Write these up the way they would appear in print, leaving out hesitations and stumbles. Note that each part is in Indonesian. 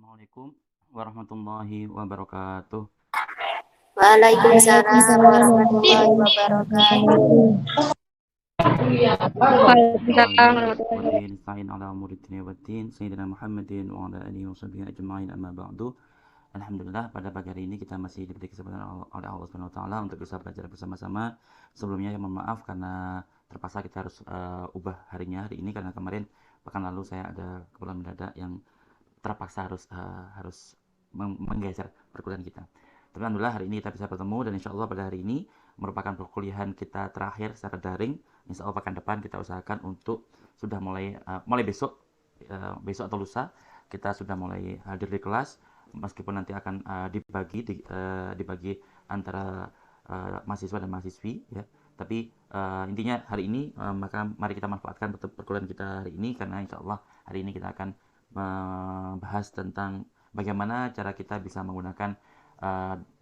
Assalamualaikum warahmatullahi wabarakatuh. Waalaikumsalam warahmatullahi wabarakatuh. Waalaikumsalam Wa warahmatullahi bihi nasta'in ala umuri dunya waddin. Sayyidina Muhammadin wa ala alihi wa sahbihi ajma'in amma ba'du. Alhamdulillah pada pagi hari ini kita masih diberi kesempatan oleh Allah Subhanahu wa taala untuk bisa belajar bersama-sama. Sebelumnya ya mohon maaf karena terpaksa kita harus ubah hari ini karena kemarin pekan lalu saya ada keperluan mendadak yang terpaksa harus menggeser perkuliahan kita. Tapi alhamdulillah hari ini kita bisa bertemu dan insya Allah pada hari ini merupakan perkuliahan kita terakhir secara daring. Insya Allah pekan depan kita usahakan untuk sudah mulai besok besok atau lusa kita sudah mulai hadir di kelas, meskipun nanti akan dibagi antara mahasiswa dan mahasiswi ya. Tapi intinya hari ini maka mari kita manfaatkan perkuliahan kita hari ini karena insya Allah hari ini kita akan membahas tentang bagaimana cara kita bisa menggunakan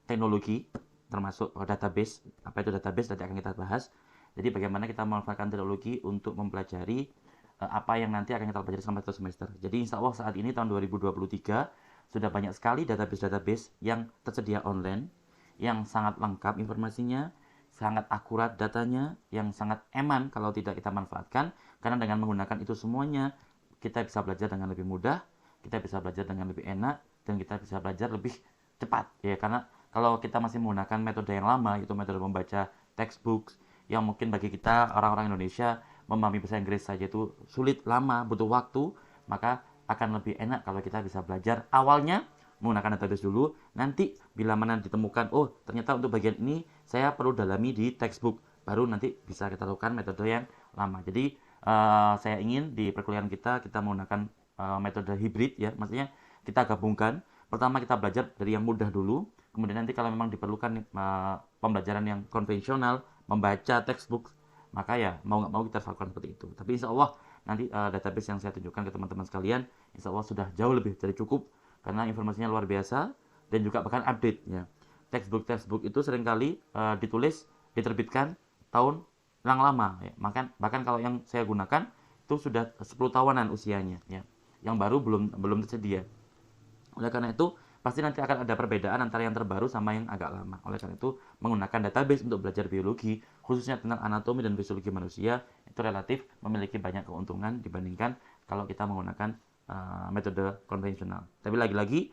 teknologi termasuk database. Apa itu database nanti akan kita bahas. Jadi bagaimana kita memanfaatkan teknologi untuk mempelajari apa yang nanti akan kita pelajari selama satu semester. Jadi insya Allah saat ini tahun 2023 sudah banyak sekali database-database yang tersedia online, yang sangat lengkap informasinya, sangat akurat datanya, yang sangat aman kalau tidak kita manfaatkan. Karena dengan menggunakan itu semuanya, kita bisa belajar dengan lebih mudah, kita bisa belajar dengan lebih enak, dan kita bisa belajar lebih cepat. Ya, karena kalau kita masih menggunakan metode yang lama, yaitu metode membaca textbooks, yang mungkin bagi kita orang-orang Indonesia memahami bahasa Inggris saja itu sulit, lama, butuh waktu, maka akan lebih enak kalau kita bisa belajar awalnya menggunakan database dulu. Nanti bila mana ditemukan, oh ternyata untuk bagian ini saya perlu dalami di textbook, baru nanti bisa kita lakukan metode yang lama. Jadi saya ingin di perkuliahan kita menggunakan metode hibrid ya, maksudnya kita gabungkan. Pertama kita belajar dari yang mudah dulu, kemudian nanti kalau memang diperlukan pembelajaran yang konvensional, membaca textbook, maka ya mau nggak mau kita harus lakukan seperti itu. Tapi insya Allah nanti database yang saya tunjukkan ke teman-teman sekalian, insya Allah sudah jauh lebih dari cukup karena informasinya luar biasa dan juga bahkan update ya. Textbook itu seringkali diterbitkan tahun yang lama ya. Bahkan kalau yang saya gunakan itu sudah 10 tahunan usianya ya. Yang baru belum tersedia. Oleh karena itu pasti nanti akan ada perbedaan antara yang terbaru sama yang agak lama. Oleh karena itu menggunakan database untuk belajar biologi, khususnya tentang anatomi dan fisiologi manusia, itu relatif memiliki banyak keuntungan dibandingkan kalau kita menggunakan metode konvensional. Tapi lagi-lagi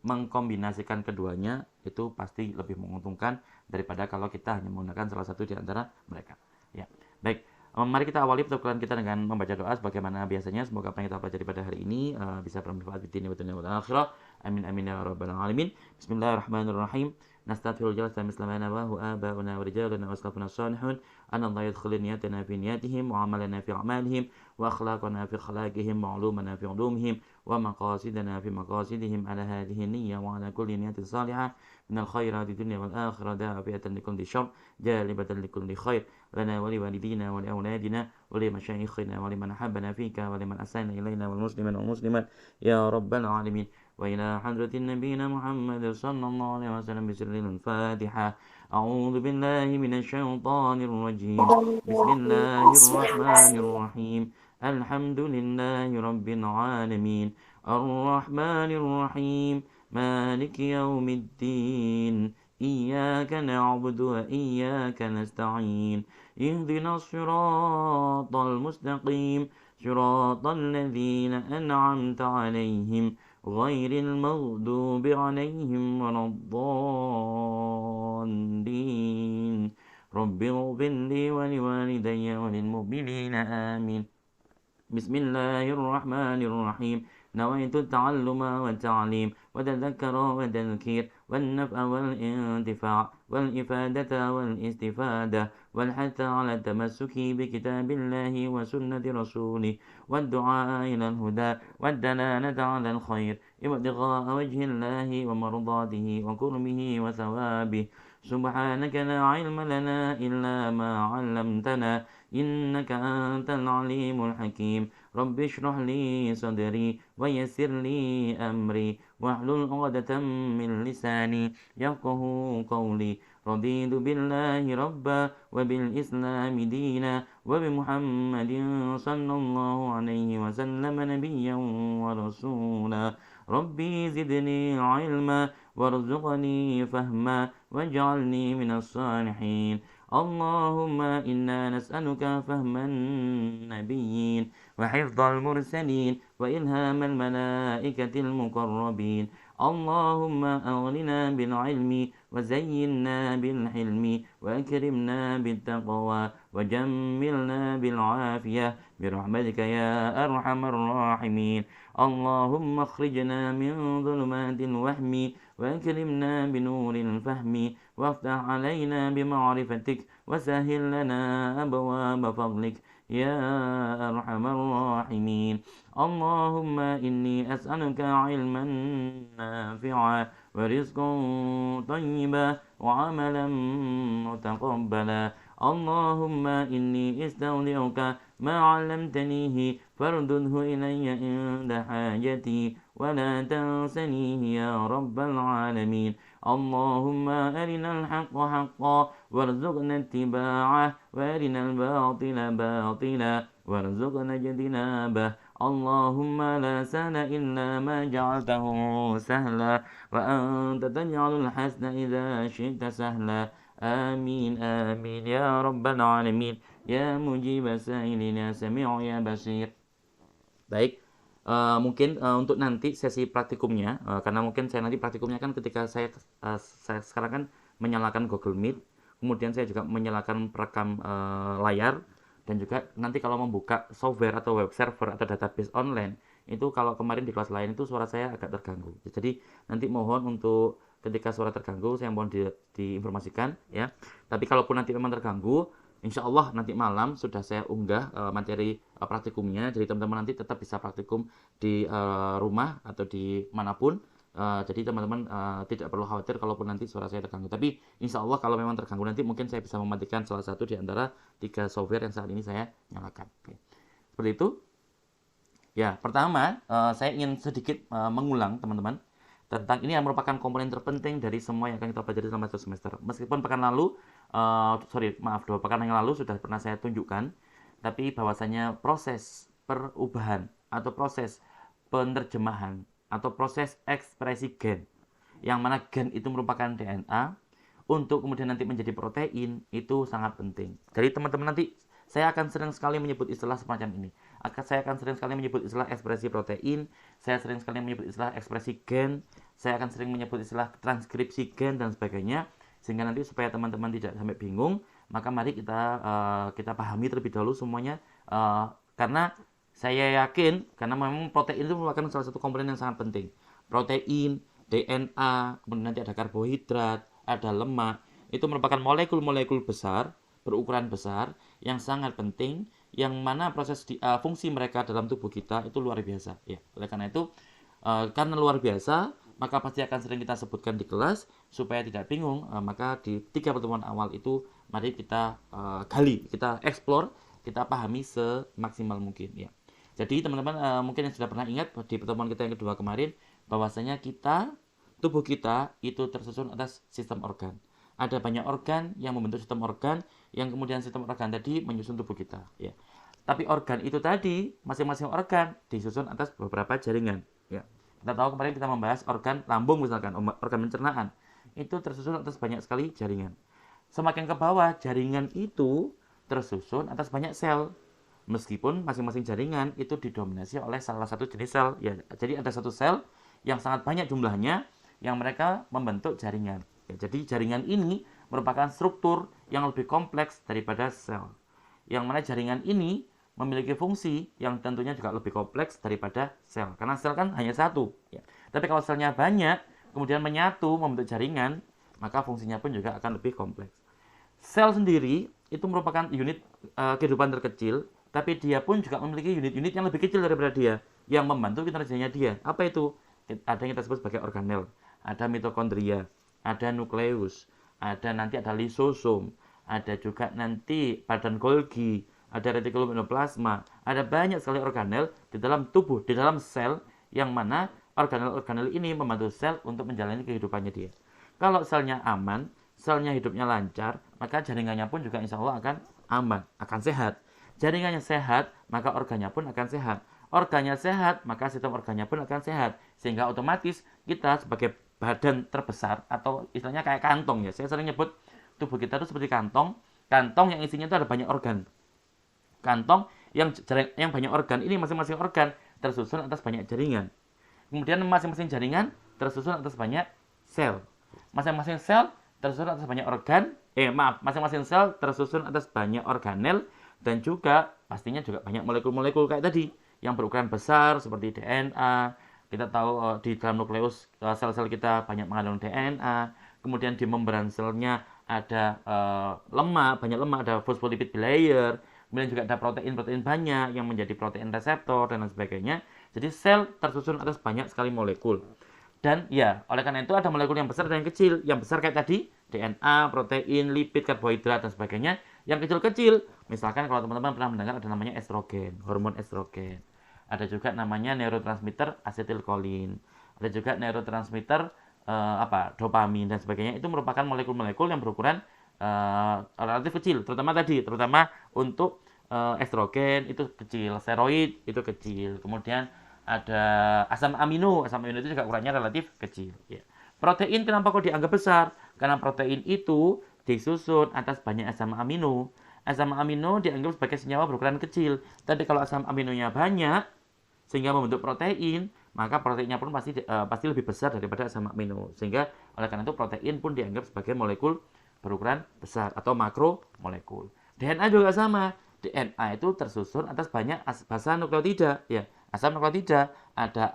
mengkombinasikan keduanya itu pasti lebih menguntungkan daripada kalau kita hanya menggunakan salah satu di antara mereka. Ya, baik. Mari kita awali pertemuan kita dengan membaca doa sebagaimana biasanya. Semoga apa yang kita pelajari pada hari ini bisa bermanfaat di dunia dan akhirat. Amin amin ya rabbal alamin. Bismillahirrahmanirrahim. Nastaghfirul jalsa mislamana wa hu abauna wa rijaluna wa aslafuna salihun. Anallahu yadkhulu niyatana fi niyatihim wa amalana fi amalihim wa akhlaqana fi akhlaqihim wa ulumana fi ulumihim wa maqasidana fi maqasidihim ala hadhihi niyya wa ala kulli niyatin salihah min al khairati dunya wal akhirah da'afiyatan likulli syarr jalibatan likulli khair lana wa liwalidina wa liawladina wa limasyayikhina wa liman ahabbana fika wa liman asana ilaina wal muslimin wal muslimat ya rabbal alamin wa ila hadratin nabiyina Muhammad sallallahu alaihi wasallam bisirril Fatihah. A'udzu billahi minasy syaithanir rajim. Bismillahirrahmanirrahim. Alhamdulillahi rabbil alamin. Ar-Rahmanir Rahim. Maliki yaumiddin. إياك نعبد وإياك نستعين اهدنا الصراط المستقيم صراط الذين أنعمت عليهم غير المغضوب عليهم ولا الضالين رب اغفر لي ولوالدي وللمؤمنين آمين. بسم الله الرحمن الرحيم. نويت التعلم والتعليم وتذكر والتذكير والنفع والانتفاع والإفادة والاستفادة والحث على التمسك بكتاب الله وسنة رسوله والدعاء إلى الهدى والدلالة على الخير ابتغاء وجه الله ومرضاته وكرمه وثوابه. سبحانك لا علم لنا إلا ما علمتنا إنك أنت العليم الحكيم. رب اشرح لي صدري ويسر لي أمري واحلل عقدة من لساني يفقه قولي. رضيت بالله ربا وبالإسلام دينا وبمحمد صلى الله عليه وسلم نبيا ورسولا ربي زدني علما وارزقني فهما واجعلني من الصالحين اللهم إنا نسألك فهم النبيين وحفظ المرسلين وإلهام الملائكة المقربين اللهم أغننا بالعلم وزينا بالحلم وأكرمنا بالتقوى وجملنا بالعافية برحمتك يا أرحم الراحمين اللهم اخرجنا من ظلمات الوهم وأكرمنا بنور الفهم وافتح علينا بمعرفتك وسهل لنا أبواب فضلك يا أرحم الراحمين اللهم إني أسألك علما نافعا ورزقا طيبا وعملا متقبلا اللهم إني استودعك ما علمتنيه فاردده إلي عند حاجتي ولا تنسنيه يا رب العالمين اللهم أرنا الحق حقا وارزقنا اتباعه وأرنا الباطل باطلا وارزقنا اجتنابه اللهم لا سهل إلا ما جعلته سهلا وأنت تجعل الحسن إذا شئت سهلا آمين آمين يا رب العالمين يا مجيب السائلين يا سميع يا بصير. Baik, mungkin untuk nanti sesi praktikumnya, karena mungkin saya nanti praktikumnya kan ketika saya sekarang kan menyalakan Google Meet, kemudian saya juga menyalakan perekam layar, dan juga nanti kalau membuka software atau web server atau database online, itu kalau kemarin di kelas lain itu suara saya agak terganggu. Jadi nanti mohon untuk ketika suara terganggu, saya mohon diinformasikan ya. Tapi kalaupun nanti memang terganggu, insya Allah nanti malam sudah saya unggah materi praktikumnya. Jadi teman-teman nanti tetap bisa praktikum di rumah atau di manapun. Jadi teman-teman tidak perlu khawatir kalaupun nanti suara saya terganggu. Tapi insya Allah kalau memang terganggu nanti mungkin saya bisa mematikan salah satu di antara 3 software yang saat ini saya nyalakan. Oke. Seperti itu. Ya, pertama saya ingin sedikit mengulang teman-teman tentang ini yang merupakan komponen terpenting dari semua yang akan kita pelajari selama 1 semester. Meskipun pekan lalu, pekan yang lalu sudah pernah saya tunjukkan, tapi bahwasanya proses perubahan atau proses penerjemahan atau proses ekspresi gen, yang mana gen itu merupakan DNA, untuk kemudian nanti menjadi protein, itu sangat penting. Jadi teman-teman nanti saya akan sering sekali menyebut istilah semacam ini. Saya akan sering sekali menyebut istilah ekspresi protein, saya sering sekali menyebut istilah ekspresi gen, saya akan sering menyebut istilah transkripsi gen dan sebagainya, sehingga nanti supaya teman-teman tidak sampai bingung, maka mari kita pahami terlebih dahulu semuanya, karena saya yakin, karena memang protein itu merupakan salah satu komponen yang sangat penting. Protein, DNA, kemudian nanti ada karbohidrat, ada lemak, itu merupakan molekul-molekul besar, berukuran besar, yang sangat penting, yang mana proses fungsi mereka dalam tubuh kita itu luar biasa. Ya, oleh karena itu, karena luar biasa, maka pasti akan sering kita sebutkan di kelas, supaya tidak bingung, maka di 3 pertemuan awal itu, mari kita gali, kita explore, kita pahami semaksimal mungkin. Ya. Jadi teman-teman mungkin yang sudah pernah ingat di pertemuan kita yang kedua kemarin, bahwasanya tubuh kita itu tersusun atas sistem organ. Ada banyak organ yang membentuk sistem organ, yang kemudian sistem organ tadi menyusun tubuh kita. Ya. Tapi organ itu tadi, masing-masing organ disusun atas beberapa jaringan. Ya. Kita tahu kemarin kita membahas organ lambung misalkan, organ pencernaan. Itu tersusun atas banyak sekali jaringan. Semakin ke bawah, jaringan itu tersusun atas banyak sel. Meskipun masing-masing jaringan itu didominasi oleh salah satu jenis sel. Ya, jadi ada satu sel yang sangat banyak jumlahnya, yang mereka membentuk jaringan. Ya, jadi jaringan ini merupakan struktur yang lebih kompleks daripada sel. Yang mana jaringan ini memiliki fungsi yang tentunya juga lebih kompleks daripada sel. Karena sel kan hanya satu. Ya. Tapi kalau selnya banyak, kemudian menyatu membentuk jaringan, maka fungsinya pun juga akan lebih kompleks. Sel sendiri itu merupakan unit kehidupan terkecil, tapi dia pun juga memiliki unit-unit yang lebih kecil daripada dia, yang membantu kinerjanya dia. Apa itu? Ada yang kita sebut sebagai organel, ada mitokondria, ada nukleus, ada lisosom, ada juga nanti badan Golgi, ada retikulum endoplasma, ada banyak sekali organel di dalam tubuh, di dalam sel, yang mana organel-organel ini membantu sel untuk menjalani kehidupannya dia. Kalau selnya aman, selnya hidupnya lancar, maka jaringannya pun juga insya Allah akan aman, akan sehat. Jaringannya sehat, maka organnya pun akan sehat. Organnya sehat, maka sistem organnya pun akan sehat. Sehingga otomatis kita sebagai badan terbesar, atau istilahnya kayak kantong ya. Saya sering nyebut tubuh kita itu seperti kantong. Kantong yang isinya itu ada banyak organ. Kantong yang banyak organ ini, masing-masing organ tersusun atas banyak jaringan. Kemudian masing-masing jaringan tersusun atas banyak sel. Masing-masing sel tersusun atas banyak masing-masing sel tersusun atas banyak organel, dan juga pastinya juga banyak molekul-molekul kayak tadi yang berukuran besar seperti DNA. Kita tahu di dalam nukleus sel-sel kita banyak mengandung DNA. Kemudian di membran selnya ada lemak, banyak lemak, ada phospholipid bilayer. Kemudian juga ada protein-protein banyak yang menjadi protein reseptor dan lain sebagainya. Jadi sel tersusun atas banyak sekali molekul. Dan ya, oleh karena itu ada molekul yang besar dan yang kecil. Yang besar kayak tadi, DNA, protein, lipid, karbohidrat, dan sebagainya. Yang kecil-kecil, misalkan kalau teman-teman pernah mendengar ada namanya estrogen, hormon estrogen. Ada juga namanya neurotransmitter asetilkolin. Ada juga neurotransmitter dopamin dan sebagainya. Itu merupakan molekul-molekul yang berukuran relatif kecil, terutama untuk estrogen itu kecil, steroid itu kecil. Kemudian ada asam amino itu juga ukurannya relatif kecil. Ya. Protein kenapa kok dianggap besar? Karena protein itu disusun atas banyak asam amino. Asam amino dianggap sebagai senyawa berukuran kecil. Tapi kalau asam aminonya banyak sehingga membentuk protein, maka proteinnya pun pasti lebih besar daripada asam amino. Sehingga oleh karena itu protein pun dianggap sebagai molekul berukuran besar atau makromolekul. DNA juga sama. DNA itu tersusun atas banyak basa nukleotida, ya. Asam nukleotida ada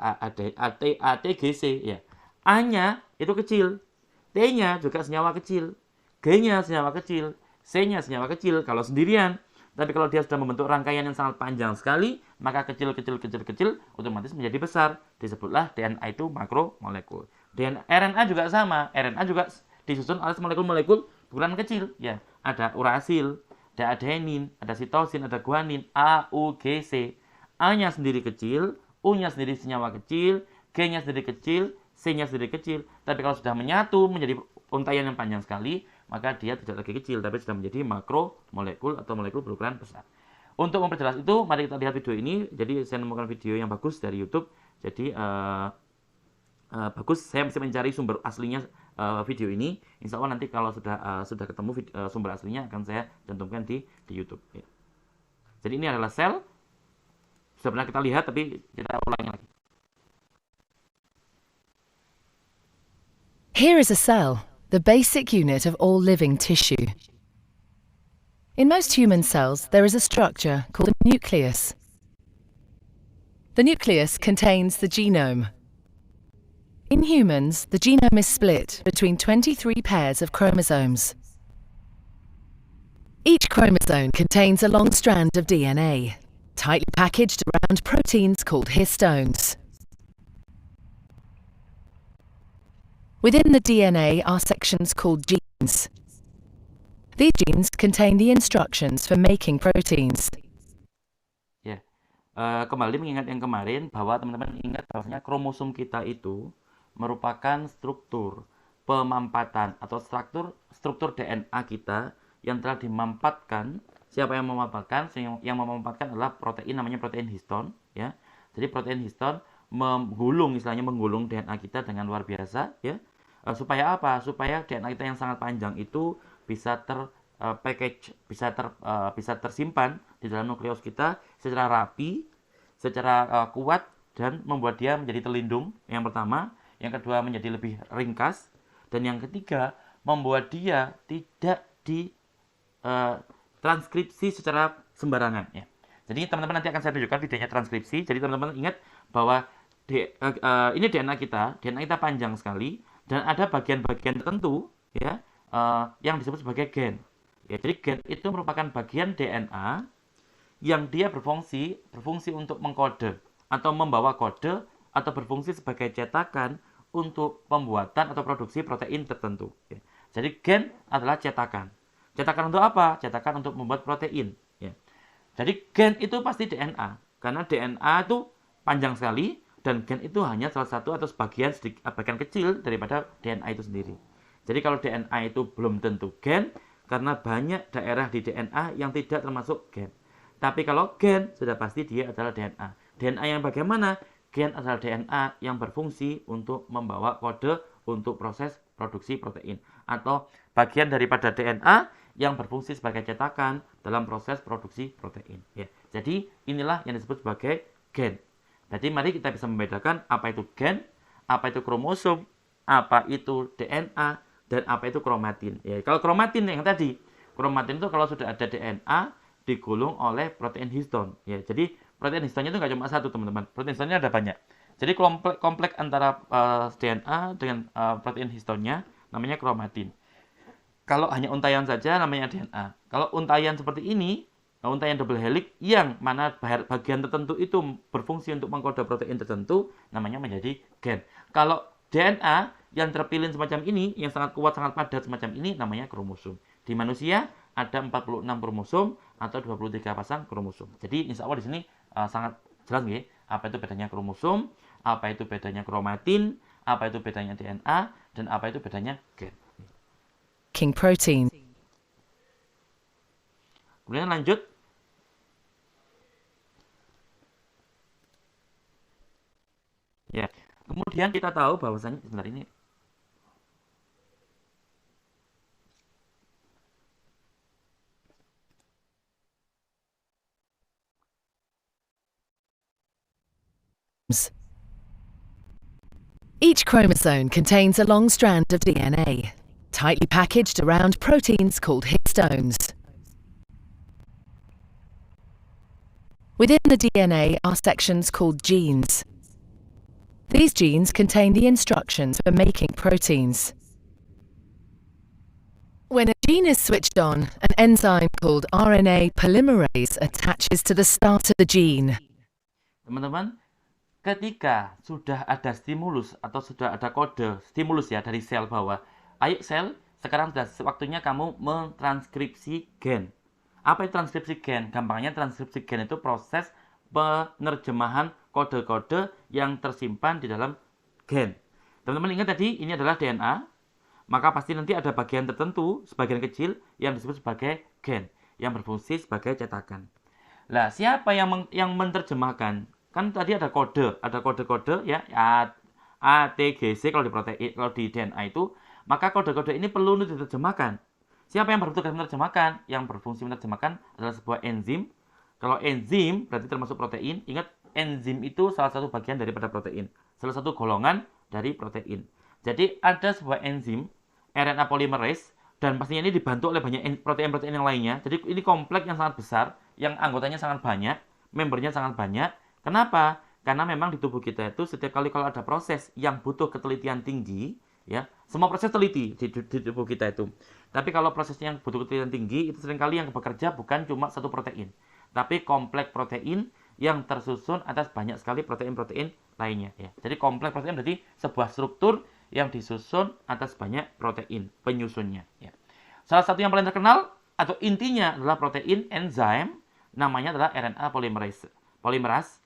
ATGC, ya. A-nya itu kecil, T-nya juga senyawa kecil, G-nya senyawa kecil, C-nya senyawa kecil kalau sendirian. Tapi kalau dia sudah membentuk rangkaian yang sangat panjang sekali, maka kecil otomatis menjadi besar. Disebutlah DNA itu makromolekul. RNA juga sama. RNA juga disusun atas molekul-molekul berukuran kecil, ya. Ada urasil, ada adenin, ada sitosin, ada guanin, A, U, G, C. A-nya sendiri kecil, U-nya sendiri senyawa kecil, G-nya sendiri kecil, C-nya sendiri kecil. Tapi kalau sudah menyatu menjadi untaian yang panjang sekali, maka dia tidak lagi kecil, tapi sudah menjadi makromolekul atau molekul berukuran besar. Untuk memperjelas itu, mari kita lihat video ini. Jadi saya menemukan video yang bagus dari YouTube. Jadi bagus, saya bisa mencari sumber aslinya video ini. Insya Allah nanti kalau sudah ketemu sumber aslinya akan saya cantumkan di YouTube. Ya. Jadi ini adalah sel. Sudah pernah kita lihat, tapi kita ulangi lagi. Here is a cell, the basic unit of all living tissue. In most human cells, there is a structure called a nucleus. The nucleus contains the genome. In humans, the genome is split between 23 pairs of chromosomes. Each chromosome contains a long strand of DNA, tightly packaged around proteins called histones. Within the DNA are sections called genes. These genes contain the instructions for making proteins. Ya, kembali mengingat yang kemarin bahwa teman-teman ingat bahwasanya kromosom kita itu merupakan struktur pemampatan atau struktur DNA kita yang telah dimampatkan. Siapa yang memampatkan? Yang memampatkan adalah protein, namanya protein histon, ya. Jadi protein histon menggulung DNA kita dengan luar biasa, ya. Supaya apa? Supaya DNA kita yang sangat panjang itu bisa terpackage, bisa tersimpan di dalam nukleus kita secara rapi, secara kuat, dan membuat dia menjadi terlindung. Yang pertama, yang kedua menjadi lebih ringkas, dan yang ketiga membuat dia tidak transkripsi secara sembarangan, ya. Jadi teman-teman nanti akan saya tunjukkan videonya transkripsi. Jadi teman-teman ingat bahwa ini DNA kita panjang sekali, dan ada bagian-bagian tertentu, ya, yang disebut sebagai gen. Ya, jadi gen itu merupakan bagian DNA yang dia berfungsi untuk mengkode atau membawa kode atau berfungsi sebagai cetakan untuk pembuatan atau produksi protein tertentu. Ya. Jadi gen adalah cetakan. Cetakan untuk apa? Cetakan untuk membuat protein. Ya. Jadi gen itu pasti DNA, karena DNA itu panjang sekali, dan gen itu hanya salah satu atau bagian kecil daripada DNA itu sendiri. Jadi kalau DNA itu belum tentu gen, karena banyak daerah di DNA yang tidak termasuk gen. Tapi kalau gen, sudah pasti dia adalah DNA. DNA yang bagaimana? Gen adalah DNA yang berfungsi untuk membawa kode untuk proses produksi protein. Atau bagian daripada DNA yang berfungsi sebagai cetakan dalam proses produksi protein. Ya. Jadi inilah yang disebut sebagai gen. Jadi mari kita bisa membedakan apa itu gen, apa itu kromosom, apa itu DNA, dan apa itu kromatin. Ya, kalau kromatin yang tadi, kromatin itu kalau sudah ada DNA digulung oleh protein histon. Ya, jadi protein histonnya itu nggak cuma satu, teman-teman. Protein histonnya ada banyak. Jadi kompleks antara DNA dengan protein histonnya namanya kromatin. Kalau hanya untaian saja namanya DNA. Kalau untaian seperti ini, untaian double helix yang mana bagian tertentu itu berfungsi untuk mengkode protein tertentu, namanya menjadi gen. Kalau DNA yang terpilih semacam ini, yang sangat kuat, sangat padat semacam ini, namanya kromosom. Di manusia ada 46 kromosom atau 23 pasang kromosom. Jadi insya Allah di sini sangat jelas nih, apa itu bedanya kromosom, apa itu bedanya kromatin, apa itu bedanya DNA, dan apa itu bedanya gen. King protein. Kemudian lanjut. Ya, kemudian kita tahu bahwasanya sebentar ini Each chromosome contains a long strand of DNA, tightly packaged around proteins called histones. Within the DNA are sections called genes. These genes contain the instructions for making proteins. When a gene is switched on, an enzyme called RNA polymerase attaches to the start of the gene. Teman-teman, ketika sudah ada stimulus atau sudah ada kode stimulus ya dari sel bahwa ayo sel, sekarang sudah waktunya kamu mentranskripsi gen. Apa itu transkripsi gen? Gampangnya transkripsi gen itu proses penerjemahan kode-kode yang tersimpan di dalam gen. Teman-teman ingat tadi ini adalah DNA, maka pasti nanti ada bagian tertentu, sebagian kecil yang disebut sebagai gen, yang berfungsi sebagai cetakan. Lah, siapa yang menerjemahkan? Kan tadi ada kode-kode ya, A, T, G, C kalau di protein, kalau di DNA itu, maka kode-kode ini perlu diterjemahkan. Siapa yang bertugas menerjemahkan? Yang berfungsi menerjemahkan adalah sebuah enzim. Kalau enzim berarti termasuk protein. Ingat, enzim itu salah satu bagian daripada protein. Salah satu golongan dari protein. Jadi ada sebuah enzim, RNA polymerase, dan pastinya ini dibantu oleh banyak protein-protein yang lainnya. Jadi ini kompleks yang sangat besar, yang anggotanya sangat banyak, membernya sangat banyak. Kenapa? Karena memang di tubuh kita itu setiap kali kalau ada proses yang butuh ketelitian tinggi, ya, semua proses teliti di tubuh kita itu. Tapi kalau prosesnya yang butuh ketelitian tinggi, itu seringkali yang bekerja bukan cuma satu protein, tapi kompleks protein yang tersusun atas banyak sekali protein-protein lainnya. Ya. Jadi kompleks protein berarti sebuah struktur yang disusun atas banyak protein penyusunnya. Ya. Salah satu yang paling terkenal atau intinya adalah protein enzim, namanya adalah RNA polimerase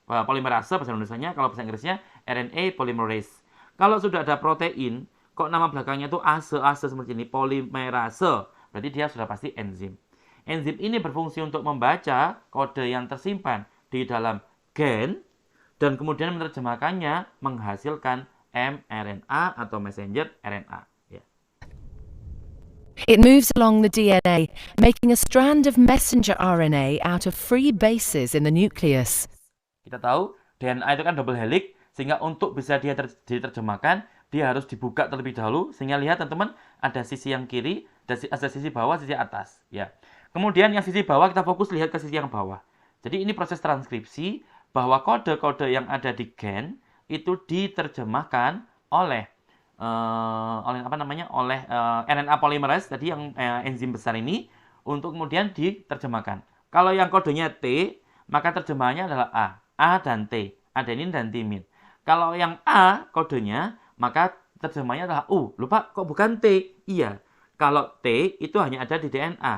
bahasa Indonesianya, kalau bahasa Inggrisnya RNA polymerase. Kalau sudah ada protein, kok nama belakangnya itu ase seperti ini, polimerase, berarti dia sudah pasti enzim. Enzim ini berfungsi untuk membaca kode yang tersimpan di dalam gen dan kemudian menerjemahkannya menghasilkan mRNA atau messenger RNA. It moves along the DNA, making a strand of messenger RNA out of free bases in the nucleus. Kita tahu DNA itu kan double helix, sehingga untuk bisa dia diterjemahkan, dia harus dibuka terlebih dahulu. Sehingga lihat teman-teman, ada sisi yang kiri, ada sisi bawah, sisi atas. Ya. Kemudian yang sisi bawah kita fokus lihat ke sisi yang bawah. Jadi ini proses transkripsi bahwa kode-kode yang ada di gen itu diterjemahkan oleh RNA polymerase tadi yang enzim besar ini untuk kemudian diterjemahkan. Kalau yang kodenya T, maka terjemahannya adalah A dan T, adenin dan timin. Kalau yang A kodenya, maka terjemahannya adalah U. Lupa kok bukan T? Iya. Kalau T itu hanya ada di DNA.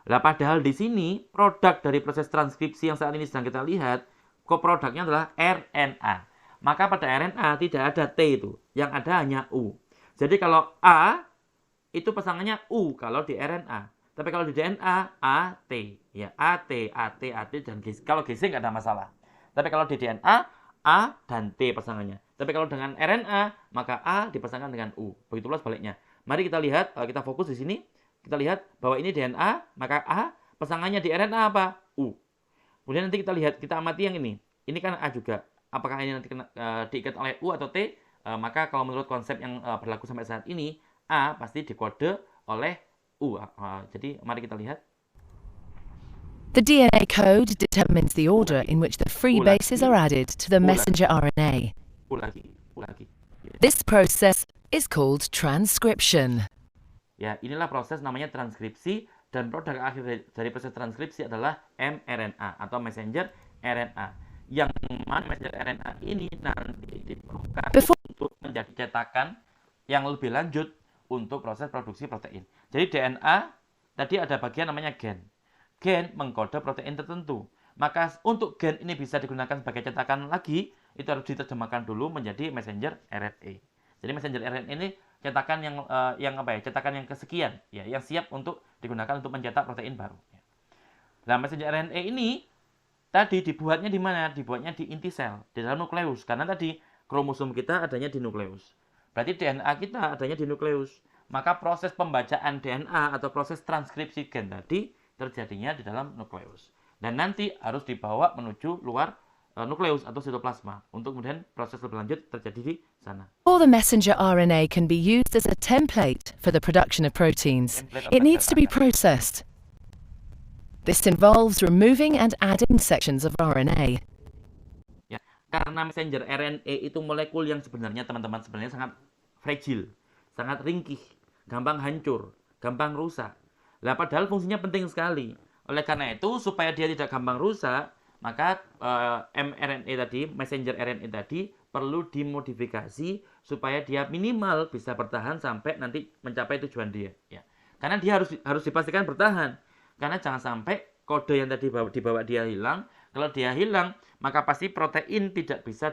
Lah padahal di sini produk dari proses transkripsi yang saat ini sedang kita lihat, kok produknya adalah RNA. Maka pada RNA tidak ada T itu, yang ada hanya U. Jadi kalau A itu pasangannya U kalau di RNA. Tapi kalau di DNA AT, ya AT, dan kalau GC nggak ada masalah. Tapi kalau di DNA A dan T pasangannya. Tapi kalau dengan RNA maka A dipasangkan dengan U. Begitulah sebaliknya. Mari kita lihat, kita fokus di sini. Kita lihat bahwa ini DNA, maka A pasangannya di RNA apa? U. Kemudian nanti kita lihat, kita amati yang ini. Ini kan A juga. Apakah ini nanti diikat oleh U atau T? Maka kalau menurut konsep yang berlaku sampai saat ini, A pasti dikode oleh U. Jadi mari kita lihat. The DNA code determines the order in which the free bases are added to the messenger RNA. U lagi. This process is called transcription. Ya, inilah proses namanya transkripsi, dan produk akhir dari proses transkripsi adalah mRNA atau messenger RNA. Yang mana messenger RNA ini nanti diperlukan untuk menjadi cetakan yang lebih lanjut untuk proses produksi protein. Jadi DNA tadi ada bagian namanya gen. Gen mengkode protein tertentu. Maka untuk gen ini bisa digunakan sebagai cetakan lagi, itu harus diterjemahkan dulu menjadi messenger RNA. Jadi messenger RNA ini cetakan cetakan yang kesekian, ya, yang siap untuk digunakan untuk mencetak protein baru. Nah, messenger RNA ini tadi dibuatnya di mana? Dibuatnya di inti sel, di dalam nukleus. Karena tadi kromosom kita adanya di nukleus. Berarti DNA kita adanya di nukleus. Maka proses pembacaan DNA atau proses transkripsi gen tadi terjadinya di dalam nukleus. Dan nanti harus dibawa menuju luar nukleus atau sitoplasma untuk kemudian proses lebih lanjut terjadi di sana. All the messenger RNA can be used as a template for the production of proteins. It needs to be processed. This involves removing and adding sections of RNA. Ya, karena messenger RNA itu molekul yang sebenarnya teman-teman sangat fragile, sangat ringkih, gampang hancur, gampang rusak. Lah padahal fungsinya penting sekali. Oleh karena itu supaya dia tidak gampang rusak, maka mRNA tadi, messenger RNA tadi perlu dimodifikasi supaya dia minimal bisa bertahan sampai nanti mencapai tujuan dia. Ya. Karena dia harus dipastikan bertahan. Karena jangan sampai kode yang tadi dibawa dia hilang. Kalau dia hilang, maka pasti protein tidak bisa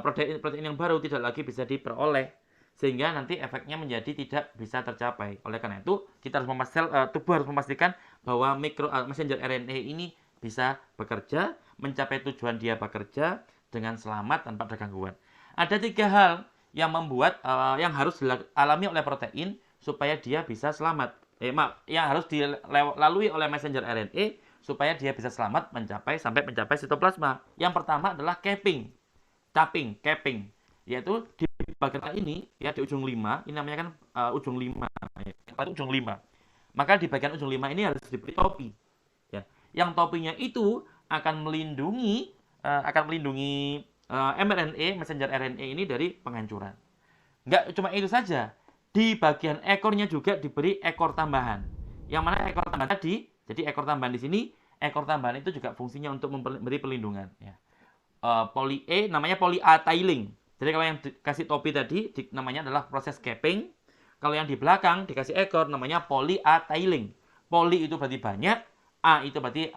protein yang baru tidak lagi bisa diperoleh. Sehingga nanti efeknya menjadi tidak bisa tercapai. Oleh karena itu, kita harus tubuh harus memastikan bahwa messenger RNA ini bisa bekerja, mencapai tujuan dia bekerja dengan selamat tanpa ada gangguan. Ada 3 hal yang membuat yang harus dialami oleh protein supaya dia bisa selamat. Yang harus dilalui oleh messenger RNA supaya dia bisa selamat sampai mencapai sitoplasma. Yang pertama adalah capping, yaitu di bagian ini ya di ujung 5, ini namanya kan ujung 5, ujung 5. Maka di bagian ujung 5 ini harus diberi topi. Ya. Yang topinya itu akan melindungi mRNA, messenger RNA ini dari penghancuran. Enggak cuma itu saja, di bagian ekornya juga diberi ekor tambahan. Yang mana ekor tambahan tadi, jadi ekor tambahan di sini, ekor tambahan itu juga fungsinya untuk memberi perlindungan. Ya. Namanya polyA-tailing. Jadi kalau yang dikasih topi tadi namanya adalah proses capping. Kalau yang di belakang dikasih ekor namanya poly-A-tailing. Poly itu berarti banyak, A itu berarti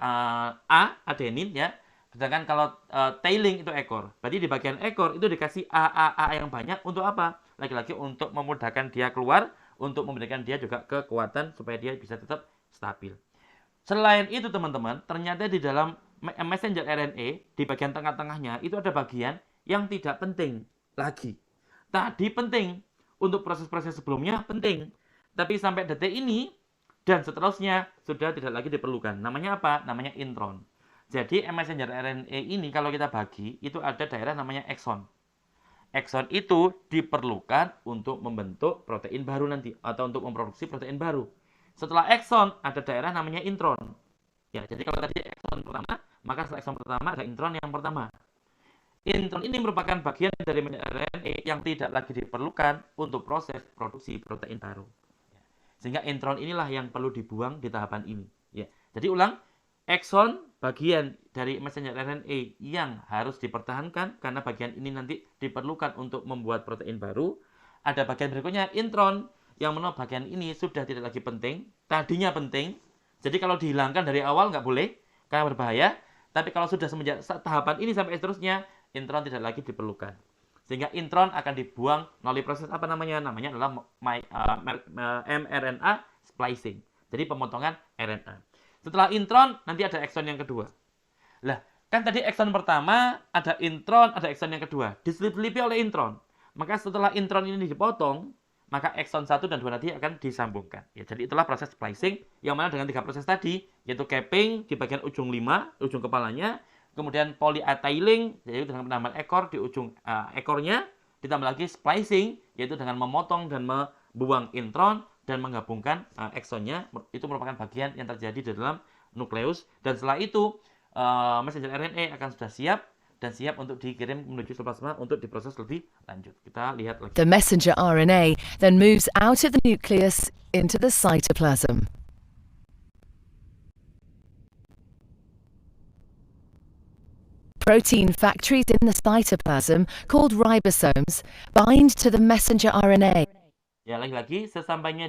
adenin ya. Sedangkan kalau tailing itu ekor. Berarti di bagian ekor itu dikasih A yang banyak untuk apa? Lagi-lagi untuk memudahkan dia keluar, untuk memberikan dia juga kekuatan supaya dia bisa tetap stabil. Selain itu teman-teman, ternyata di dalam messenger RNA di bagian tengah-tengahnya itu ada bagian yang tidak penting lagi. Tadi penting, untuk proses-proses sebelumnya penting, tapi sampai detik ini dan seterusnya sudah tidak lagi diperlukan. Namanya apa? Namanya intron. Jadi messenger RNA ini kalau kita bagi, itu ada daerah namanya exon. Exon itu diperlukan untuk membentuk protein baru nanti, atau untuk memproduksi protein baru. Setelah exon, ada daerah namanya intron. Ya, jadi kalau tadi exon pertama, maka setelah exon pertama ada intron yang pertama. Intron ini merupakan bagian dari RNA yang tidak lagi diperlukan untuk proses produksi protein baru. Sehingga intron inilah yang perlu dibuang di tahapan ini. Ya. Jadi ulang, exon bagian dari messenger RNA yang harus dipertahankan karena bagian ini nanti diperlukan untuk membuat protein baru. Ada bagian berikutnya intron yang mana bagian ini sudah tidak lagi penting, tadinya penting. Jadi kalau dihilangkan dari awal nggak boleh karena berbahaya. Tapi kalau sudah semenjak tahapan ini sampai seterusnya, intron tidak lagi diperlukan. Sehingga intron akan dibuang melalui proses apa namanya? Namanya adalah mRNA splicing. Jadi pemotongan RNA. Setelah intron nanti ada ekson yang kedua. Lah, kan tadi ekson pertama ada intron, ada ekson yang kedua. Diselip-selipi oleh intron. Maka setelah intron ini dipotong, maka ekson 1 dan 2 nanti akan disambungkan. Ya, jadi itulah proses splicing yang mana dengan 3 proses tadi, yaitu capping di bagian ujung 5, ujung kepalanya, kemudian polyethylene, yaitu dengan penambahan ekor di ujung ekornya, ditambah lagi splicing, yaitu dengan memotong dan membuang intron dan menggabungkan eksonnya. Itu merupakan bagian yang terjadi di dalam nukleus, dan setelah itu messenger RNA akan sudah siap dan siap untuk dikirim menuju sitoplasma untuk diproses lebih lanjut. Kita lihat lagi. The messenger RNA then moves out of the nucleus into the cytoplasm. Protein factories in the cytoplasm, called ribosomes, bind to the messenger RNA. Ya, lagi-lagi sesampainya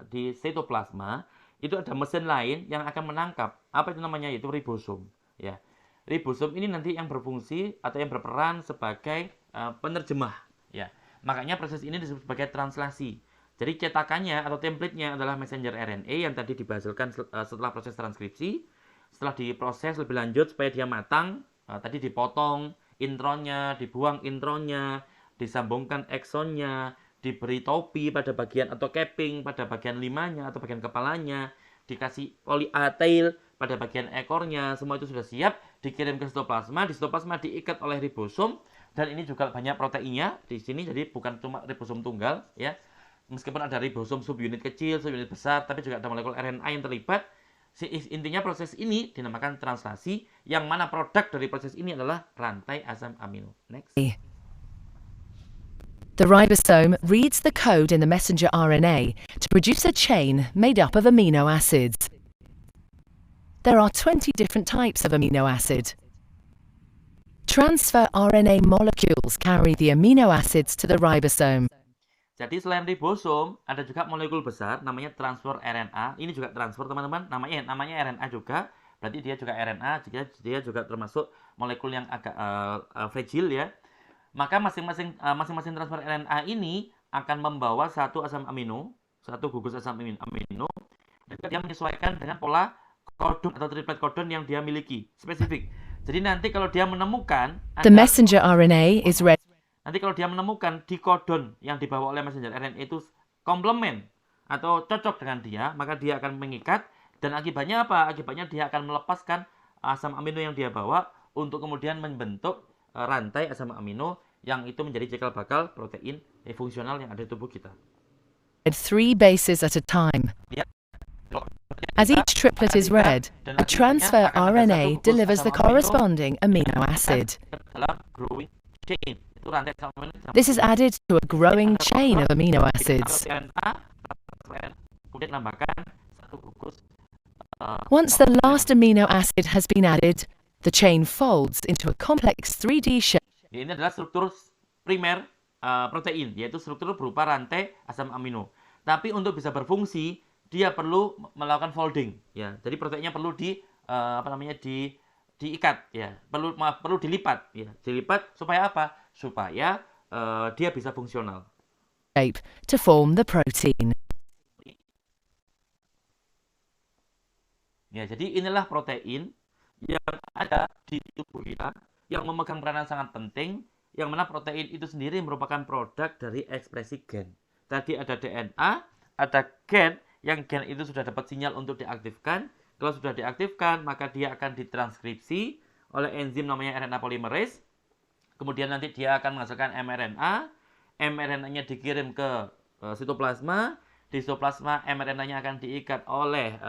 di sitoplasma, itu ada mesin lain yang akan menangkap apa itu namanya, yaitu ribosom. Ya, ribosom ini nanti yang berfungsi atau yang berperan sebagai penerjemah. Ya, makanya proses ini disebut sebagai translasi. Jadi cetakannya atau template-nya adalah messenger RNA yang tadi dihasilkan setelah proses transkripsi. Setelah diproses lebih lanjut supaya dia matang, tadi dipotong intronnya, dibuang intronnya, disambungkan eksonnya, diberi topi pada bagian atau capping pada bagian limanya atau bagian kepalanya, dikasih polyethyl pada bagian ekornya. Semua itu sudah siap dikirim ke sitoplasma. Di sitoplasma diikat oleh ribosom, dan ini juga banyak proteinnya di sini, jadi bukan cuma ribosom tunggal ya. Meskipun ada ribosom subunit kecil, subunit besar, tapi juga ada molekul RNA yang terlibat. Intinya proses ini dinamakan translasi, yang mana produk dari proses ini adalah rantai asam amino. Next. The ribosome reads the code in the messenger RNA to produce a chain made up of amino acids. There are 20 different types of amino acid. Transfer RNA molecules carry the amino acids to the ribosome. Jadi selain ribosom, ada juga molekul besar namanya transfer RNA. Ini juga transfer, teman-teman. Namanya RNA juga. Berarti dia juga RNA, dia juga termasuk molekul yang agak fragile ya. Maka masing-masing transfer RNA ini akan membawa satu asam amino, satu gugus asam amino, dan dia menyesuaikan dengan pola codon atau triplet codon yang dia miliki, spesifik. Jadi nanti kalau dia menemukan The messenger RNA is read. Nanti kalau dia menemukan di codon yang dibawa oleh messenger RNA itu komplement atau cocok dengan dia, maka dia akan mengikat, dan akibatnya apa? Akibatnya dia akan melepaskan asam amino yang dia bawa untuk kemudian membentuk rantai asam amino yang itu menjadi cikal bakal protein fungsional yang ada di tubuh kita. 3 bases at a time. As each triplet is read, a transfer RNA delivers the corresponding amino acid. This is added to a growing chain of amino acids. Once the last amino acid has been added, the chain folds into a complex 3D shape. Ini adalah struktur primer protein, yaitu struktur berupa rantai asam amino. Tapi untuk bisa berfungsi, dia perlu melakukan folding, ya. Jadi proteinnya perlu diikat, ya. Perlu dilipat, ya. Dilipat supaya apa? Supaya dia bisa fungsional. Shape to form the protein. Ya, jadi inilah protein yang ada di tubuh kita, yang memegang peranan sangat penting, yang mana protein itu sendiri merupakan produk dari ekspresi gen. Tadi ada DNA, ada gen, yang gen itu sudah dapat sinyal untuk diaktifkan. Kalau sudah diaktifkan, maka dia akan ditranskripsi oleh enzim namanya RNA polymerase. Kemudian nanti dia akan menghasilkan mRNA. mRNA-nya dikirim ke sitoplasma. Di sitoplasma mRNA-nya akan diikat oleh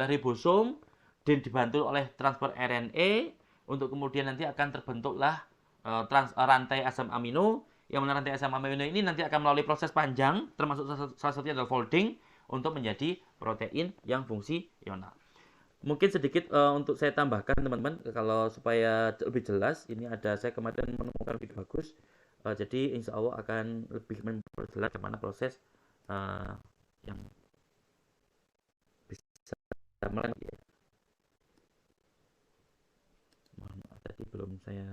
ribosom, dan dibantu oleh transfer RNA, untuk kemudian nanti akan terbentuklah rantai asam amino, yang mana rantai asam amino ini nanti akan melalui proses panjang, termasuk salah satunya adalah folding, untuk menjadi protein yang fungsional. Mungkin sedikit untuk saya tambahkan, teman-teman, kalau supaya lebih jelas. Ini ada, saya kemarin menemukan video bagus, jadi insya Allah akan lebih memperjelas bagaimana proses yang bisa melanjut ya. Mohon maaf, tadi belum saya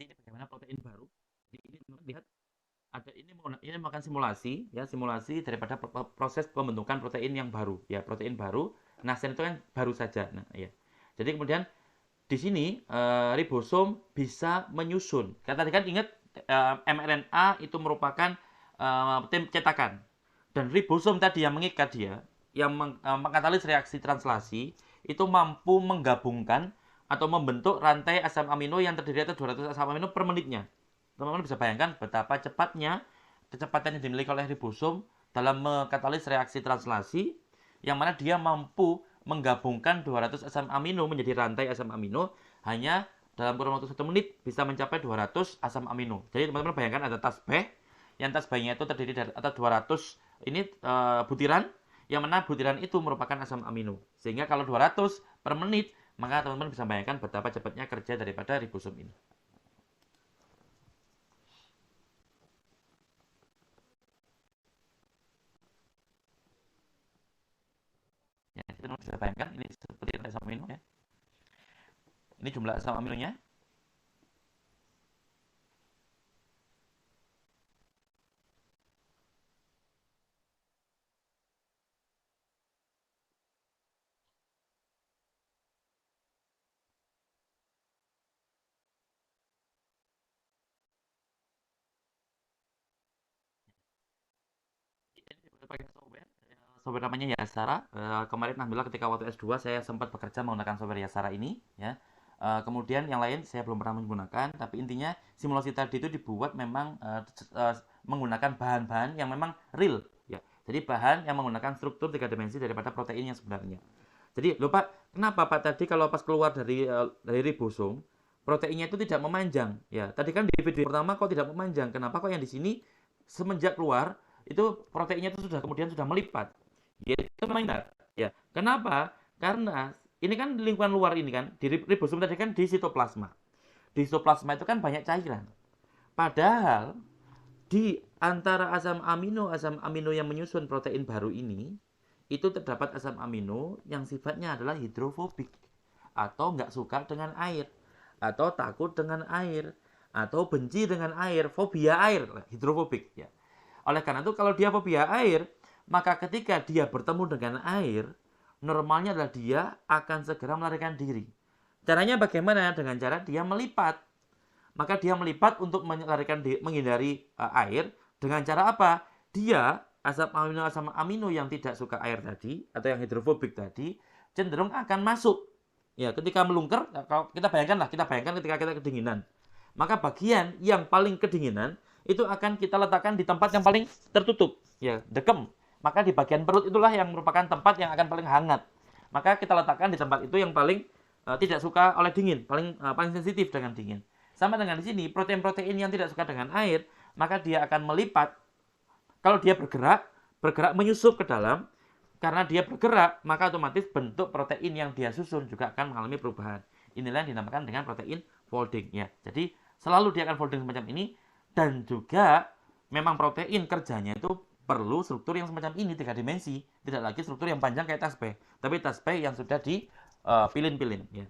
Jadi ini bagaimana protein baru. Ini lihat ini melakukan simulasi ya, simulasi daripada proses pembentukan protein yang baru ya, protein baru. Nah, sel itu kan baru saja. Nah, ya. Jadi kemudian di sini ribosom bisa menyusun. Tadi kan ingat mRNA itu merupakan tim cetakan. Dan ribosom tadi yang mengikat dia, yang mengkatalis reaksi translasi, itu mampu menggabungkan atau membentuk rantai asam amino yang terdiri atas 200 asam amino per menitnya. Teman-teman bisa bayangkan betapa cepatnya kecepatan yang dimiliki oleh ribosom dalam mengkatalis reaksi translasi, yang mana dia mampu menggabungkan 200 asam amino menjadi rantai asam amino hanya dalam kurun waktu 1 menit bisa mencapai 200 asam amino. Jadi teman-teman bayangkan ada tasbih, yang tasbihnya itu terdiri dari atas 200 ini butiran, yang mana butiran itu merupakan asam amino. Sehingga kalau 200 per menit, maka teman-teman bisa bayangkan betapa cepatnya kerja daripada ribosom ini. Ya, teman-teman bisa bayangkan ini seperti asam amino ya. Ini jumlah asam aminonya. Pakai software namanya Yasara. Kemarin alhamdulillah ketika waktu S2 saya sempat bekerja menggunakan software Yasara ini ya. Kemudian yang lain saya belum pernah menggunakan, tapi intinya simulasi tadi itu dibuat memang menggunakan bahan-bahan yang memang real ya. Jadi bahan yang menggunakan struktur 3 dimensi daripada protein yang sebenarnya. Jadi lho Pak, kenapa Pak tadi kalau pas keluar dari ribosom proteinnya itu tidak memanjang ya. Tadi kan di video pertama kok tidak memanjang. Kenapa kok yang di sini semenjak keluar itu proteinnya itu sudah melipat. Ya, itu memang benar. Ya. Kenapa? Karena ini kan lingkungan luar ini kan, di ribosom tadi kan di sitoplasma. Di sitoplasma itu kan banyak cairan. Padahal di antara asam amino yang menyusun protein baru ini, itu terdapat asam amino yang sifatnya adalah hidrofobik, atau nggak suka dengan air, atau takut dengan air, atau benci dengan air, fobia air, hidrofobik ya. Oleh karena itu kalau dia fobia air, maka ketika dia bertemu dengan air, normalnya adalah dia akan segera melarikan diri. Caranya bagaimana? Dengan cara dia melipat. Maka dia melipat untuk menghindari air. Dengan cara apa? Dia asam amino yang tidak suka air tadi atau yang hidrofobik tadi cenderung akan masuk. Ya, ketika melungker, kita bayangkan ketika kita kedinginan. Maka bagian yang paling kedinginan itu akan kita letakkan di tempat yang paling tertutup, ya, dekem. Maka di bagian perut itulah yang merupakan tempat yang akan paling hangat. Maka kita letakkan di tempat itu yang paling tidak suka oleh dingin, paling sensitif dengan dingin. Sama dengan di sini, protein-protein yang tidak suka dengan air, maka dia akan melipat. Kalau dia bergerak menyusup ke dalam. Karena dia bergerak, maka otomatis bentuk protein yang dia susun juga akan mengalami perubahan. Inilah yang dinamakan dengan protein folding, ya. Jadi selalu dia akan folding semacam ini. Dan juga memang protein kerjanya itu perlu struktur yang semacam ini, 3 dimensi, tidak lagi struktur yang panjang kayak tasbih, tapi tasbih yang sudah dipilin-pilin ya.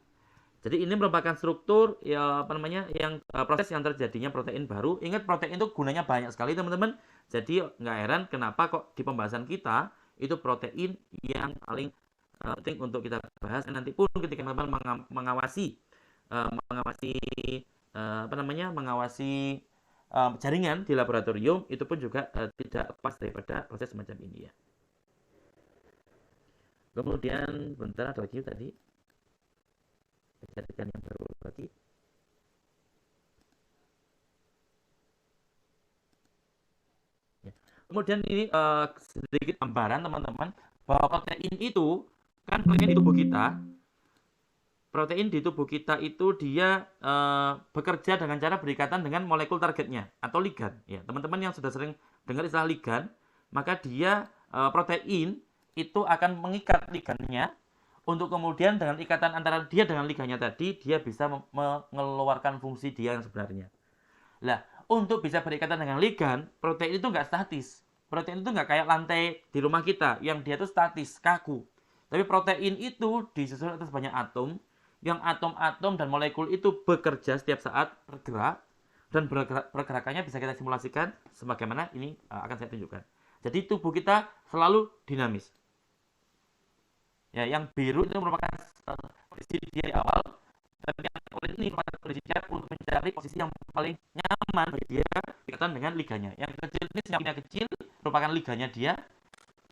Jadi ini merupakan struktur ya yang proses yang terjadinya protein baru. Ingat protein itu gunanya banyak sekali teman-teman. Jadi nggak heran kenapa kok di pembahasan kita itu protein yang paling penting untuk kita bahas. Nanti pun ketika teman-teman mengawasi jaringan di laboratorium, itu pun juga tidak lepas daripada proses semacam ini ya. Kemudian bentar, ada lagi tadi jaringan yang baru lagi. Ya. Kemudian ini sedikit gambaran teman-teman bahwa protein itu kan protein di tubuh kita. Protein di tubuh kita itu dia bekerja dengan cara berikatan dengan molekul targetnya atau ligan. Ya, teman-teman yang sudah sering dengar istilah ligan, maka dia protein itu akan mengikat ligannya untuk kemudian dengan ikatan antara dia dengan ligannya tadi, dia bisa mengeluarkan fungsi dia yang sebenarnya. Nah, untuk bisa berikatan dengan ligan, protein itu nggak statis. Protein itu nggak kayak lantai di rumah kita yang dia itu statis, kaku. Tapi protein itu disusun atas banyak atom, yang atom-atom dan molekul itu bekerja setiap saat bergerak dan pergerakannya bisa kita simulasikan sebagaimana ini akan saya tunjukkan. Jadi tubuh kita selalu dinamis. Ya, yang biru itu merupakan posisi dia di awal, tapi yang kulit ini merupakan kondisi dia untuk mencari posisi yang paling nyaman bagi dia berkaitan dengan liganya. Yang kecil ini senyawa kecil merupakan liganya dia,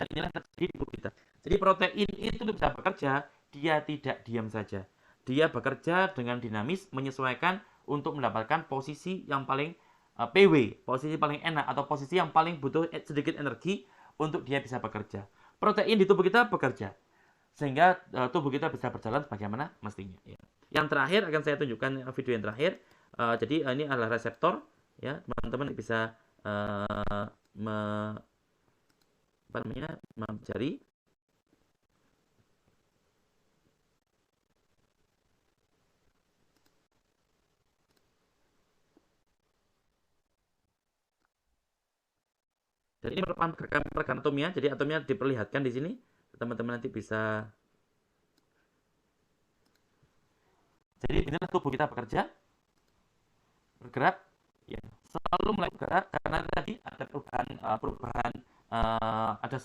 dan inilah terjadi di tubuh kita. Jadi protein itu bisa bekerja, dia tidak diam saja. Dia bekerja dengan dinamis, menyesuaikan untuk mendapatkan posisi yang paling PW, posisi paling enak, atau posisi yang paling butuh sedikit energi untuk dia bisa bekerja. Protein di tubuh kita bekerja, sehingga tubuh kita bisa berjalan sebagaimana mestinya. Ya. Yang terakhir akan saya tunjukkan video yang terakhir. Jadi ini adalah reseptor, ya teman-teman bisa mencari. Dan ini merupakan pergerakan atomnya, jadi atomnya diperlihatkan di sini. Teman-teman nanti bisa. Jadi inilah tubuh kita bekerja, bergerak, ya selalu mulai bergerak karena tadi ada perubahan ada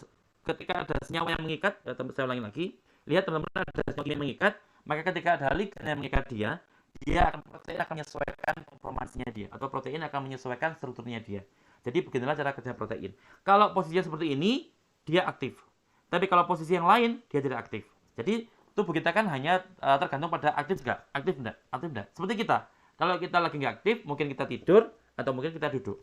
ketika ada senyawa yang mengikat. Saya ulangi lagi, lihat teman-teman, ada senyawa yang mengikat, maka ketika ada ligan yang mengikat dia protein akan menyesuaikan konformasinya dia, atau protein akan menyesuaikan strukturnya dia. Jadi beginilah cara kerja protein. Kalau posisinya seperti ini, dia aktif. Tapi kalau posisi yang lain, dia tidak aktif. Jadi tubuh kita kan hanya tergantung pada aktif nggak, aktif nggak. Seperti kita. Kalau kita lagi nggak aktif, mungkin kita tidur atau mungkin kita duduk.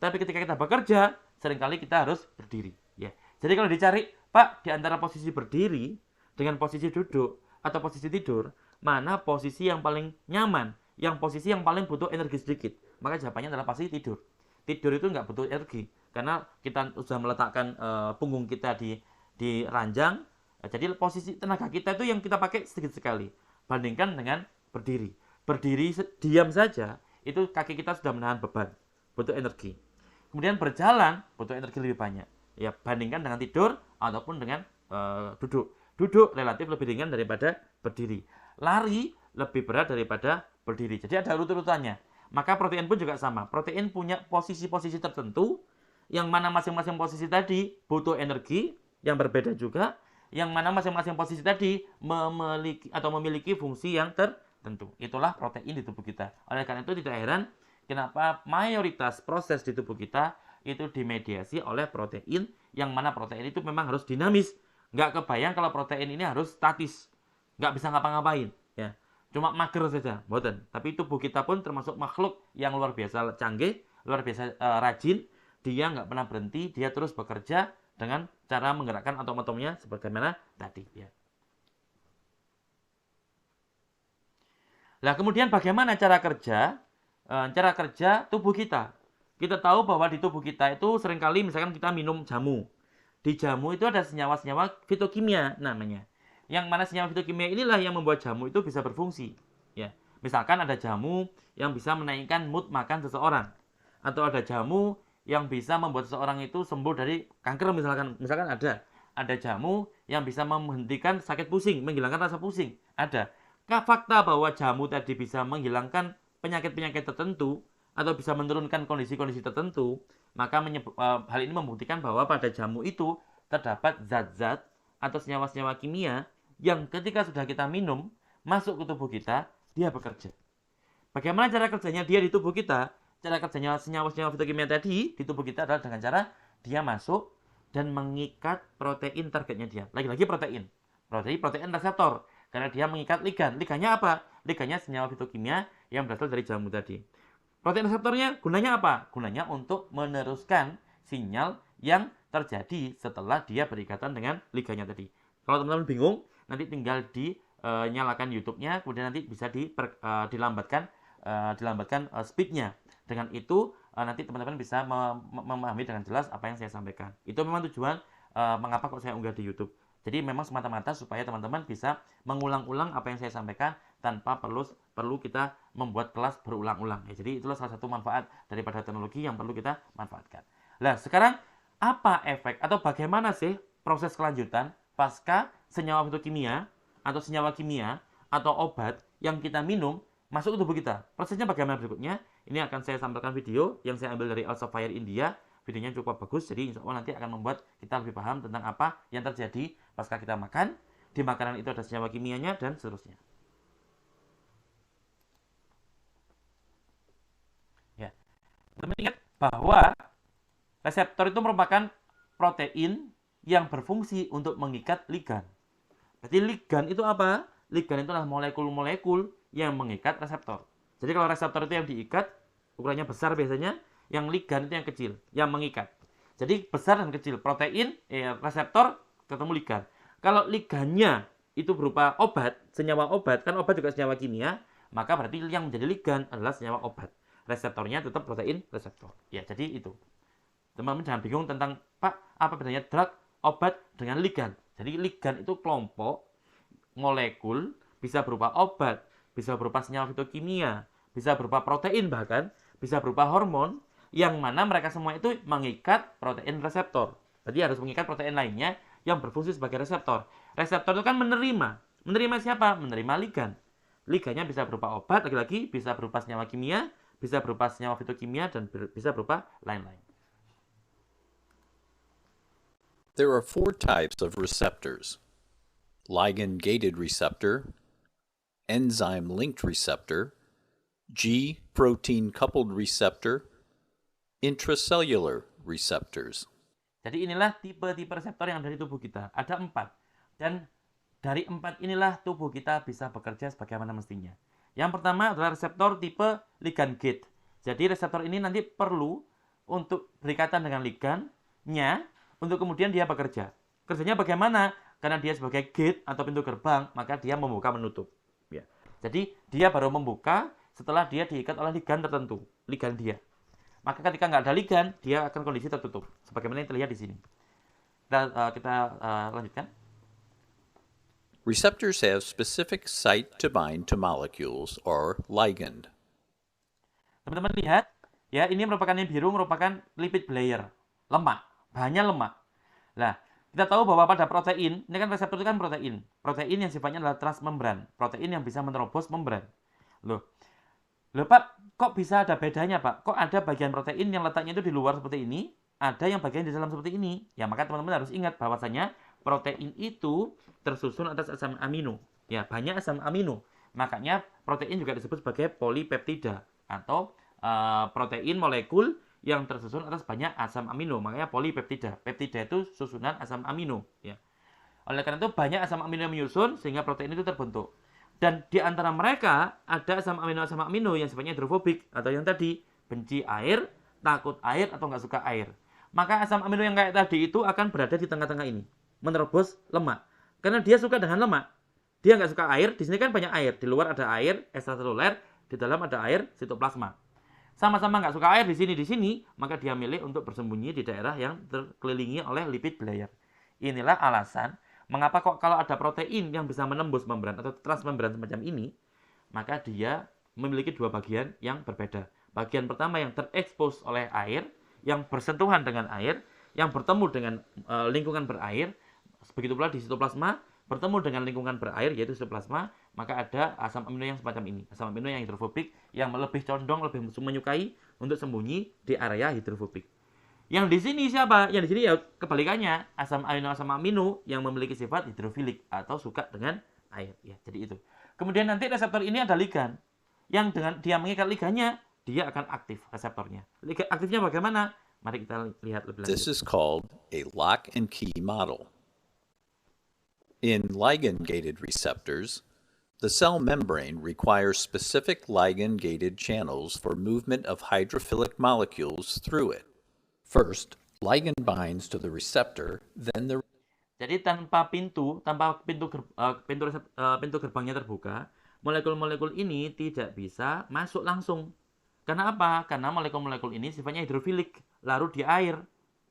Tapi ketika kita bekerja, seringkali kita harus berdiri. Ya. Jadi kalau dicari, Pak, di antara posisi berdiri dengan posisi duduk atau posisi tidur, mana posisi yang paling nyaman, yang posisi yang paling butuh energi sedikit? Maka jawabannya adalah pasti tidur. Tidur itu nggak butuh energi, karena kita sudah meletakkan punggung kita di ranjang. Jadi posisi tenaga kita itu yang kita pakai sedikit sekali. Bandingkan dengan berdiri. Berdiri diam saja, itu kaki kita sudah menahan beban, butuh energi. Kemudian berjalan, butuh energi lebih banyak. Ya, bandingkan dengan tidur ataupun dengan duduk. Duduk relatif lebih ringan daripada berdiri. Lari lebih berat daripada berdiri. Jadi ada urut-urutannya. Maka protein pun juga sama. Protein punya posisi-posisi tertentu, yang mana masing-masing posisi tadi butuh energi yang berbeda juga, yang mana masing-masing posisi tadi memiliki fungsi yang tertentu. Itulah protein di tubuh kita. Oleh karena itu tidak heran kenapa mayoritas proses di tubuh kita itu dimediasi oleh protein, yang mana protein itu memang harus dinamis. Nggak kebayang kalau protein ini harus statis, nggak bisa ngapa-ngapain. Ya. Cuma mager saja, boten. Tapi tubuh kita pun termasuk makhluk yang luar biasa canggih, luar biasa rajin. Dia nggak pernah berhenti, dia terus bekerja dengan cara menggerakkan atom-atomnya sebagaimana tadi. Ya. Nah, kemudian bagaimana cara kerja tubuh kita? Kita tahu bahwa di tubuh kita itu seringkali misalkan kita minum jamu. Di jamu itu ada senyawa-senyawa fitokimia namanya. Yang mana senyawa fitokimia inilah yang membuat jamu itu bisa berfungsi. Ya, misalkan ada jamu yang bisa menaikkan mood makan seseorang, atau ada jamu yang bisa membuat seseorang itu sembuh dari kanker misalkan ada jamu yang bisa menghentikan sakit pusing, menghilangkan rasa pusing. Ada. Fakta bahwa jamu tadi bisa menghilangkan penyakit-penyakit tertentu atau bisa menurunkan kondisi-kondisi tertentu, maka hal ini membuktikan bahwa pada jamu itu terdapat zat-zat atau senyawa-senyawa kimia yang ketika sudah kita minum, masuk ke tubuh kita, dia bekerja. Bagaimana cara kerjanya dia di tubuh kita? Cara kerjanya senyawa-senyawa fitokimia tadi di tubuh kita adalah dengan cara dia masuk dan mengikat protein targetnya dia. Lagi-lagi protein reseptor. Karena dia mengikat ligan. Ligannya apa? Ligannya senyawa fitokimia yang berasal dari jamu tadi. Protein reseptornya gunanya apa? Gunanya untuk meneruskan sinyal yang terjadi setelah dia berikatan dengan ligannya tadi. Kalau teman-teman bingung, nanti tinggal dinyalakan YouTube-nya, kemudian nanti bisa dilambatkan speed-nya. Dengan itu nanti teman-teman bisa memahami dengan jelas apa yang saya sampaikan. Itu memang tujuan mengapa kok saya unggah di YouTube. Jadi memang semata-mata supaya teman-teman bisa mengulang-ulang apa yang saya sampaikan tanpa perlu kita membuat kelas berulang-ulang. Ya, jadi itulah salah satu manfaat daripada teknologi yang perlu kita manfaatkan. Nah, sekarang apa efek atau bagaimana sih proses kelanjutan pasca senyawa fitokimia atau senyawa kimia atau obat yang kita minum masuk ke tubuh kita. Prosesnya bagaimana berikutnya? Ini akan saya sampaikan video yang saya ambil dari Elsevier India. Videonya cukup bagus, jadi insya Allah nanti akan membuat kita lebih paham tentang apa yang terjadi pasca kita makan. Di makanan itu ada senyawa kimianya dan seterusnya. Ya, teman-teman ingat bahwa reseptor itu merupakan protein yang berfungsi untuk mengikat ligan. Berarti ligan itu apa? Ligan itu adalah molekul-molekul yang mengikat reseptor. Jadi kalau reseptor itu yang diikat, ukurannya besar biasanya, yang ligan itu yang kecil, yang mengikat. Jadi besar dan kecil, protein, reseptor, ketemu ligan. Kalau ligannya itu berupa obat, senyawa obat, kan obat juga senyawa kimia, maka berarti yang menjadi ligan adalah senyawa obat. Reseptornya tetap protein reseptor. Ya, jadi itu. Teman-teman jangan bingung tentang, Pak, apa bedanya drug, obat dengan ligan. Jadi ligan itu kelompok molekul, bisa berupa obat, bisa berupa senyawa fitokimia, bisa berupa protein bahkan, bisa berupa hormon, yang mana mereka semua itu mengikat protein reseptor. Berarti harus mengikat protein lainnya yang berfungsi sebagai reseptor. Reseptor itu kan menerima. Menerima siapa? Menerima ligan. Ligannya bisa berupa obat, lagi-lagi bisa berupa senyawa kimia, bisa berupa senyawa fitokimia, dan bisa berupa lain-lain. There are 4 types of receptors: ligand-gated receptor, enzyme-linked receptor, G-protein-coupled receptor, intracellular receptors. Jadi inilah tipe-tipe reseptor yang ada di tubuh kita. Ada 4. Dan dari 4 inilah tubuh kita bisa bekerja sebagaimana mestinya. Yang pertama adalah reseptor tipe ligand-gate. Jadi reseptor ini nanti perlu untuk berikatan dengan ligannya untuk kemudian dia bekerja. Kerjanya bagaimana? Karena dia sebagai gate atau pintu gerbang, maka dia membuka menutup. Ya. Jadi dia baru membuka setelah dia diikat oleh ligan tertentu, ligan dia. Maka ketika nggak ada ligan, dia akan kondisi tertutup. Sebagaimana yang terlihat di sini. Kita lanjutkan. Receptors have specific site to bind to molecules or ligand. Teman-teman lihat, ya ini merupakan yang biru merupakan lipid layer, lemak, bahannya lemak. Nah, kita tahu bahwa pada protein, ini kan reseptor itu kan protein. Protein yang sifatnya adalah transmembran, protein yang bisa menerobos membran. Loh Pak, kok bisa ada bedanya Pak? Kok ada bagian protein yang letaknya itu di luar seperti ini, ada yang bagian di dalam seperti ini? Ya, maka teman-teman harus ingat bahwasanya protein itu tersusun atas asam amino. Ya, banyak asam amino. Makanya protein juga disebut sebagai polipeptida atau protein molekul yang tersusun atas banyak asam amino. Makanya polipeptida. Peptida itu susunan asam amino. Ya. Oleh karena itu banyak asam amino yang menyusun sehingga protein itu terbentuk. Dan di antara mereka ada asam amino yang sifatnya hidrofobik atau yang tadi benci air, takut air atau nggak suka air. Maka asam amino yang kayak tadi itu akan berada di tengah-tengah ini, menerobos lemak. Karena dia suka dengan lemak, dia nggak suka air. Di sini kan banyak air, di luar ada air ekstraseluler, di dalam ada air sitoplasma. Sama-sama nggak suka air di sini, maka dia milih untuk bersembunyi di daerah yang terkelilingi oleh lipid layer. Inilah alasan mengapa kok kalau ada protein yang bisa menembus membran atau transmembran semacam ini, maka dia memiliki 2 bagian yang berbeda. Bagian pertama yang terekspos oleh air, yang bersentuhan dengan air, yang bertemu dengan lingkungan berair. Begitu pula di sitoplasma bertemu dengan lingkungan berair yaitu sitoplasma, maka ada asam amino yang semacam ini. Asam amino yang hidrofobik yang lebih condong, lebih menyukai untuk sembunyi di area hidrofobik. Yang di sini siapa? Yang di sini ya kebalikannya, asam amino yang memiliki sifat hidrofilik atau suka dengan air. Ya, jadi itu. Kemudian nanti reseptor ini ada ligan. Yang dengan dia mengikat ligannya, dia akan aktif reseptornya. Aktifnya bagaimana? Mari kita lihat lebih lanjut. This is called a lock and key model. In ligand-gated receptors, the cell membrane requires specific ligand-gated channels for movement of hydrophilic molecules through it. First, ligand binds to the receptor, then the... Jadi tanpa pintu gerbangnya terbuka, molekul-molekul ini tidak bisa masuk langsung. Karena apa? Karena molekul-molekul ini sifatnya hidrofilik, larut di air.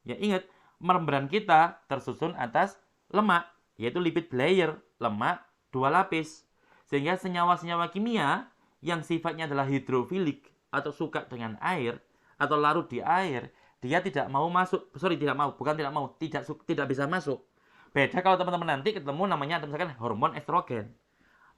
Ya ingat, membran kita tersusun atas lemak, yaitu lipid layer, lemak 2 lapis. Sehingga senyawa-senyawa kimia yang sifatnya adalah hidrofilik atau suka dengan air atau larut di air, dia tidak bisa masuk. Beda kalau teman-teman nanti ketemu namanya misalkan hormon estrogen,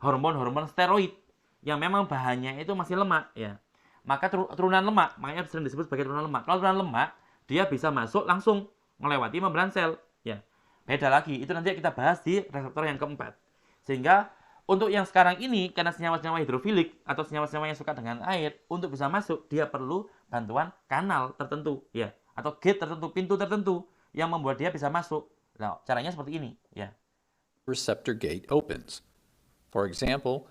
hormon steroid. yang memang bahannya itu masih lemak ya, maka turunan lemak, makanya sering disebut sebagai turunan lemak. Kalau turunan lemak, dia bisa masuk langsung melewati membran sel ya. Beda lagi, itu nanti kita bahas di reseptor yang keempat. Sehingga untuk yang sekarang ini, karena senyawa-senyawa hidrofilik atau senyawa-senyawa yang suka dengan air, untuk bisa masuk dia perlu bantuan kanal tertentu ya, atau gate tertentu, pintu tertentu yang membuat dia bisa masuk. Nah, caranya seperti ini ya. Receptor gate opens. For example,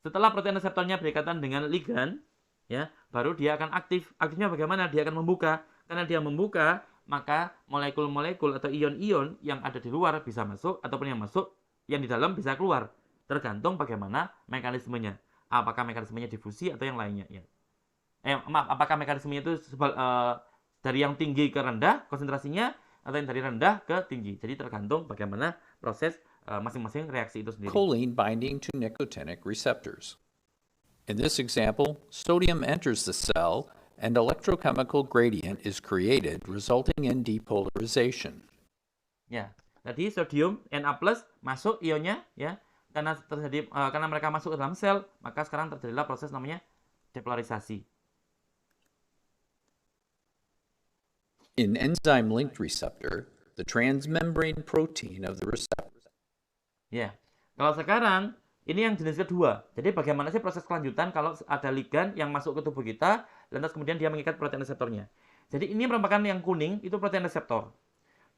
Setelah protein reseptornya berikatan dengan ligan, ya, baru dia akan aktif. Aktifnya bagaimana? Dia akan membuka. Karena dia membuka, maka molekul-molekul atau ion-ion yang ada di luar bisa masuk, ataupun yang masuk, yang di dalam bisa keluar. Tergantung bagaimana mekanismenya. Apakah mekanismenya difusi atau yang lainnya. Ya. Apakah mekanismenya itu dari yang tinggi ke rendah konsentrasinya, atau yang dari rendah ke tinggi. Jadi tergantung bagaimana proses masing-masing reaksi itu sendiri. Choline binding to nicotinic receptors. In this example, sodium enters the cell and electrochemical gradient is created, resulting in depolarization. Ya, tadi sodium Na+ masuk ionnya ya, karena mereka masuk ke dalam sel, maka sekarang terjadilah proses namanya depolarisasi. In enzyme-linked receptor, the transmembrane protein of the receptor. Ya, kalau sekarang ini yang jenis kedua. Jadi bagaimana sih proses kelanjutan kalau ada ligan yang masuk ke tubuh kita, lantas kemudian dia mengikat protein reseptornya. Jadi ini merupakan yang kuning, itu protein reseptor.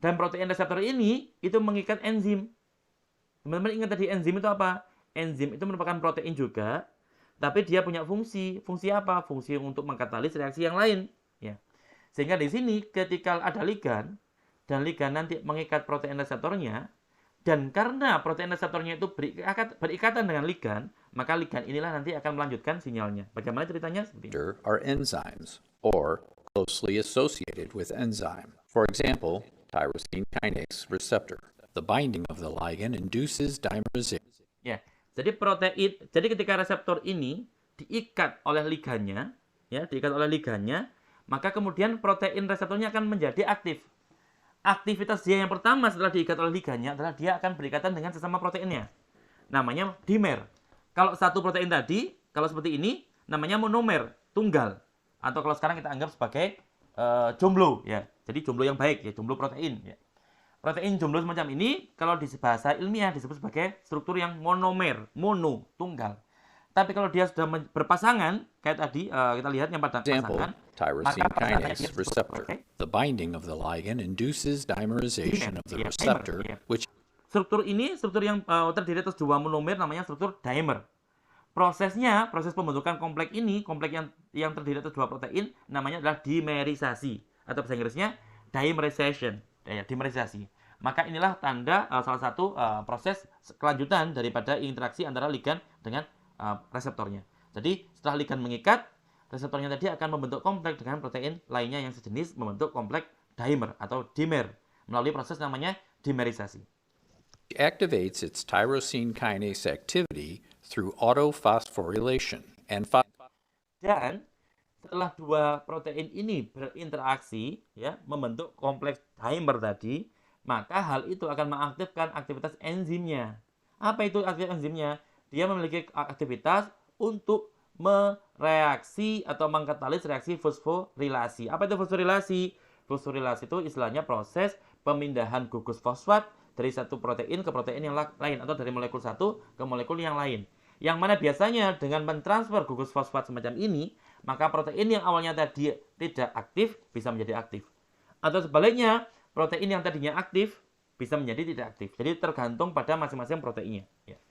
Dan protein reseptor ini itu mengikat enzim. Teman-teman ingat tadi enzim itu apa? Enzim itu merupakan protein juga, tapi dia punya fungsi. Fungsi apa? Fungsi untuk mengkatalis reaksi yang lain. Ya. Sehingga di sini ketika ada ligan, dan ligan nanti mengikat protein reseptornya, dan karena protein reseptornya itu berikatan dengan ligan, maka ligan inilah nanti akan melanjutkan sinyalnya. Bagaimana ceritanya? Seperti ini. Are enzymes or closely associated with enzyme. For example, tyrosine kinase receptor. The binding of the ligand induces dimerization. Ya, jadi ketika reseptor ini diikat oleh ligannya, maka kemudian protein reseptornya akan menjadi aktif. Aktivitas dia yang pertama setelah diikat oleh ligannya adalah dia akan berikatan dengan sesama proteinnya. Namanya dimer. Kalau satu protein tadi, kalau seperti ini, namanya monomer, tunggal. Atau kalau sekarang kita anggap sebagai jomblo. Ya. Jadi jomblo yang baik, ya, jomblo protein. Ya. Protein jomblo semacam ini, kalau di bahasa ilmiah disebut sebagai struktur yang monomer, mono, tunggal. Tapi kalau dia sudah berpasangan, kayak tadi kita lihat yang pada pasangan, tyrosine kinase receptor. The binding of the ligand induces dimerization of the receptor, which struktur yang terdiri atas dua monomer namanya struktur dimer. Proses pembentukan kompleks ini, kompleks yang terdiri atas dua protein, namanya adalah dimerisasi atau bahasa Inggrisnya dimerization, dimerisasi. Maka inilah tanda salah satu proses kelanjutan daripada interaksi antara ligan dengan reseptornya. Jadi setelah ligan mengikat, reseptornya tadi akan membentuk kompleks dengan protein lainnya yang sejenis membentuk kompleks dimer atau dimer melalui proses namanya dimerisasi. Activates its tyrosine kinase activity through autophosphorylation dan setelah dua protein ini berinteraksi ya membentuk kompleks dimer tadi, maka hal itu akan mengaktifkan aktivitas enzimnya. Apa itu aktivitas enzimnya? Dia memiliki aktivitas untuk mereaksi atau mengkatalis reaksi fosforilasi. Apa itu fosforilasi? Fosforilasi itu istilahnya proses pemindahan gugus fosfat dari satu protein ke protein yang lain, atau dari molekul satu ke molekul yang lain. Yang mana biasanya dengan mentransfer gugus fosfat semacam ini, maka protein yang awalnya tadi tidak aktif bisa menjadi aktif. Atau sebaliknya, protein yang tadinya aktif bisa menjadi tidak aktif. Jadi tergantung pada masing-masing proteinnya. Ya.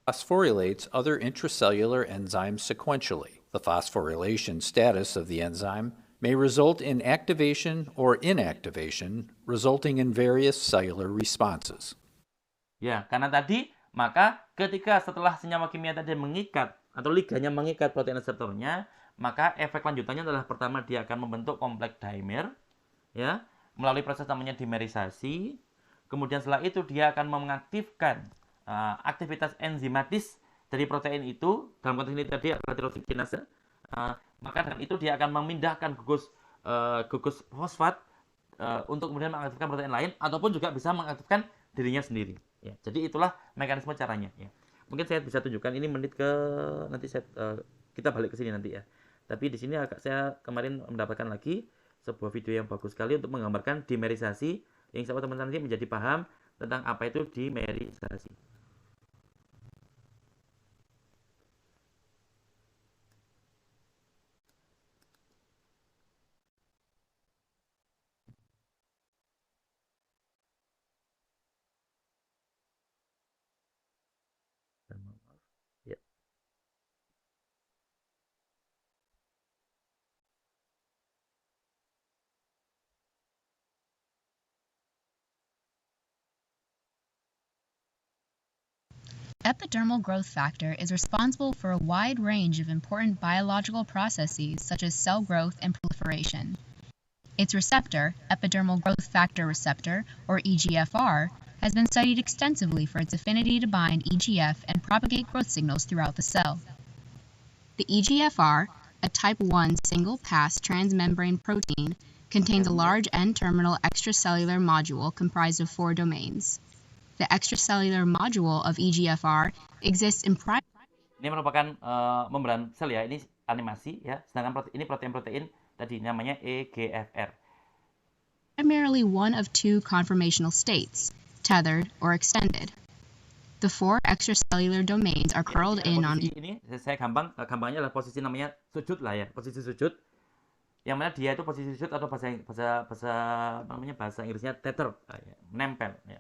Phosphorylates other intracellular enzymes sequentially. The phosphorylation status of the enzyme may result in activation or inactivation, resulting in various cellular responses. Ya, karena tadi, maka ketika setelah senyawa kimia tadi mengikat atau ligannya mengikat protein reseptornya, maka efek lanjutannya adalah pertama dia akan membentuk kompleks dimer, ya, melalui proses namanya dimerisasi. Kemudian setelah itu dia akan mengaktifkan aktivitas enzimatis dari protein itu, dalam konteks ini tadi adalah tyrosine kinase, maka dengan itu dia akan memindahkan gugus fosfat untuk kemudian mengaktifkan protein lain, ataupun juga bisa mengaktifkan dirinya sendiri. Ya, jadi itulah mekanisme caranya. Ya. Mungkin saya bisa tunjukkan ini menit ke nanti kita balik ke sini nanti ya. Tapi di sini saya kemarin mendapatkan lagi sebuah video yang bagus sekali untuk menggambarkan dimerisasi yang insya Allah teman-teman nanti menjadi paham tentang apa itu dimerisasi. Ya. Epidermal growth factor is responsible for a wide range of important biological processes such as cell growth and proliferation. Its receptor, epidermal growth factor receptor, or EGFR, has been studied extensively for its affinity to bind EGF and propagate growth signals throughout the cell. The EGFR, a type 1 single-pass transmembrane protein, contains a large N-terminal extracellular module comprised of 4 domains. The extracellular module of EGFR exists in Ini merupakan membran sel ya, ini animasi ya. Sedangkan ini protein-protein tadi namanya EGFR. Primarily one of 2 conformational states, tethered or extended. The 4 extracellular domains are curled in on ini saya gampangnya adalah posisi namanya sujud lah ya, posisi sujud. Yang mana dia itu posisi sujud atau bahasa Inggrisnya tether, nempel ya.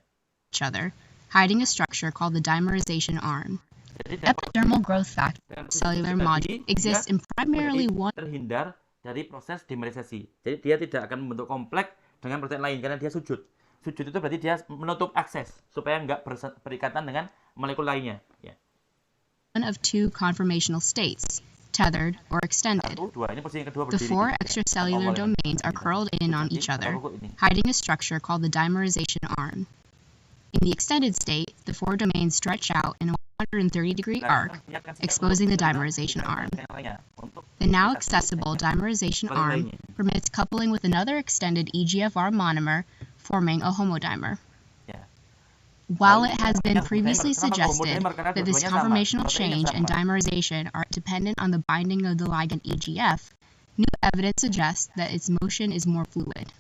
each other, hiding a structure called the dimerization arm. Epidermal growth factor cellular module exists in primarily one terhindar dari proses dimerisasi. Jadi dia tidak akan membentuk kompleks dengan protein lain karena dia sujud. Sujud itu berarti dia menutup akses supaya nggak berikatan dengan molekul lainnya. Ya. One of 2 conformational states, tethered or extended. Ini posisi yang kedua The 4 extracellular domains are curled in on each other, hiding a structure called the dimerization arm. In the extended state, the 4 domains stretch out in a 130-degree arc, exposing the dimerization arm. The now accessible dimerization arm permits coupling with another extended EGFR monomer, forming a homodimer. While it has been previously suggested that this conformational change and dimerization are dependent on the binding of the ligand EGF, new evidence suggests that its motion is more fluid.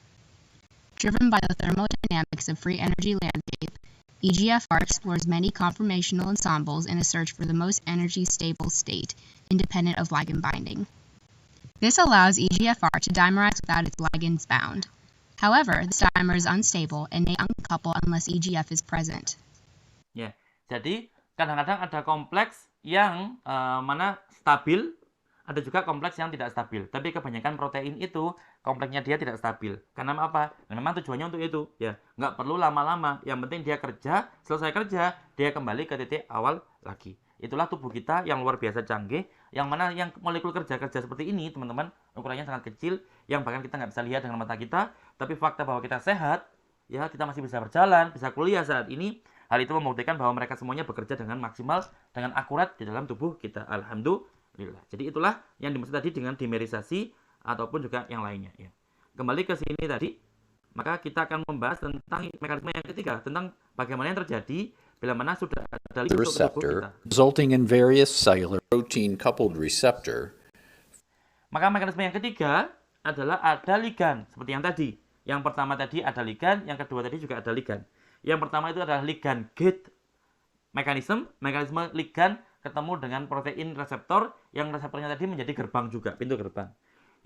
Driven by the thermodynamics of free energy landscape, EGFR explores many conformational ensembles in a search for the most energy-stable state, independent of ligand binding. This allows EGFR to dimerize without its ligands bound. However, this dimer is unstable and may uncouple unless EGF is present. Ya, jadi kadang-kadang ada kompleks yang mana stabil, ada juga kompleks yang tidak stabil. Tapi kebanyakan protein itu kompleksnya dia tidak stabil. Karena apa? Nah, memang tujuannya untuk itu. Ya, nggak perlu lama-lama. Yang penting dia kerja, selesai kerja, dia kembali ke titik awal lagi. Itulah tubuh kita yang luar biasa canggih. Yang mana yang molekul kerja seperti ini, teman-teman, ukurannya sangat kecil, yang bahkan kita nggak bisa lihat dengan mata kita. Tapi fakta bahwa kita sehat, ya kita masih bisa berjalan, bisa kuliah saat ini. Hal itu membuktikan bahwa mereka semuanya bekerja dengan maksimal, dengan akurat di dalam tubuh kita. Alhamdulillah. Jadi itulah yang dimaksud tadi dengan dimerisasi ataupun juga yang lainnya. Ya. Kembali ke sini tadi, maka kita akan membahas tentang mekanisme yang ketiga, tentang bagaimana yang terjadi bila mana sudah ada the receptor, resulting in various cellular protein-coupled receptor. Maka mekanisme yang ketiga adalah ada ligan, seperti yang tadi. Yang pertama tadi ada ligan, yang kedua tadi juga ada ligan. Yang pertama itu adalah ligan gate mekanisme ligan ketemu dengan protein reseptor, yang reseptornya tadi menjadi gerbang juga, pintu gerbang.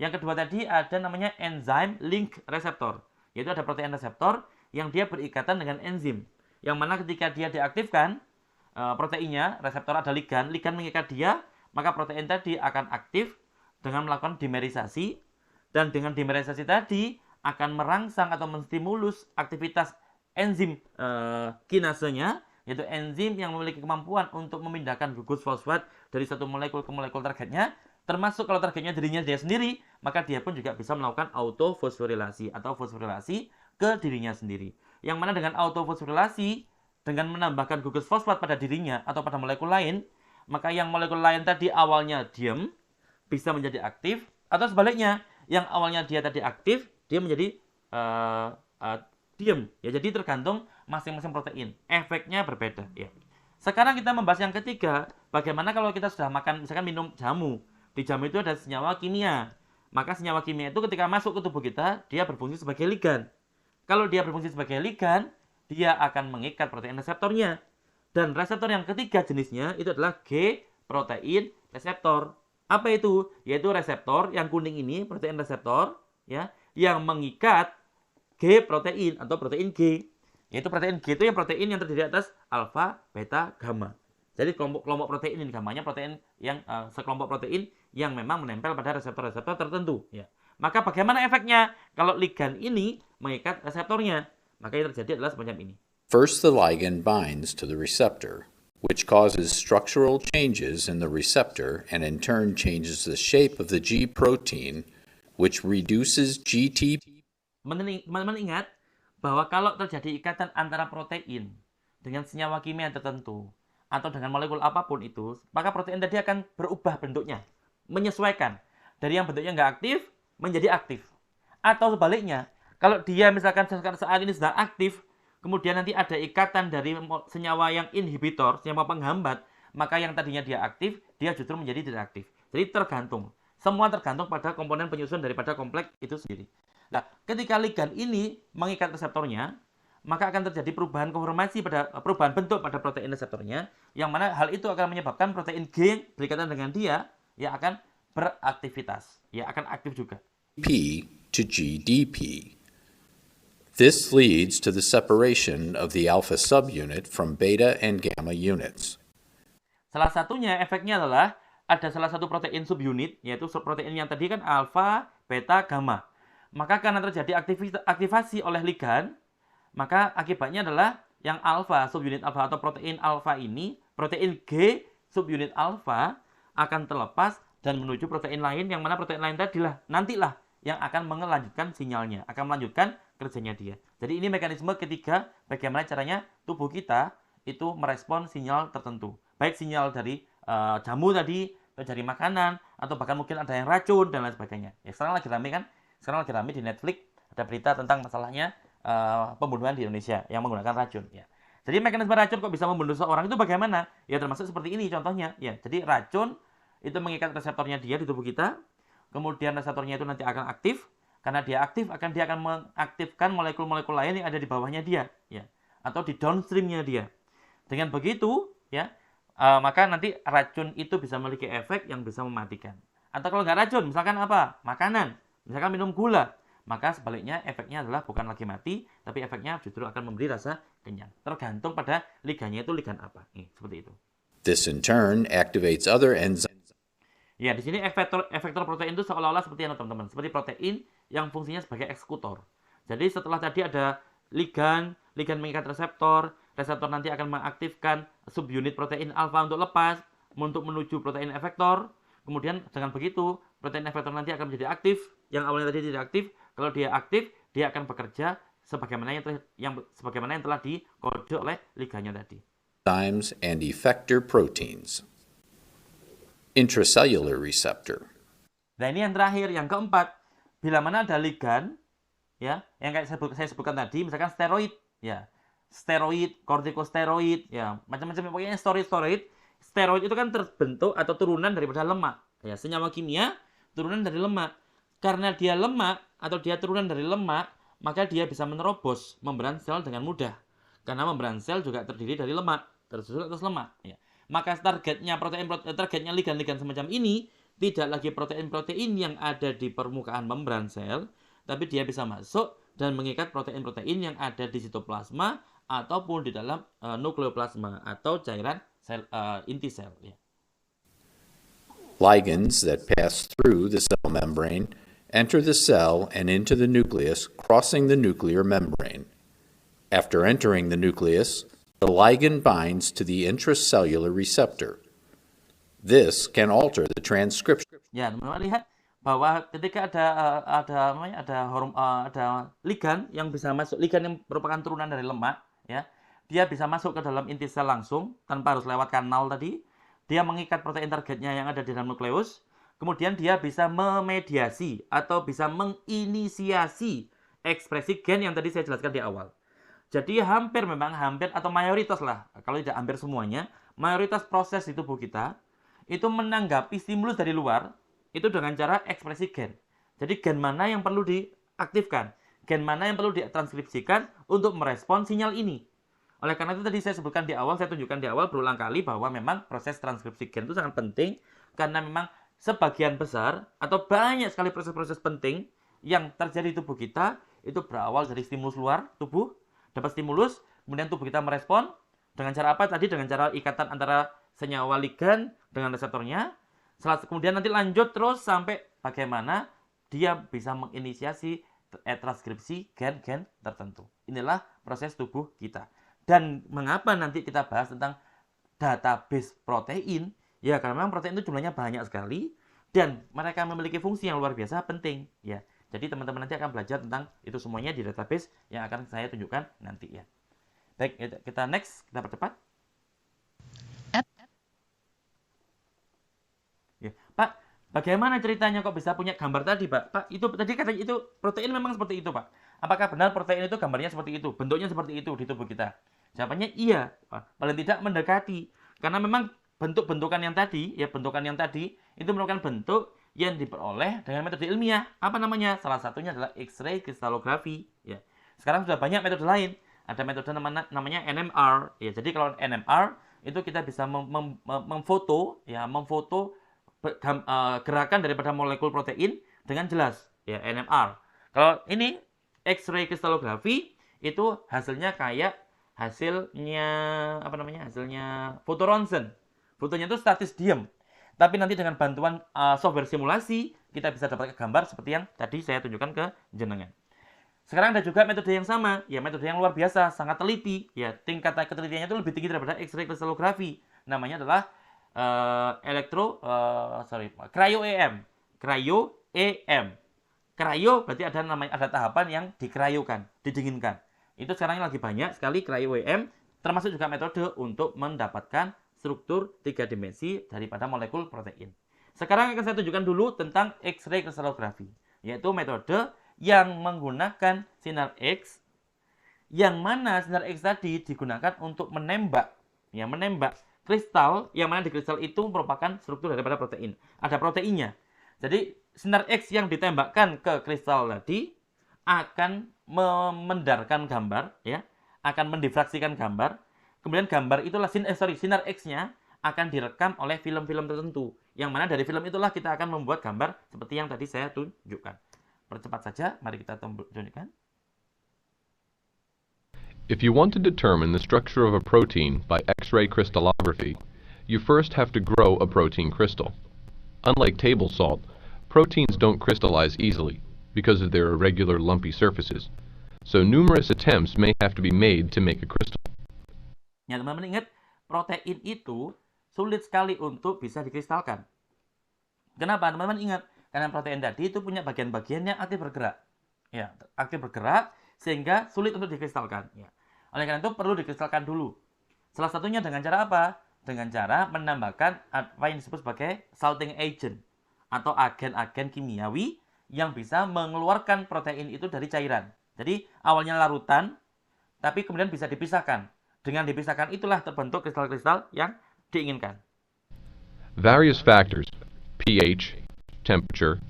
Yang kedua tadi ada namanya enzyme link reseptor, yaitu ada protein reseptor yang dia berikatan dengan enzim, yang mana ketika dia diaktifkan proteinnya, reseptor ada ligan mengikat dia, maka protein tadi akan aktif dengan melakukan dimerisasi, dan dengan dimerisasi tadi akan merangsang atau menstimulus aktivitas enzim kinasenya, yaitu enzim yang memiliki kemampuan untuk memindahkan gugus fosfat dari satu molekul ke molekul targetnya, termasuk kalau targetnya dirinya dia sendiri, maka dia pun juga bisa melakukan autofosforilasi atau fosforilasi ke dirinya sendiri. Yang mana dengan autofosforilasi, dengan menambahkan gugus fosfat pada dirinya atau pada molekul lain, maka yang molekul lain tadi awalnya diam, bisa menjadi aktif, atau sebaliknya, yang awalnya dia tadi aktif, dia menjadi diam. Ya, jadi tergantung masing-masing protein. Efeknya berbeda. Ya. Sekarang kita membahas yang ketiga, bagaimana kalau kita sudah makan, misalkan minum jamu. Di jamu itu ada senyawa kimia. Maka senyawa kimia itu ketika masuk ke tubuh kita, dia berfungsi sebagai ligan. Kalau dia berfungsi sebagai ligan, dia akan mengikat protein reseptornya. Dan reseptor yang ketiga jenisnya itu adalah G-protein reseptor. Apa itu? Yaitu reseptor yang kuning ini, protein reseptor, ya, yang mengikat G-protein atau protein G. Yaitu protein G itu yang protein yang terdiri atas alfa, beta, gamma. Jadi kelompok protein ini, gamanya protein yang sekelompok protein yang memang menempel pada reseptor-reseptor tertentu. Ya. Maka bagaimana efeknya kalau ligan ini mengikat reseptornya? Maka yang terjadi adalah semacam ini. First, the ligand binds to the receptor, which causes structural changes in the receptor and in turn changes the shape of the G protein, which reduces GT. Mengingat bahwa kalau terjadi ikatan antara protein dengan senyawa kimia tertentu atau dengan molekul apapun itu, maka protein tadi akan berubah bentuknya, menyesuaikan dari yang bentuknya nggak aktif menjadi aktif. Atau sebaliknya, kalau dia misalkan saat ini sedang aktif, kemudian nanti ada ikatan dari senyawa yang inhibitor, senyawa penghambat, maka yang tadinya dia aktif, dia justru menjadi tidak aktif. Jadi tergantung. Semua tergantung pada komponen penyusun daripada kompleks itu sendiri. Nah, ketika ligan ini mengikat reseptornya, maka akan terjadi perubahan konformasi pada perubahan bentuk pada protein reseptornya, yang mana hal itu akan menyebabkan protein G yang berikatan dengan dia yang akan beraktivitas, ya akan aktif juga. P to GDP. This leads to the separation of the alpha subunit from beta and gamma units. Salah satunya efeknya adalah ada salah satu protein subunit, yaitu protein yang tadi kan alfa, beta, gamma. Maka karena terjadi aktivasi oleh ligan, maka akibatnya adalah yang alfa, subunit alfa atau protein alfa ini, protein G subunit alfa akan terlepas dan menuju protein lain, yang mana protein lain tadilah nantilah yang akan melanjutkan sinyalnya, akan melanjutkan kerjanya dia. Jadi ini mekanisme ketiga, bagaimana caranya tubuh kita itu merespon sinyal tertentu. Baik sinyal dari jamu tadi, atau dari makanan, atau bahkan mungkin ada yang racun, dan lain sebagainya. Ya, sekarang lagi rame kan? Sekarang lagi rame di Netflix, ada berita tentang masalahnya pembunuhan di Indonesia yang menggunakan racun. Ya. Jadi mekanisme racun kok bisa membunuh seorang itu bagaimana? Ya termasuk seperti ini contohnya. Ya, jadi racun itu mengikat reseptornya dia di tubuh kita, kemudian reseptornya itu nanti akan aktif. Karena dia aktif, dia akan mengaktifkan molekul-molekul lain yang ada di bawahnya dia, ya, atau di downstreamnya dia. Dengan begitu, ya, maka nanti racun itu bisa memiliki efek yang bisa mematikan. Atau kalau nggak racun, misalkan apa? Makanan, misalkan minum gula, maka sebaliknya efeknya adalah bukan lagi mati, tapi efeknya justru akan memberi rasa kenyang. Tergantung pada ligannya itu ligan apa. Seperti itu. This in turn activates other enzymes. Ya, di sini efektor protein itu seolah-olah seperti yang teman-teman, seperti protein yang fungsinya sebagai eksekutor. Jadi setelah tadi ada ligan mengikat reseptor nanti akan mengaktifkan subunit protein alfa untuk lepas, untuk menuju protein efektor. Kemudian dengan begitu, protein efektor nanti akan menjadi aktif, yang awalnya tadi tidak aktif. Kalau dia aktif, dia akan bekerja sebagaimana yang telah dikode oleh ligannya tadi. Enzymes and effector proteins. Intracellular receptor. Nah, ini yang terakhir, yang keempat. Bila mana ada ligan, ya, yang kayak saya sebutkan tadi, misalkan steroid, ya, steroid, kortikosteroid, ya, macam-macam, pokoknya steroid. Steroid itu kan terbentuk atau turunan daripada lemak, ya, senyawa kimia turunan dari lemak. Karena dia lemak atau dia turunan dari lemak, maka dia bisa menerobos membran sel dengan mudah. Karena membran sel juga terdiri dari lemak, tersusun atas lemak, ya. Maka targetnya ligan-ligan semacam ini tidak lagi protein-protein yang ada di permukaan membran sel, tapi dia bisa masuk dan mengikat protein-protein yang ada di sitoplasma ataupun di dalam nukleoplasma atau cairan sel, inti sel. Ya. Ligands that pass through the cell membrane enter the cell and into the nucleus, crossing the nuclear membrane. After entering the nucleus, the ligand binds to the intracellular receptor. This can alter the transcription. Ya, teman-teman lihat bahwa ketika ada ligan yang bisa masuk, ligan yang merupakan turunan dari lemak, ya, dia bisa masuk ke dalam inti sel langsung tanpa harus lewat kanal tadi. Dia mengikat protein targetnya yang ada di dalam nukleus. Kemudian dia bisa memediasi atau bisa menginisiasi ekspresi gen yang tadi saya jelaskan di awal. Jadi hampir atau mayoritas lah, kalau tidak hampir semuanya, mayoritas proses di tubuh kita itu menanggapi stimulus dari luar itu dengan cara ekspresi gen. Jadi gen mana yang perlu diaktifkan, gen mana yang perlu ditranskripsikan untuk merespon sinyal ini. Oleh karena itu tadi saya sebutkan di awal, saya tunjukkan di awal berulang kali bahwa memang proses transkripsi gen itu sangat penting karena memang sebagian besar atau banyak sekali proses-proses penting yang terjadi di tubuh kita itu berawal dari stimulus luar tubuh, dapat stimulus, kemudian tubuh kita merespon dengan cara apa tadi? Dengan cara ikatan antara senyawa ligan dengan reseptornya. Kemudian nanti lanjut terus sampai bagaimana dia bisa menginisiasi transkripsi gen-gen tertentu. Inilah proses tubuh kita. Dan mengapa nanti kita bahas tentang database protein? Ya, karena memang protein itu jumlahnya banyak sekali dan mereka memiliki fungsi yang luar biasa penting. Ya, jadi teman-teman nanti akan belajar tentang itu semuanya di database yang akan saya tunjukkan nanti ya. Baik, kita next, kita percepat. Ya, Pak, bagaimana ceritanya kok bisa punya gambar tadi, Pak? Pak, itu tadi katanya itu protein memang seperti itu, Pak. Apakah benar protein itu gambarnya seperti itu, bentuknya seperti itu di tubuh kita? Jawabannya iya, Pak. Paling tidak mendekati. Karena memang bentukan yang tadi itu merupakan bentuk yang diperoleh dengan metode ilmiah. Apa namanya? Salah satunya adalah X-ray kristalografi. Ya. Sekarang sudah banyak metode lain. Ada metode namanya NMR. Ya, jadi kalau NMR itu kita bisa memfoto gerakan daripada molekul protein dengan jelas. Ya, NMR. Kalau ini X-ray kristalografi itu hasilnya kayak hasilnya foto ronsen. Fotonya itu statis diam. Tapi nanti dengan bantuan software simulasi, kita bisa dapat gambar seperti yang tadi saya tunjukkan ke jenengan. Sekarang ada juga metode yang sama, ya metode yang luar biasa, sangat teliti. Ya, tingkat ketelitiannya itu lebih tinggi daripada X-ray kristalografi. Namanya adalah cryo-EM. Cryo-EM. Cryo berarti ada tahapan yang dikryokan, didinginkan. Itu sekarang lagi banyak sekali cryo-EM, termasuk juga metode untuk mendapatkan struktur 3 dimensi daripada molekul protein. Sekarang akan saya tunjukkan dulu tentang X-ray kristalografi, yaitu metode yang menggunakan sinar X, yang mana sinar X tadi digunakan untuk menembak kristal, yang mana di kristal itu merupakan struktur daripada protein. Ada proteinnya. Jadi sinar X yang ditembakkan ke kristal tadi akan mendarkan gambar, ya, akan mendifraksikan gambar. Kemudian gambar itulah sinar X-nya akan direkam oleh film-film tertentu. Yang mana dari film itulah kita akan membuat gambar seperti yang tadi saya tunjukkan. Percepat saja, mari kita tunjukkan. If you want to determine the structure of a protein by X-ray crystallography, you first have to grow a protein crystal. Unlike table salt, proteins don't crystallize easily because of their irregular lumpy surfaces. So numerous attempts may have to be made to make a crystal. Ya, teman-teman ingat, protein itu sulit sekali untuk bisa dikristalkan. Kenapa? Teman-teman ingat, karena protein tadi itu punya bagian-bagian yang aktif bergerak. Ya, aktif bergerak sehingga sulit untuk dikristalkan. Ya. Oleh karena itu perlu dikristalkan dulu. Salah satunya dengan cara apa? Dengan cara menambahkan apa yang disebut sebagai salting agent atau agen-agen kimiawi yang bisa mengeluarkan protein itu dari cairan. Jadi awalnya larutan, tapi kemudian bisa dipisahkan. Dengan dipisahkan itulah terbentuk kristal-kristal yang diinginkan. Various factors, pH, temperature,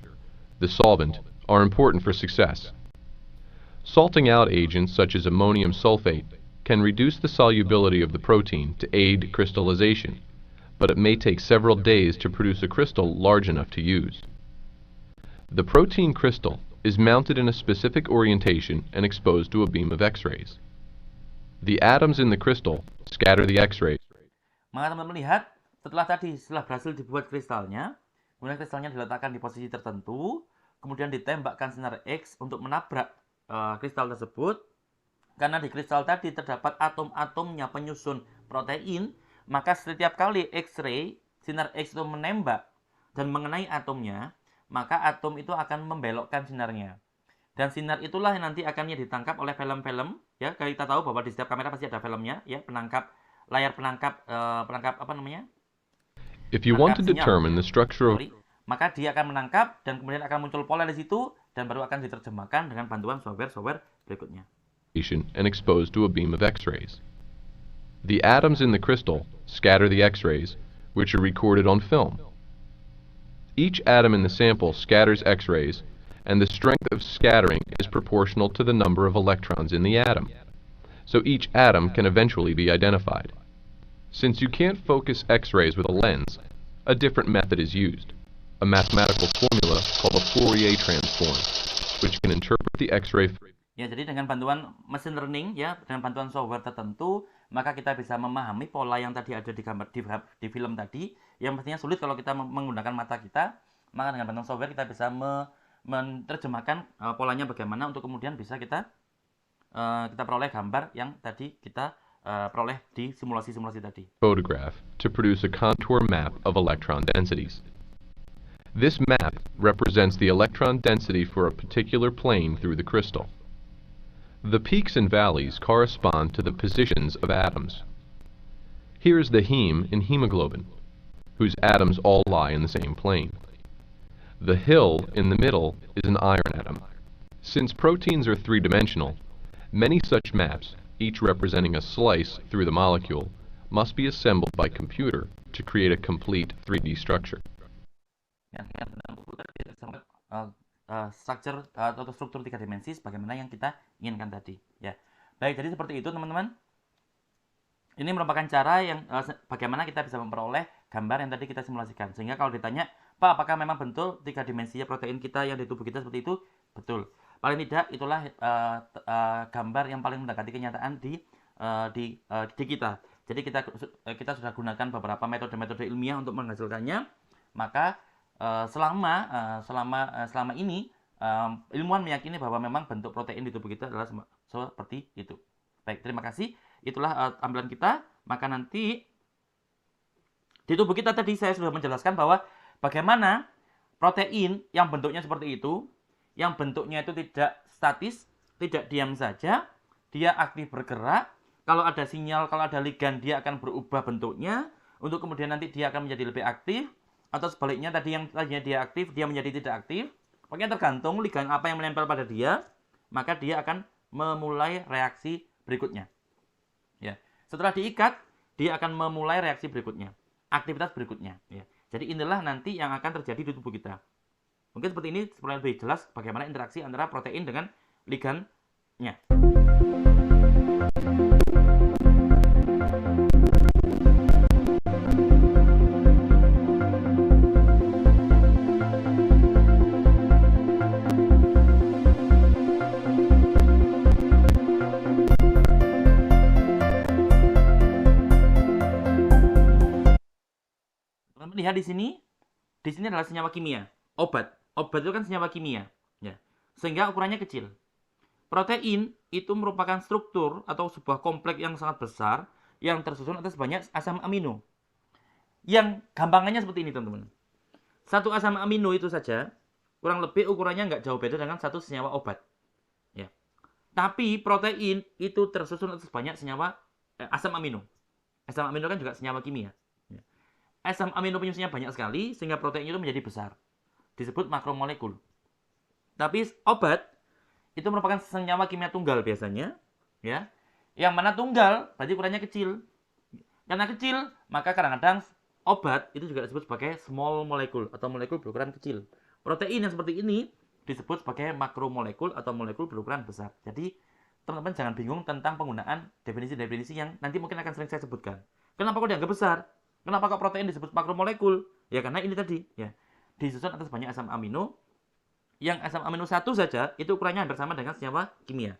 the solvent, are important for success. Salting out agents such as ammonium sulfate can reduce the solubility of the protein to aid crystallization, but it may take several days to produce a crystal large enough to use. The protein crystal is mounted in a specific orientation and exposed to a beam of X-rays. The atoms in the crystal scatter the X-rays. Maka teman-teman lihat, setelah berhasil dibuat kristalnya, kemudian kristalnya diletakkan di posisi tertentu, kemudian ditembakkan sinar X untuk menabrak kristal tersebut. Karena di kristal tadi terdapat atom-atomnya penyusun protein, maka setiap kali X-ray, sinar X itu menembak dan mengenai atomnya, maka atom itu akan membelokkan sinarnya. Dan sinar itulah yang nanti akannya ditangkap oleh film-film. Ya, kita tahu bahwa di setiap kamera pasti ada filmnya, ya, layar penangkap apa namanya? If you want to determine the structure of maka dia akan menangkap dan kemudian akan muncul pola di situ dan baru akan diterjemahkan dengan bantuan software berikutnya. and exposed to a beam of X-rays. The atoms in the crystal scatter the X-rays, which are recorded on film. Each atom in the sample scatters X-rays, and the strength of scattering is proportional to the number of electrons in the atom, so each atom can eventually be identified. Since you can't focus X-rays with a lens, a different method is used, a mathematical formula called a Fourier transform, which can interpret the X-ray. Ya, jadi dengan bantuan mesin learning, ya, dengan bantuan software tertentu, maka kita bisa memahami pola yang tadi ada di gambar di film tadi, yang pastinya sulit kalau kita menggunakan mata kita. Maka dengan bantuan software kita bisa menerjemahkan polanya bagaimana untuk kemudian bisa kita peroleh gambar yang tadi kita peroleh di simulasi-simulasi tadi. Photograph to produce a contour map of electron densities. This map represents the electron density for a particular plane through the crystal. The peaks and valleys correspond to the positions of atoms. Here is the heme in hemoglobin, whose atoms all lie in the same plane. The hill in the middle is an iron atom. Since proteins are three-dimensional, many such maps, each representing a slice through the molecule, must be assembled by computer to create a complete 3D structure. Structure atau struktur 3 dimensi sebagaimana yang kita inginkan tadi, ya. Baik, jadi seperti itu teman-teman. Ini merupakan cara yang bagaimana kita bisa memperoleh gambar yang tadi kita simulasikan. Sehingga kalau ditanya, Pak, apakah memang bentuk 3 dimensinya protein kita yang di tubuh kita seperti itu? Betul. Paling tidak itulah gambar yang paling mendekati kenyataan di kita. Jadi kita sudah gunakan beberapa metode-metode ilmiah untuk menghasilkannya. Maka selama ini ilmuwan meyakini bahwa memang bentuk protein di tubuh kita adalah seperti itu. Baik, terima kasih. Itulah tampilan kita. Maka nanti di tubuh kita tadi saya sudah menjelaskan bahwa bagaimana protein yang bentuknya seperti itu, yang bentuknya itu tidak statis, tidak diam saja, dia aktif bergerak. Kalau ada sinyal, kalau ada ligan, dia akan berubah bentuknya untuk kemudian nanti dia akan menjadi lebih aktif. Atau sebaliknya, tadi yang tadinya dia aktif, dia menjadi tidak aktif. Pokoknya tergantung ligan apa yang menempel pada dia, maka dia akan memulai reaksi berikutnya. Ya. Setelah diikat, dia akan memulai reaksi berikutnya, aktivitas berikutnya. Ya. Jadi inilah nanti yang akan terjadi di tubuh kita. Mungkin seperti ini, supaya lebih jelas bagaimana interaksi antara protein dengan ligannya. Lihat di sini adalah senyawa kimia, obat itu kan senyawa kimia, ya, sehingga ukurannya kecil. Protein itu merupakan struktur atau sebuah kompleks yang sangat besar yang tersusun atas banyak asam amino. Yang gampangannya seperti ini, teman-teman. Satu asam amino itu saja kurang lebih ukurannya nggak jauh beda dengan satu senyawa obat, ya. Tapi protein itu tersusun atas banyak senyawa asam amino. Asam amino kan juga senyawa kimia. Asam amino penyusunnya banyak sekali sehingga protein itu menjadi besar. Disebut makromolekul. Tapi obat itu merupakan senyawa kimia tunggal biasanya, ya. Yang mana tunggal berarti ukurannya kecil. Karena kecil, maka kadang-kadang obat itu juga disebut sebagai small molecule atau molekul berukuran kecil. Protein yang seperti ini disebut sebagai makromolekul atau molekul berukuran besar. Jadi, teman-teman jangan bingung tentang penggunaan definisi-definisi yang nanti mungkin akan sering saya sebutkan. Kenapa kok dianggap besar? Kenapa kok protein disebut makromolekul? Ya karena ini tadi, ya, disusun atas banyak asam amino. Yang asam amino satu saja itu ukurannya hampir sama dengan senyawa kimia.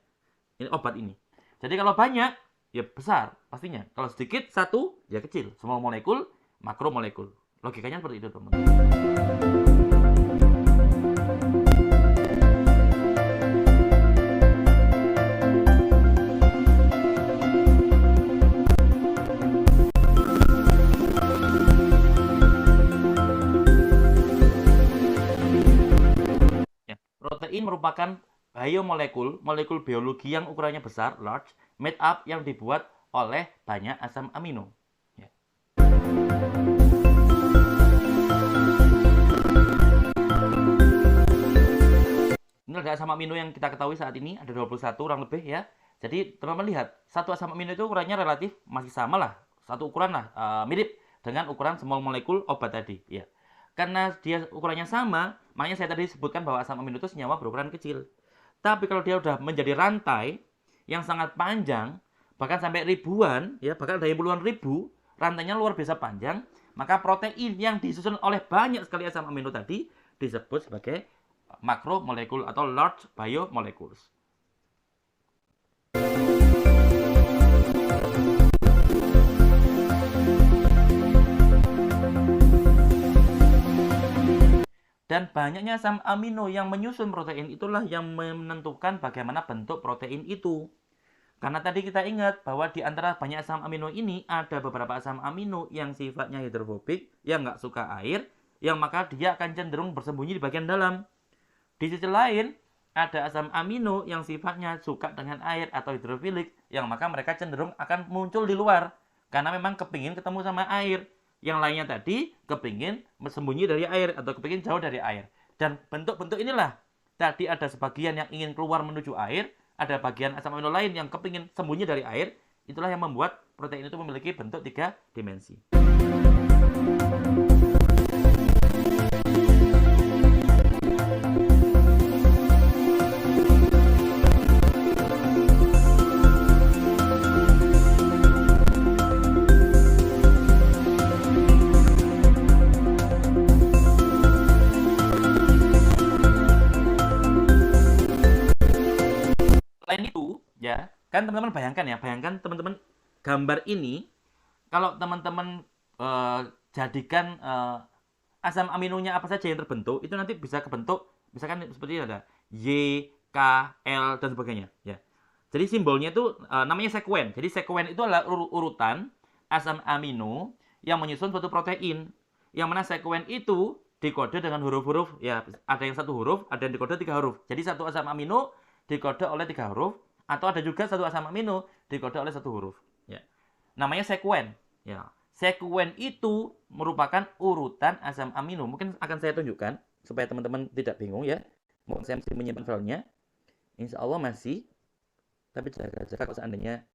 Ini obat ini. Jadi kalau banyak, ya besar pastinya. Kalau sedikit, satu, ya kecil. Small molekul, makromolekul. Logikanya seperti itu, teman-teman. Protein merupakan biomolekul, molekul biologi yang ukurannya besar, large, made up yang dibuat oleh banyak asam amino. Ya. Ini ada asam amino yang kita ketahui saat ini, ada 21 kurang lebih, ya. Jadi teman-teman lihat, satu asam amino itu ukurannya relatif masih sama lah, satu ukuran lah, mirip dengan ukuran small molecule obat tadi, ya. Karena dia ukurannya sama, makanya saya tadi sebutkan bahwa asam amino itu senyawa berukuran kecil. Tapi kalau dia udah menjadi rantai yang sangat panjang, bahkan sampai ribuan, ya, bahkan ada yang puluhan ribu, rantainya luar biasa panjang, maka protein yang disusun oleh banyak sekali asam amino tadi disebut sebagai makromolekul atau large biomolecules. Dan banyaknya asam amino yang menyusun protein itulah yang menentukan bagaimana bentuk protein itu. Karena tadi kita ingat bahwa di antara banyak asam amino ini ada beberapa asam amino yang sifatnya hidrofobik, yang nggak suka air, yang maka dia akan cenderung bersembunyi di bagian dalam. Di sisi lain, ada asam amino yang sifatnya suka dengan air atau hidrofilik, yang maka mereka cenderung akan muncul di luar. Karena memang kepingin ketemu sama air. Yang lainnya tadi kepingin sembunyi dari air atau kepingin jauh dari air. Dan bentuk-bentuk inilah. Tadi ada sebagian yang ingin keluar menuju air, ada bagian asam amino lain yang kepingin sembunyi dari air. Itulah yang membuat protein itu memiliki bentuk 3 dimensi. Selain itu, ya, kan teman-teman bayangkan teman-teman gambar ini, kalau teman-teman jadikan asam aminonya apa saja yang terbentuk, itu nanti bisa kebentuk, misalkan seperti ini ada Y, K, L, dan sebagainya, ya. Jadi simbolnya itu namanya sekuen. Jadi sekuen itu adalah urutan asam amino yang menyusun suatu protein. Yang mana sekuen itu dikode dengan huruf-huruf, ya, ada yang 1 huruf, ada yang dikode 3 huruf. Jadi satu asam amino dikode oleh 3 huruf, atau ada juga satu asam amino dikode oleh 1 huruf. Ya. Namanya sekuen. Ya. Sekuen itu merupakan urutan asam amino. Mungkin akan saya tunjukkan supaya teman-teman tidak bingung, ya. Mungkin saya mesti menyimpan filenya. Insya Allah masih. Tapi jaga-jaga kalau seandainya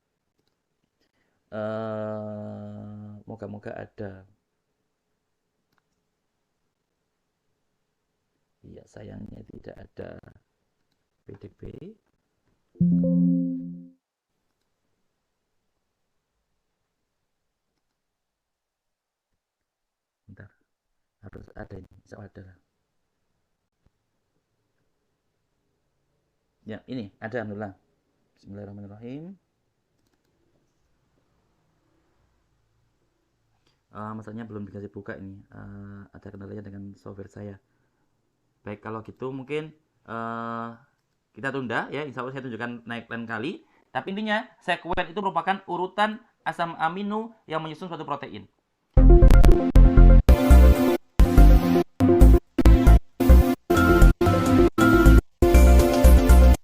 moga-moga ada. Iya, sayangnya tidak ada PDB. Bentar, harus ada ini, bisa ada. Ya, ini ada, alhamdulillah. Bismillahirrahmanirrahim. Masalahnya belum dikasih buka ini. Ada kendalanya dengan software saya. Baik, kalau gitu mungkin kita tunda, ya. Insya Allah saya tunjukkan naik lain kali. Tapi intinya sekuen itu merupakan urutan asam amino yang menyusun suatu protein.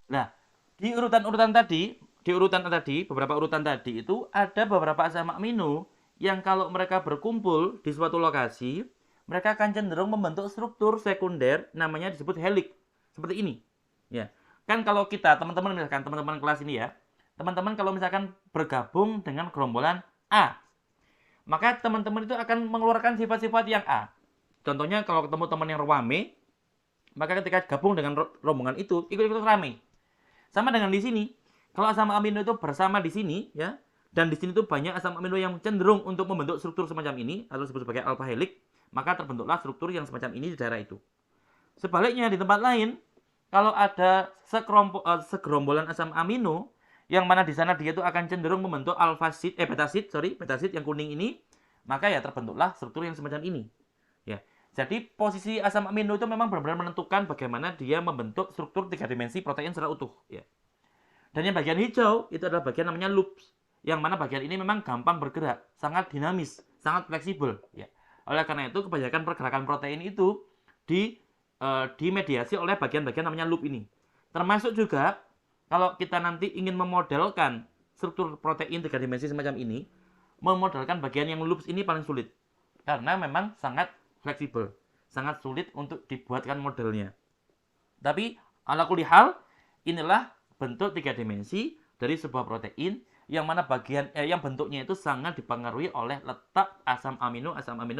Nah, di urutan tadi, beberapa urutan tadi itu ada beberapa asam amino yang kalau mereka berkumpul di suatu lokasi, mereka akan cenderung membentuk struktur sekunder, namanya disebut helix. Seperti ini, ya. Kan kalau kita, teman-teman misalkan, teman-teman kelas ini ya, teman-teman kalau misalkan bergabung dengan gerombolan A, maka teman-teman itu akan mengeluarkan sifat-sifat yang A. Contohnya kalau ketemu teman yang rame, maka ketika gabung dengan rombongan itu, ikut-ikut rame. Sama dengan di sini, kalau asam amino itu bersama di sini, ya, dan di sini tuh banyak asam amino yang cenderung untuk membentuk struktur semacam ini, atau disebut sebagai alpha helix, maka terbentuklah struktur yang semacam ini di daerah itu. Sebaliknya di tempat lain, kalau ada segerombolan asam amino, yang mana di sana dia itu akan cenderung membentuk beta sheet yang kuning ini, maka ya terbentuklah struktur yang semacam ini. Ya. Jadi posisi asam amino itu memang benar-benar menentukan bagaimana dia membentuk struktur 3 dimensi protein secara utuh. Ya. Dan yang bagian hijau itu adalah bagian namanya loops, yang mana bagian ini memang gampang bergerak, sangat dinamis, sangat fleksibel. Ya. Oleh karena itu kebanyakan pergerakan protein itu dimediasi oleh bagian-bagian namanya loop ini. Termasuk juga kalau kita nanti ingin memodelkan struktur protein 3 dimensi semacam ini, memodelkan bagian yang loops ini paling sulit. Karena memang sangat fleksibel, sangat sulit untuk dibuatkan modelnya. Tapi ala kulli hal, inilah bentuk 3 dimensi dari sebuah protein yang mana yang bentuknya itu sangat dipengaruhi oleh letak asam amino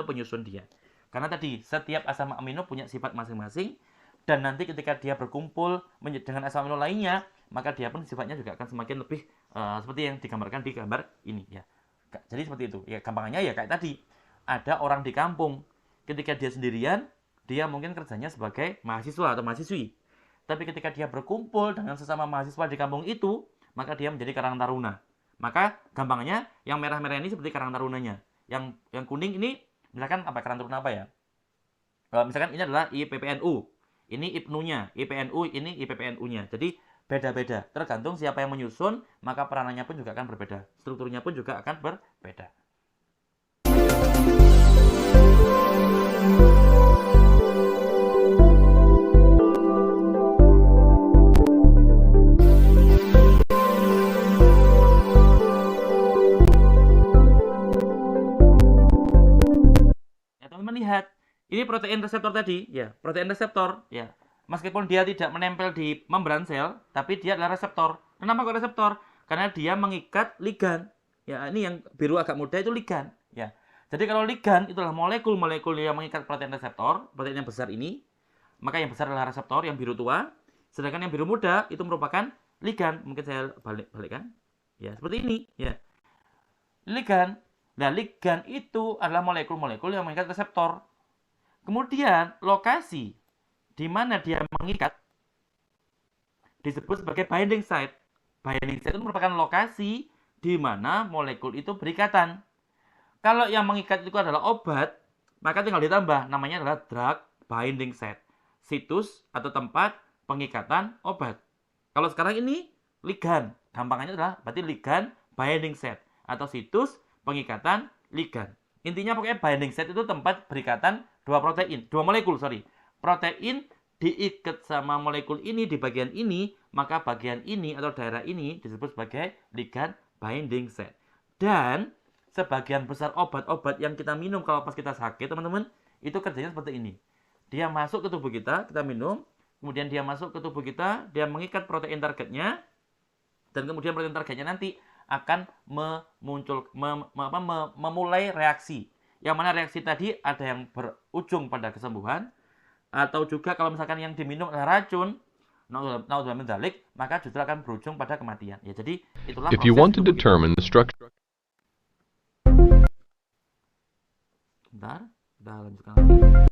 penyusun dia. Karena tadi setiap asam amino punya sifat masing-masing, dan nanti ketika dia berkumpul dengan asam amino lainnya, maka dia pun sifatnya juga akan semakin lebih seperti yang digambarkan di gambar ini ya. Jadi seperti itu. Ya gampangannya ya kayak tadi. Ada orang di kampung, ketika dia sendirian, dia mungkin kerjanya sebagai mahasiswa atau mahasiswi. Tapi ketika dia berkumpul dengan sesama mahasiswa di kampung itu, maka dia menjadi Karang Taruna. Maka gampangannya yang merah-merah ini seperti Karang Tarunanya. Yang kuning ini misalkan apa, Karang Taruna apa ya? Misalkan ini adalah IPPNU. Ini IPNU-nya, IPNU ini IPPNU-nya. Jadi beda-beda. Tergantung siapa yang menyusun, maka peranannya pun juga akan berbeda. Strukturnya pun juga akan berbeda. Lihat, ini protein reseptor tadi, ya, protein reseptor, ya. Meskipun dia tidak menempel di membran sel, tapi dia adalah reseptor. Kenapa kok reseptor? Karena dia mengikat ligan. Ya, ini yang biru agak muda itu ligan, ya. Jadi kalau ligan itu adalah molekul-molekul yang mengikat protein reseptor, protein yang besar ini, maka yang besar adalah reseptor, yang biru tua, sedangkan yang biru muda itu merupakan ligan. Mungkin saya balikkan. Ya, seperti ini, ya. Ligan. Nah, ligan itu adalah molekul-molekul yang mengikat reseptor. Kemudian, lokasi di mana dia mengikat disebut sebagai binding site. Binding site itu merupakan lokasi di mana molekul itu berikatan. Kalau yang mengikat itu adalah obat, maka tinggal ditambah, namanya adalah drug binding site. Situs atau tempat pengikatan obat. Kalau sekarang ini ligan, gampangannya adalah berarti ligan binding site atau situs pengikatan ligan. Intinya pokoknya binding site itu tempat berikatan dua molekul. Protein diikat sama molekul ini di bagian ini, maka bagian ini atau daerah ini disebut sebagai ligan binding site. Dan sebagian besar obat-obat yang kita minum kalau pas kita sakit, teman-teman, itu kerjanya seperti ini. Dia masuk ke tubuh kita minum, kemudian dia masuk ke tubuh kita, dia mengikat protein targetnya, dan kemudian protein targetnya nanti akan memulai reaksi. Yang mana reaksi tadi ada yang berujung pada kesembuhan, atau juga kalau misalkan yang diminum adalah racun, maka justru akan berujung pada kematian. Ya, jadi itulah If you want to determine the structure. Bentar, kita lanjutkan lagi.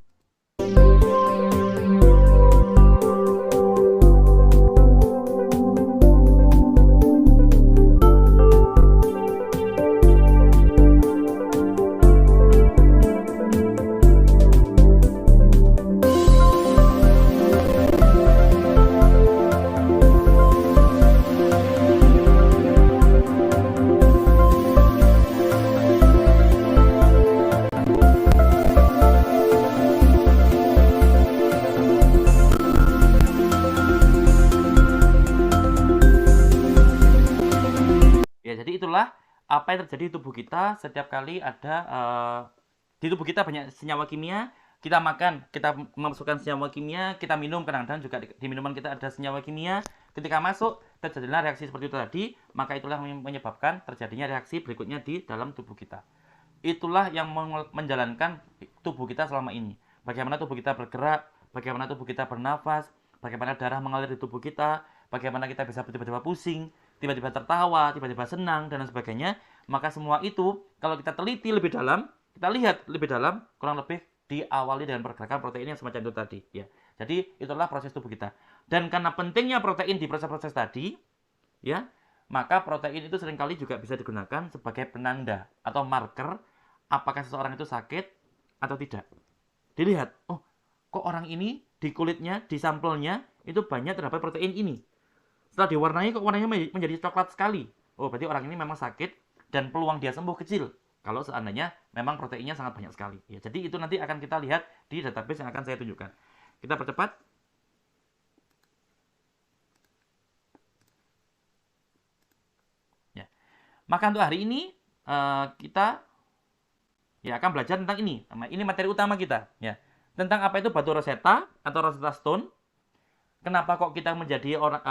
Apa yang terjadi di tubuh kita setiap kali ada di tubuh kita banyak senyawa kimia, kita makan, kita memasukkan senyawa kimia, kita minum, kadang-kadang juga di minuman kita ada senyawa kimia, ketika masuk terjadilah reaksi seperti itu tadi, maka itulah yang menyebabkan terjadinya reaksi berikutnya di dalam tubuh kita. Itulah yang menjalankan tubuh kita selama ini. Bagaimana tubuh kita bergerak, bagaimana tubuh kita bernafas, bagaimana darah mengalir di tubuh kita, bagaimana kita bisa tiba-tiba pusing, tiba-tiba tertawa, tiba-tiba senang, dan sebagainya. Maka semua itu, kalau kita teliti lebih dalam, kita lihat lebih dalam, kurang lebih diawali dengan pergerakan protein yang semacam itu tadi. Ya. Jadi, itulah proses tubuh kita. Dan karena pentingnya protein di proses-proses tadi, ya, maka protein itu seringkali juga bisa digunakan sebagai penanda atau marker apakah seseorang itu sakit atau tidak. Dilihat, oh, kok orang ini di kulitnya, di sampelnya, itu banyak terdapat protein ini. Setelah diwarnai, kok warnanya menjadi coklat sekali. Oh, berarti orang ini memang sakit dan peluang dia sembuh kecil. Kalau seandainya memang proteinnya sangat banyak sekali. Ya, jadi itu nanti akan kita lihat di database yang akan saya tunjukkan. Kita percepat. Ya. Maka untuk hari ini kita ya akan belajar tentang ini. Ini materi utama kita. Ya. Tentang apa itu batu Rosetta atau Rosetta Stone. Kenapa kok kita menjadi orang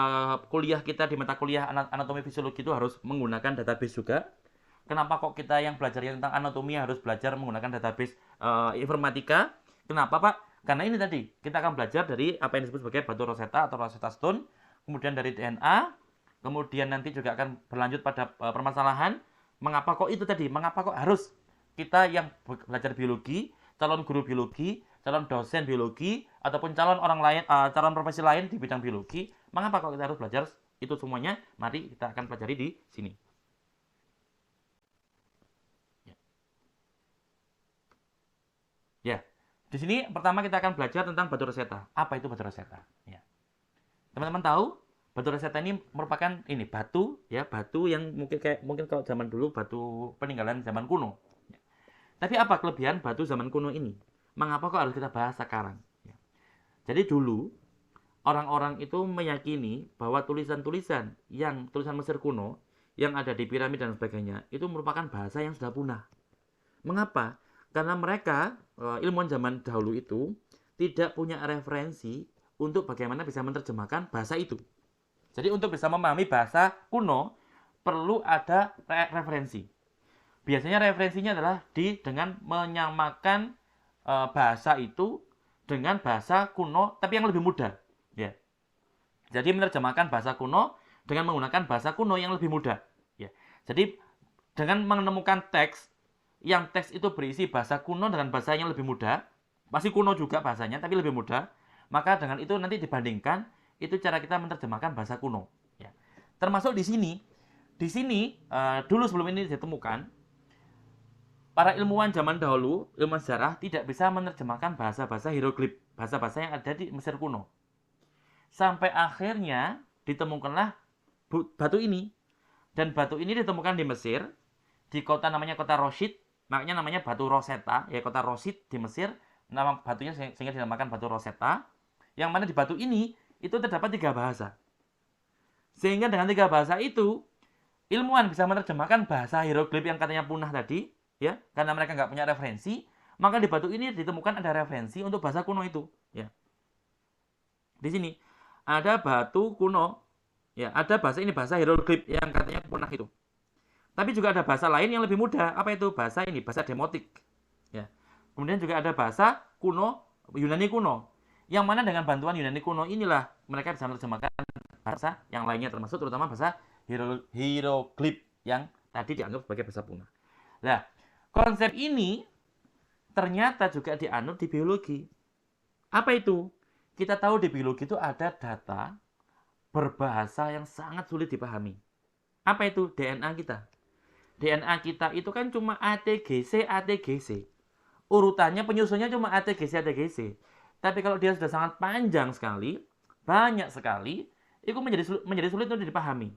kuliah kita di mata kuliah anatomi fisiologi itu harus menggunakan database juga? Kenapa kok kita yang belajar tentang anatomi harus belajar menggunakan database informatika? Kenapa, Pak? Karena ini tadi, kita akan belajar dari apa yang disebut sebagai batu Rosetta atau Rosetta Stone, kemudian dari DNA, kemudian nanti juga akan berlanjut pada permasalahan, mengapa kok itu tadi, mengapa kok harus kita yang belajar biologi, calon guru biologi, calon dosen biologi, ataupun calon orang lain, calon profesi lain di bidang biologi, mengapa kok kita harus belajar itu semuanya? Mari kita akan pelajari di sini. Ya, di sini pertama kita akan belajar tentang batu Rosetta. Apa itu batu Rosetta? Ya. Teman-teman tahu, batu Rosetta ini merupakan ini batu, ya, batu yang mungkin kalau zaman dulu batu peninggalan zaman kuno. Ya. Tapi apa kelebihan batu zaman kuno ini? Mengapa kok harus kita bahas sekarang? Ya. Jadi dulu orang-orang itu meyakini bahwa tulisan-tulisan yang tulisan Mesir kuno yang ada di piramid dan sebagainya itu merupakan bahasa yang sudah punah. Mengapa? Karena mereka, ilmuwan zaman dahulu itu, tidak punya referensi untuk bagaimana bisa menerjemahkan bahasa itu. Jadi untuk bisa memahami bahasa kuno, perlu ada referensi. Biasanya referensinya adalah dengan menyamakan bahasa itu dengan bahasa kuno, tapi yang lebih mudah. Ya. Jadi menerjemahkan bahasa kuno dengan menggunakan bahasa kuno yang lebih mudah. Ya. Jadi dengan menemukan teks, yang teks itu berisi bahasa kuno dengan bahasa yang lebih mudah, masih kuno juga bahasanya, tapi lebih mudah, maka dengan itu nanti dibandingkan, itu cara kita menerjemahkan bahasa kuno. Ya. Termasuk di sini dulu sebelum ini ditemukan, para ilmuwan zaman dahulu, ilmuwan sejarah, tidak bisa menerjemahkan bahasa-bahasa hieroglif, bahasa-bahasa yang ada di Mesir kuno. Sampai akhirnya ditemukanlah batu ini, dan batu ini ditemukan di Mesir, di kota namanya kota Roshid. Makanya namanya batu Rosetta, ya, kota Roshid di Mesir, nama batunya sehingga dinamakan batu Rosetta. Yang mana di batu ini itu terdapat 3 bahasa. Sehingga dengan 3 bahasa itu, ilmuwan bisa menerjemahkan bahasa hieroglif yang katanya punah tadi, ya, karena mereka nggak punya referensi, maka di batu ini ditemukan ada referensi untuk bahasa kuno itu, ya. Di sini ada batu kuno, ya, ada bahasa hieroglif yang katanya punah itu. Tapi juga ada bahasa lain yang lebih mudah. Apa itu? Bahasa demotik. Ya. Kemudian juga ada bahasa kuno, Yunani kuno. Yang mana dengan bantuan Yunani kuno inilah mereka bisa menerjemahkan bahasa yang lainnya, termasuk terutama bahasa hieroglif yang tadi dianggap sebagai bahasa punah. Nah, konsep ini ternyata juga dianut di biologi. Apa itu? Kita tahu di biologi itu ada data berbahasa yang sangat sulit dipahami. Apa itu? DNA kita. DNA kita itu kan cuma ATGC. Urutannya penyusunnya cuma ATGC. Tapi kalau dia sudah sangat panjang sekali, banyak sekali, itu menjadi sulit untuk dipahami.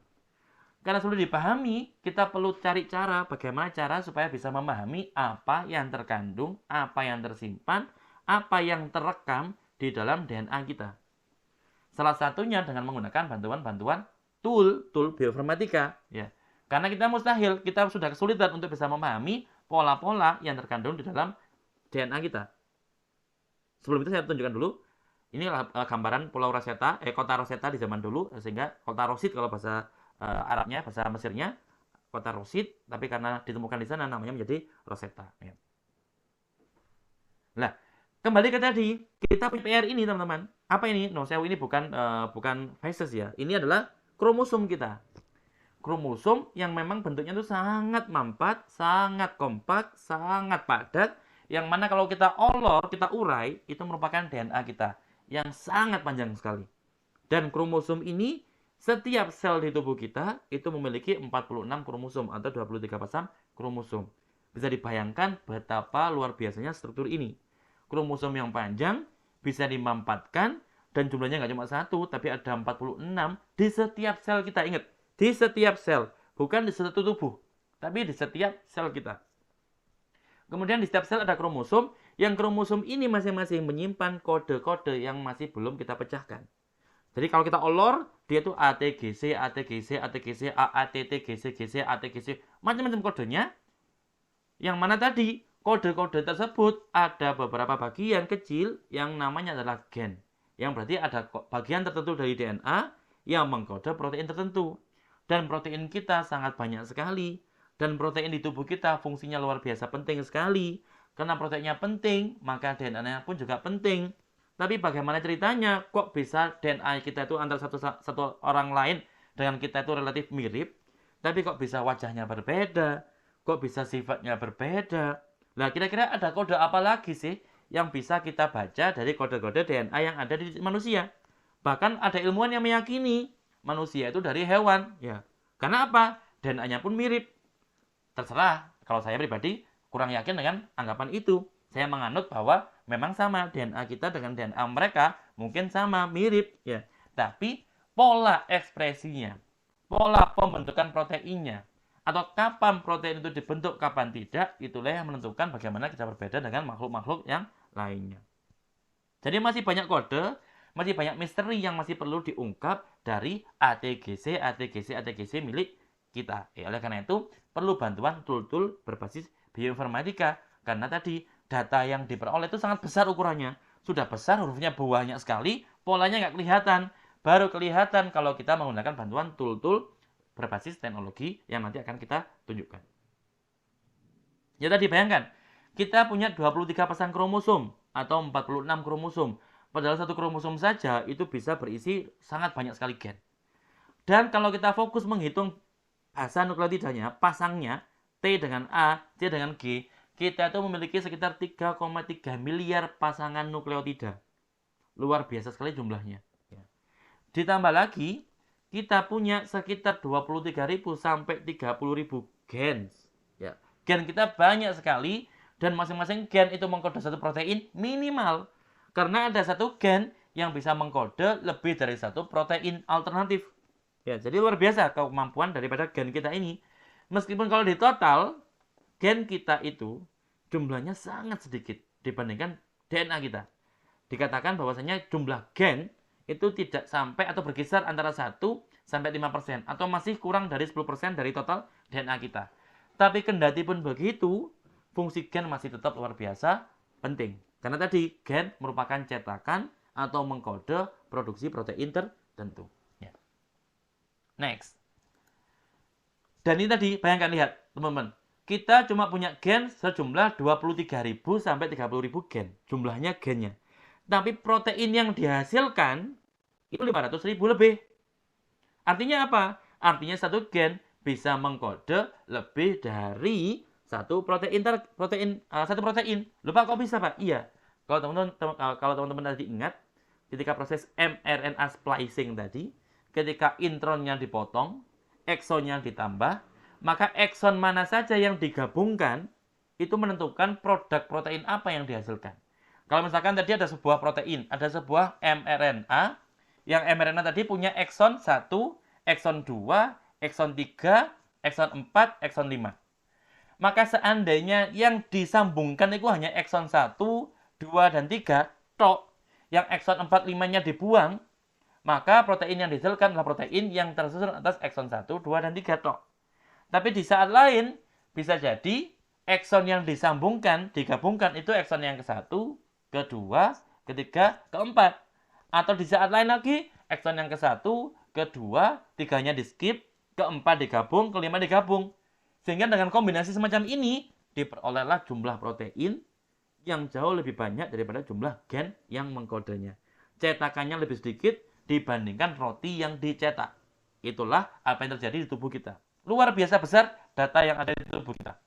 Karena sulit dipahami, kita perlu cari cara bagaimana cara supaya bisa memahami apa yang terkandung, apa yang tersimpan, apa yang terekam di dalam DNA kita. Salah satunya dengan menggunakan bantuan-bantuan tool bioinformatika, ya. Karena kita sudah kesulitan untuk bisa memahami pola-pola yang terkandung di dalam DNA kita. Sebelum itu saya tunjukkan dulu. Ini gambaran Pulau Rosetta, kota Rosetta di zaman dulu, sehingga kota Roshid kalau bahasa Arabnya, bahasa Mesirnya, kota Roshid, tapi karena ditemukan di sana namanya menjadi Rosetta. Ya. Nah, kembali ke tadi, kita punya PR ini teman-teman. Apa ini? Ini bukan fases ya. Ini adalah kromosom kita. Kromosom yang memang bentuknya itu sangat mampat, sangat kompak, sangat padat, yang mana kalau kita kita urai, itu merupakan DNA kita yang sangat panjang sekali. Dan kromosom ini, setiap sel di tubuh kita itu memiliki 46 kromosom atau 23 pasang kromosom. Bisa dibayangkan betapa luar biasanya struktur ini. Kromosom yang panjang bisa dimampatkan, dan jumlahnya nggak cuma 1, tapi ada 46 di setiap sel kita. Ingat, di setiap sel, bukan di satu tubuh, tapi di setiap sel kita. Kemudian di setiap sel ada kromosom, yang kromosom ini masing-masing menyimpan kode-kode yang masih belum kita pecahkan. Jadi kalau kita olor, dia itu ATGC, AATT, GC, ATGC, macam-macam kodenya. Yang mana tadi, kode-kode tersebut ada beberapa bagian kecil yang namanya adalah gen. Yang berarti ada bagian tertentu dari DNA yang mengkode protein tertentu. Dan protein kita sangat banyak sekali. Dan protein di tubuh kita fungsinya luar biasa penting sekali. Karena proteinnya penting, maka DNA-nya pun juga penting. Tapi bagaimana ceritanya kok bisa DNA kita itu antara satu orang lain dengan kita itu relatif mirip, tapi kok bisa wajahnya berbeda, kok bisa sifatnya berbeda. Nah, kira-kira ada kode apa lagi sih yang bisa kita baca dari kode-kode DNA yang ada di manusia? Bahkan ada ilmuwan yang meyakini manusia itu dari hewan. Ya, karena apa? DNA-nya pun mirip. Terserah, kalau saya pribadi kurang yakin dengan anggapan itu. Saya menganut bahwa memang sama DNA kita dengan DNA mereka, mungkin sama, mirip ya. Tapi pola ekspresinya, pola pembentukan proteinnya, atau kapan protein itu dibentuk, kapan tidak, itulah yang menentukan bagaimana kita berbeda dengan makhluk-makhluk yang lainnya. Jadi masih banyak kode, masih banyak misteri yang masih perlu diungkap dari ATGC milik kita. Oleh karena itu, perlu bantuan tool-tool berbasis bioinformatika. Karena tadi, data yang diperoleh itu sangat besar ukurannya. Sudah besar, hurufnya banyak sekali, polanya nggak kelihatan. Baru kelihatan kalau kita menggunakan bantuan tool-tool berbasis teknologi yang nanti akan kita tunjukkan. Ya tadi bayangkan, kita punya 23 pasang kromosom atau 46 kromosom. Padahal satu kromosom saja itu bisa berisi sangat banyak sekali gen. Dan kalau kita fokus menghitung basa nukleotidanya, pasangnya, T dengan A, C dengan G, kita itu memiliki sekitar 3,3 miliar pasangan nukleotida. Luar biasa sekali jumlahnya. Ditambah lagi, kita punya sekitar 23.000 sampai 30.000 gen. Ya, gen kita banyak sekali, dan masing-masing gen itu mengkode satu protein minimal. Karena ada satu gen yang bisa mengkode lebih dari satu protein alternatif. Ya, jadi luar biasa kemampuan daripada gen kita ini. Meskipun kalau di total, gen kita itu jumlahnya sangat sedikit dibandingkan DNA kita. Dikatakan bahwasanya jumlah gen itu tidak sampai atau berkisar antara 1 sampai 5% atau masih kurang dari 10% dari total DNA kita. Tapi kendati pun begitu, fungsi gen masih tetap luar biasa penting. Karena tadi gen merupakan cetakan atau mengkode produksi protein tertentu. Ya. Next. Dan ini tadi, bayangkan, lihat teman-teman. Kita cuma punya gen sejumlah 23.000 sampai 30.000 gen. Jumlahnya gennya. Tapi protein yang dihasilkan itu 500.000 lebih. Artinya apa? Artinya satu gen bisa mengkode lebih dari satu protein. Lupa kok bisa, Pak? Iya. Kalau teman-teman tadi ingat, ketika proses mRNA splicing tadi, ketika intronnya dipotong, eksonnya ditambah, maka ekson mana saja yang digabungkan itu menentukan produk protein apa yang dihasilkan. Kalau misalkan tadi ada sebuah protein, ada sebuah mRNA, yang mRNA tadi punya ekson 1, ekson 2, ekson 3, ekson 4, ekson 5. Maka seandainya yang disambungkan itu hanya ekson 1, 2, dan 3, tok, yang ekson 4, 5-nya dibuang, maka protein yang dihasilkan adalah protein yang tersusun atas ekson 1, 2, dan 3 tok. Tapi di saat lain, bisa jadi ekson yang disambungkan, digabungkan itu ekson yang ke-1, ke-2, ke-3, ke-4. Atau di saat lain lagi, ekson yang ke-1, ke-2, 3-nya di-skip, ke-4 digabung, ke-5 digabung. Sehingga dengan kombinasi semacam ini, diperolehlah jumlah protein yang jauh lebih banyak daripada jumlah gen yang mengkodenya. Cetakannya lebih sedikit dibandingkan roti yang dicetak. Itulah apa yang terjadi di tubuh kita. Luar biasa besar data yang ada di tubuh kita.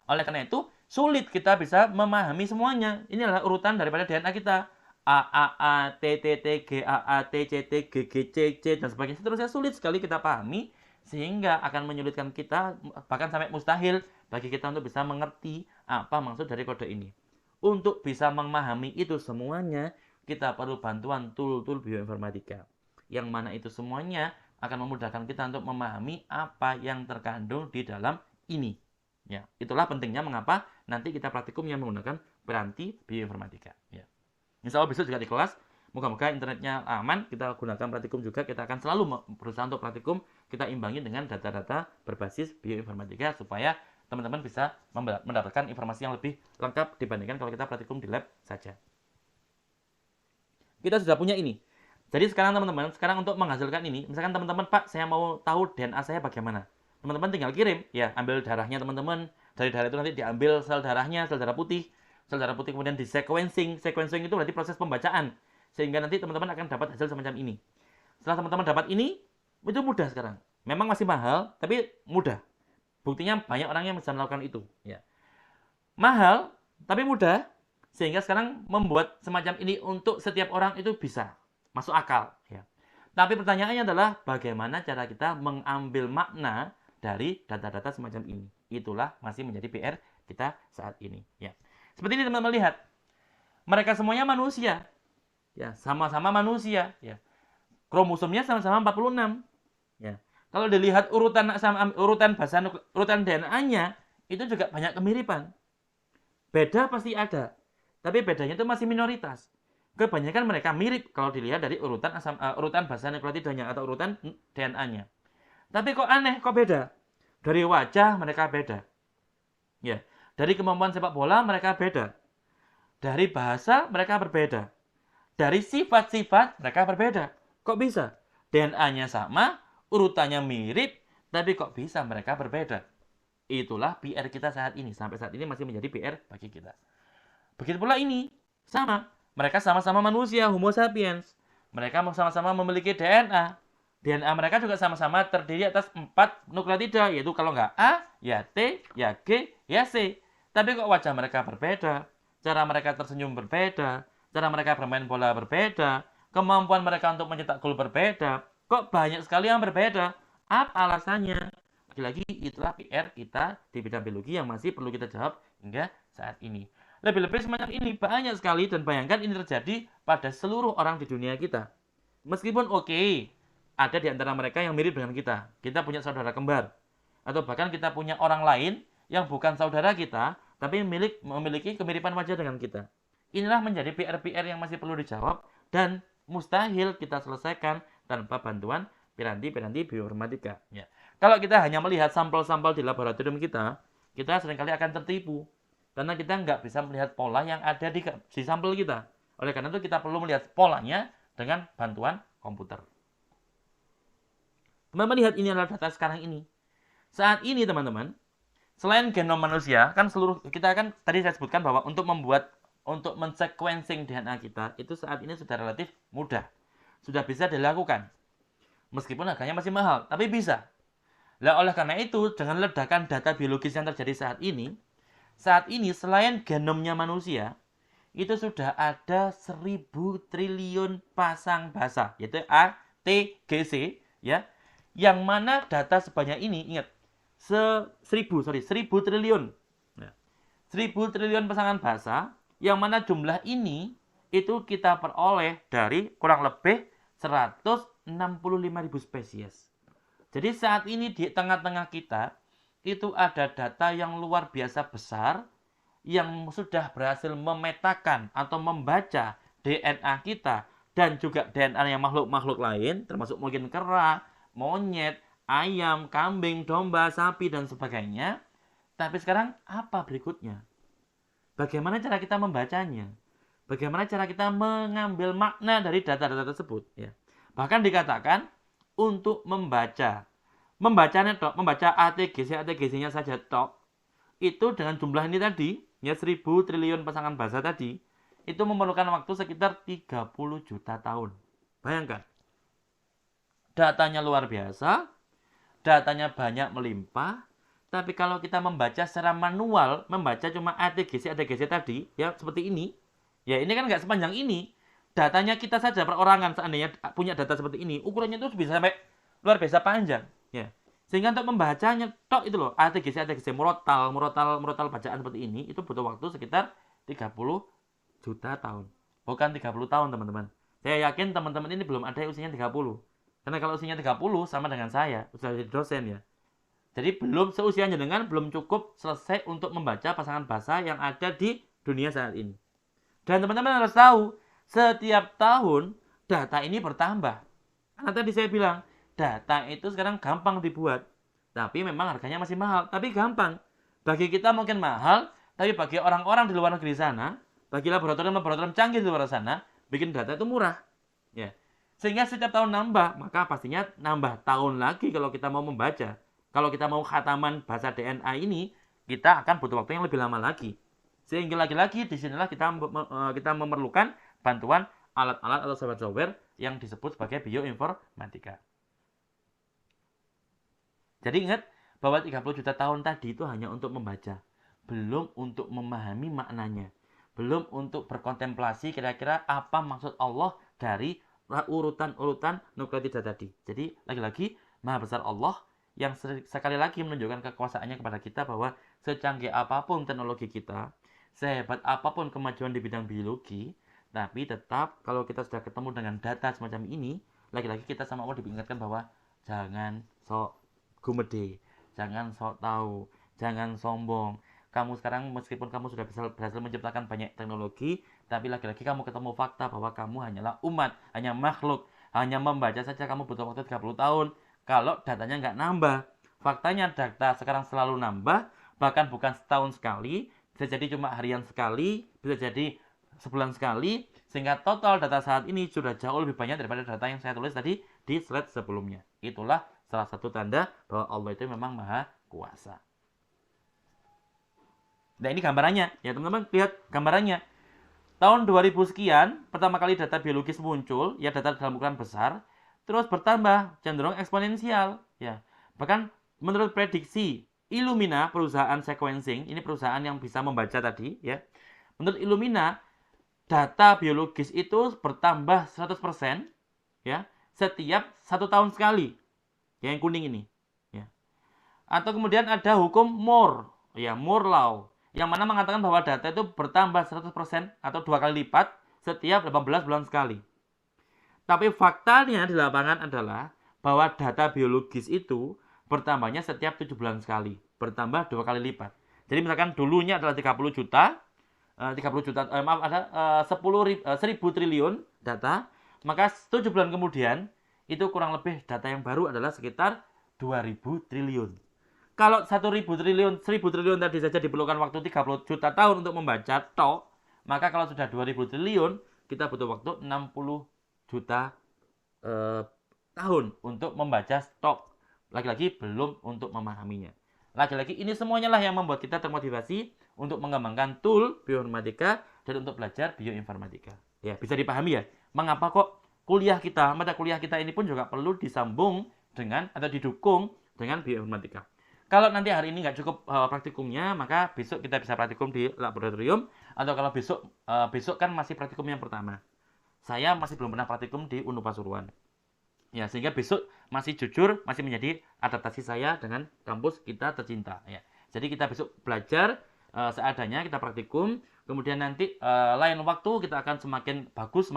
Oleh karena itu, sulit kita bisa memahami semuanya. Ini adalah urutan daripada DNA kita. AAA, TTT, GAA, TCT, GGC, C, dan sebagainya. Seterusnya sulit sekali kita pahami, sehingga akan menyulitkan kita, bahkan sampai mustahil bagi kita untuk bisa mengerti apa maksud dari kode ini. Untuk bisa memahami itu semuanya, kita perlu bantuan tool-tool bioinformatika. Yang mana itu semuanya akan memudahkan kita untuk memahami apa yang terkandung di dalam ini. Ya, itulah pentingnya mengapa nanti kita praktikum yang menggunakan piranti bioinformatika. Ya. Insya Allah besok juga di kelas, moga-moga internetnya aman, kita gunakan praktikum juga, kita akan selalu berusaha untuk praktikum, kita imbangi dengan data-data berbasis bioinformatika, supaya teman-teman bisa mendapatkan informasi yang lebih lengkap dibandingkan kalau kita praktikum di lab saja. kita sudah punya ini. Jadi sekarang teman-teman, sekarang untuk menghasilkan ini, misalkan teman-teman, Pak, saya mau tahu DNA saya bagaimana. Teman-teman tinggal kirim, ya, ambil darahnya teman-teman. Dari darah itu nanti diambil sel darahnya, sel darah putih kemudian di sequencing. Sequencing itu berarti proses pembacaan. Sehingga nanti teman-teman akan dapat hasil semacam ini. Setelah teman-teman dapat ini, itu mudah sekarang. Memang masih mahal, tapi mudah. Buktinya banyak orang yang bisa melakukan itu. Ya. Mahal, tapi mudah. Sehingga sekarang membuat semacam ini untuk setiap orang itu bisa. Masuk akal. Ya. Tapi pertanyaannya adalah bagaimana cara kita mengambil makna dari data-data semacam ini. Itulah masih menjadi PR kita saat ini. Ya. Seperti ini teman-teman lihat. Mereka semuanya manusia. Ya, sama-sama manusia. Ya. Kromosomnya sama-sama 46. Ya. Kalau dilihat urutan DNA-nya, itu juga banyak kemiripan. Beda pasti ada. Tapi bedanya itu masih minoritas. Kebanyakan mereka mirip kalau dilihat dari urutan basa nukleotidanya atau urutan DNA-nya. Tapi kok aneh, kok beda? Dari wajah mereka beda. Ya, dari kemampuan sepak bola mereka beda. Dari bahasa mereka berbeda. Dari sifat-sifat mereka berbeda. Kok bisa? DNA-nya sama, urutannya mirip, tapi kok bisa mereka berbeda? Itulah PR kita saat ini. Sampai saat ini masih menjadi PR bagi kita. Begitu pula ini, sama. Mereka sama-sama manusia, Homo sapiens. Mereka sama-sama memiliki DNA. DNA mereka juga sama-sama terdiri atas 4 nukleotida, yaitu kalau nggak A, ya T, ya G, ya C. Tapi kok wajah mereka berbeda, cara mereka tersenyum berbeda, cara mereka bermain bola berbeda, kemampuan mereka untuk mencetak gol berbeda. Kok banyak sekali yang berbeda? Apa alasannya? Lagi-lagi itulah PR kita di bidang biologi yang masih perlu kita jawab hingga saat ini. Lebih-lebih semacam ini banyak sekali dan bayangkan ini terjadi pada seluruh orang di dunia kita. Meskipun ada di antara mereka yang mirip dengan kita. Kita punya saudara kembar. Atau bahkan kita punya orang lain yang bukan saudara kita, tapi memiliki kemiripan wajah dengan kita. Inilah menjadi PR-PR yang masih perlu dijawab dan mustahil kita selesaikan tanpa bantuan piranti-piranti bioinformatika. Ya. Kalau kita hanya melihat sampel-sampel di laboratorium kita seringkali akan tertipu. Karena kita nggak bisa melihat pola yang ada di sampel kita. Oleh karena itu kita perlu melihat polanya dengan bantuan komputer. Teman-teman lihat ini adalah data sekarang ini. Saat ini teman-teman, selain genom manusia, kan tadi saya sebutkan bahwa untuk men-sequencing DNA kita, itu saat ini sudah relatif mudah. Sudah bisa dilakukan. Meskipun harganya masih mahal, tapi bisa. Nah, oleh karena itu, dengan ledakan data biologis yang terjadi saat ini selain genomnya manusia, itu sudah ada 1000 triliun pasang basa, yaitu A, T, G, C, ya. Yang mana data sebanyak ini, ingat, 1000 triliun. Ya. 1000 triliun pasangan basa, yang mana jumlah ini itu kita peroleh dari kurang lebih 165.000 spesies. Jadi saat ini di tengah-tengah kita, itu ada data yang luar biasa besar, yang sudah berhasil memetakan atau membaca DNA kita, dan juga DNA yang makhluk-makhluk lain, termasuk mungkin kera, monyet, ayam, kambing, domba, sapi, dan sebagainya. Tapi sekarang apa berikutnya? Bagaimana cara kita membacanya? Bagaimana cara kita mengambil makna dari data-data tersebut? Ya. Bahkan dikatakan untuk membaca ATGC-nya saja tok, itu dengan jumlah ini tadi, ya 1000 triliun pasangan basa tadi, itu memerlukan waktu sekitar 30 juta tahun. Bayangkan. Datanya luar biasa, datanya banyak melimpah, tapi kalau kita membaca secara manual, membaca cuma ATGC tadi, ya seperti ini, ya ini kan nggak sepanjang ini. Datanya kita saja perorangan seandainya punya data seperti ini, ukurannya itu bisa sampai luar biasa panjang, ya. Sehingga untuk membacanya tok itu loh, ATGC murotal bacaan seperti ini, itu butuh waktu sekitar 30 juta tahun. Bukan 30 tahun, teman-teman. Saya yakin teman-teman ini belum ada yang usianya 30. Karena kalau usianya 30 sama dengan saya, sudah jadi dosen ya. Jadi belum seusianya dengan belum cukup selesai untuk membaca pasangan basa yang ada di dunia saat ini. Dan teman-teman harus tahu, setiap tahun data ini bertambah. Karena tadi saya bilang, data itu sekarang gampang dibuat. Tapi memang harganya masih mahal, tapi gampang. Bagi kita mungkin mahal, tapi bagi orang-orang di luar negeri sana, bagi laboratorium-laboratorium canggih di luar sana, bikin data itu murah. Ya. Sehingga setiap tahun nambah, maka pastinya nambah tahun lagi kalau kita mau membaca. Kalau kita mau khataman bahasa DNA ini, kita akan butuh waktu yang lebih lama lagi. Sehingga lagi-lagi disinilah kita memerlukan bantuan alat-alat atau software yang disebut sebagai bioinformatika. Jadi ingat bahwa 30 juta tahun tadi itu hanya untuk membaca, belum untuk memahami maknanya, belum untuk berkontemplasi kira-kira apa maksud Allah dari urutan-urutan nukleotida tadi. Jadi lagi-lagi Maha Besar Allah yang sekali lagi menunjukkan kekuasaannya kepada kita bahwa secanggih apapun teknologi kita, sehebat apapun kemajuan di bidang biologi, tapi tetap kalau kita sudah ketemu dengan data semacam ini, lagi-lagi kita sama Allah diingatkan bahwa jangan sok gumede, jangan sok tahu, jangan sombong. Kamu sekarang meskipun kamu sudah berhasil menciptakan banyak teknologi, tapi lagi-lagi kamu ketemu fakta bahwa kamu hanyalah umat, hanya makhluk, hanya membaca saja kamu butuh waktu 30 tahun. Kalau datanya nggak nambah, faktanya data sekarang selalu nambah, bahkan bukan setahun sekali, bisa jadi cuma harian sekali, bisa jadi sebulan sekali, sehingga total data saat ini sudah jauh lebih banyak daripada data yang saya tulis tadi di slide sebelumnya. Itulah salah satu tanda bahwa Allah itu memang maha kuasa. Nah ini gambarannya, ya teman-teman lihat gambarannya. Tahun 2000 sekian, pertama kali data biologis muncul, ya data dalam ukuran besar, terus bertambah, cenderung eksponensial. Ya. Bahkan menurut prediksi Illumina, perusahaan sequencing, ini perusahaan yang bisa membaca tadi, ya. Menurut Illumina, data biologis itu bertambah 100%, ya, setiap 1 tahun sekali. Yang kuning ini, ya. Atau kemudian ada hukum Moore, ya, Moore Law, yang mana mengatakan bahwa data itu bertambah 100% atau 2 kali lipat setiap 18 bulan sekali. Tapi faktanya di lapangan adalah bahwa data biologis itu bertambahnya setiap 7 bulan sekali, bertambah 2 kali lipat. Jadi misalkan dulunya adalah 30 juta, 1000 triliun data, maka 7 bulan kemudian itu kurang lebih data yang baru adalah sekitar 2000 triliun. Kalau 1000 triliun tadi saja diperlukan waktu 30 juta tahun untuk membaca tok, maka kalau sudah 2000 triliun, kita butuh waktu 60 juta tahun untuk membaca stok. Lagi-lagi belum untuk memahaminya. Lagi-lagi ini semuanya lah yang membuat kita termotivasi untuk mengembangkan tool bioinformatika dan untuk belajar bioinformatika. Ya, bisa dipahami ya, mengapa kok mata kuliah kita ini pun juga perlu disambung dengan atau didukung dengan bioinformatika. Kalau nanti hari ini nggak cukup praktikumnya, maka besok kita bisa praktikum di laboratorium, atau kalau besok kan masih praktikum yang pertama. Saya masih belum pernah praktikum di Unpad Pasuruan. Ya, sehingga besok masih jujur, masih menjadi adaptasi saya dengan kampus kita tercinta. Ya. Jadi kita besok belajar seadanya, kita praktikum. Kemudian nanti lain waktu kita akan semakin bagus,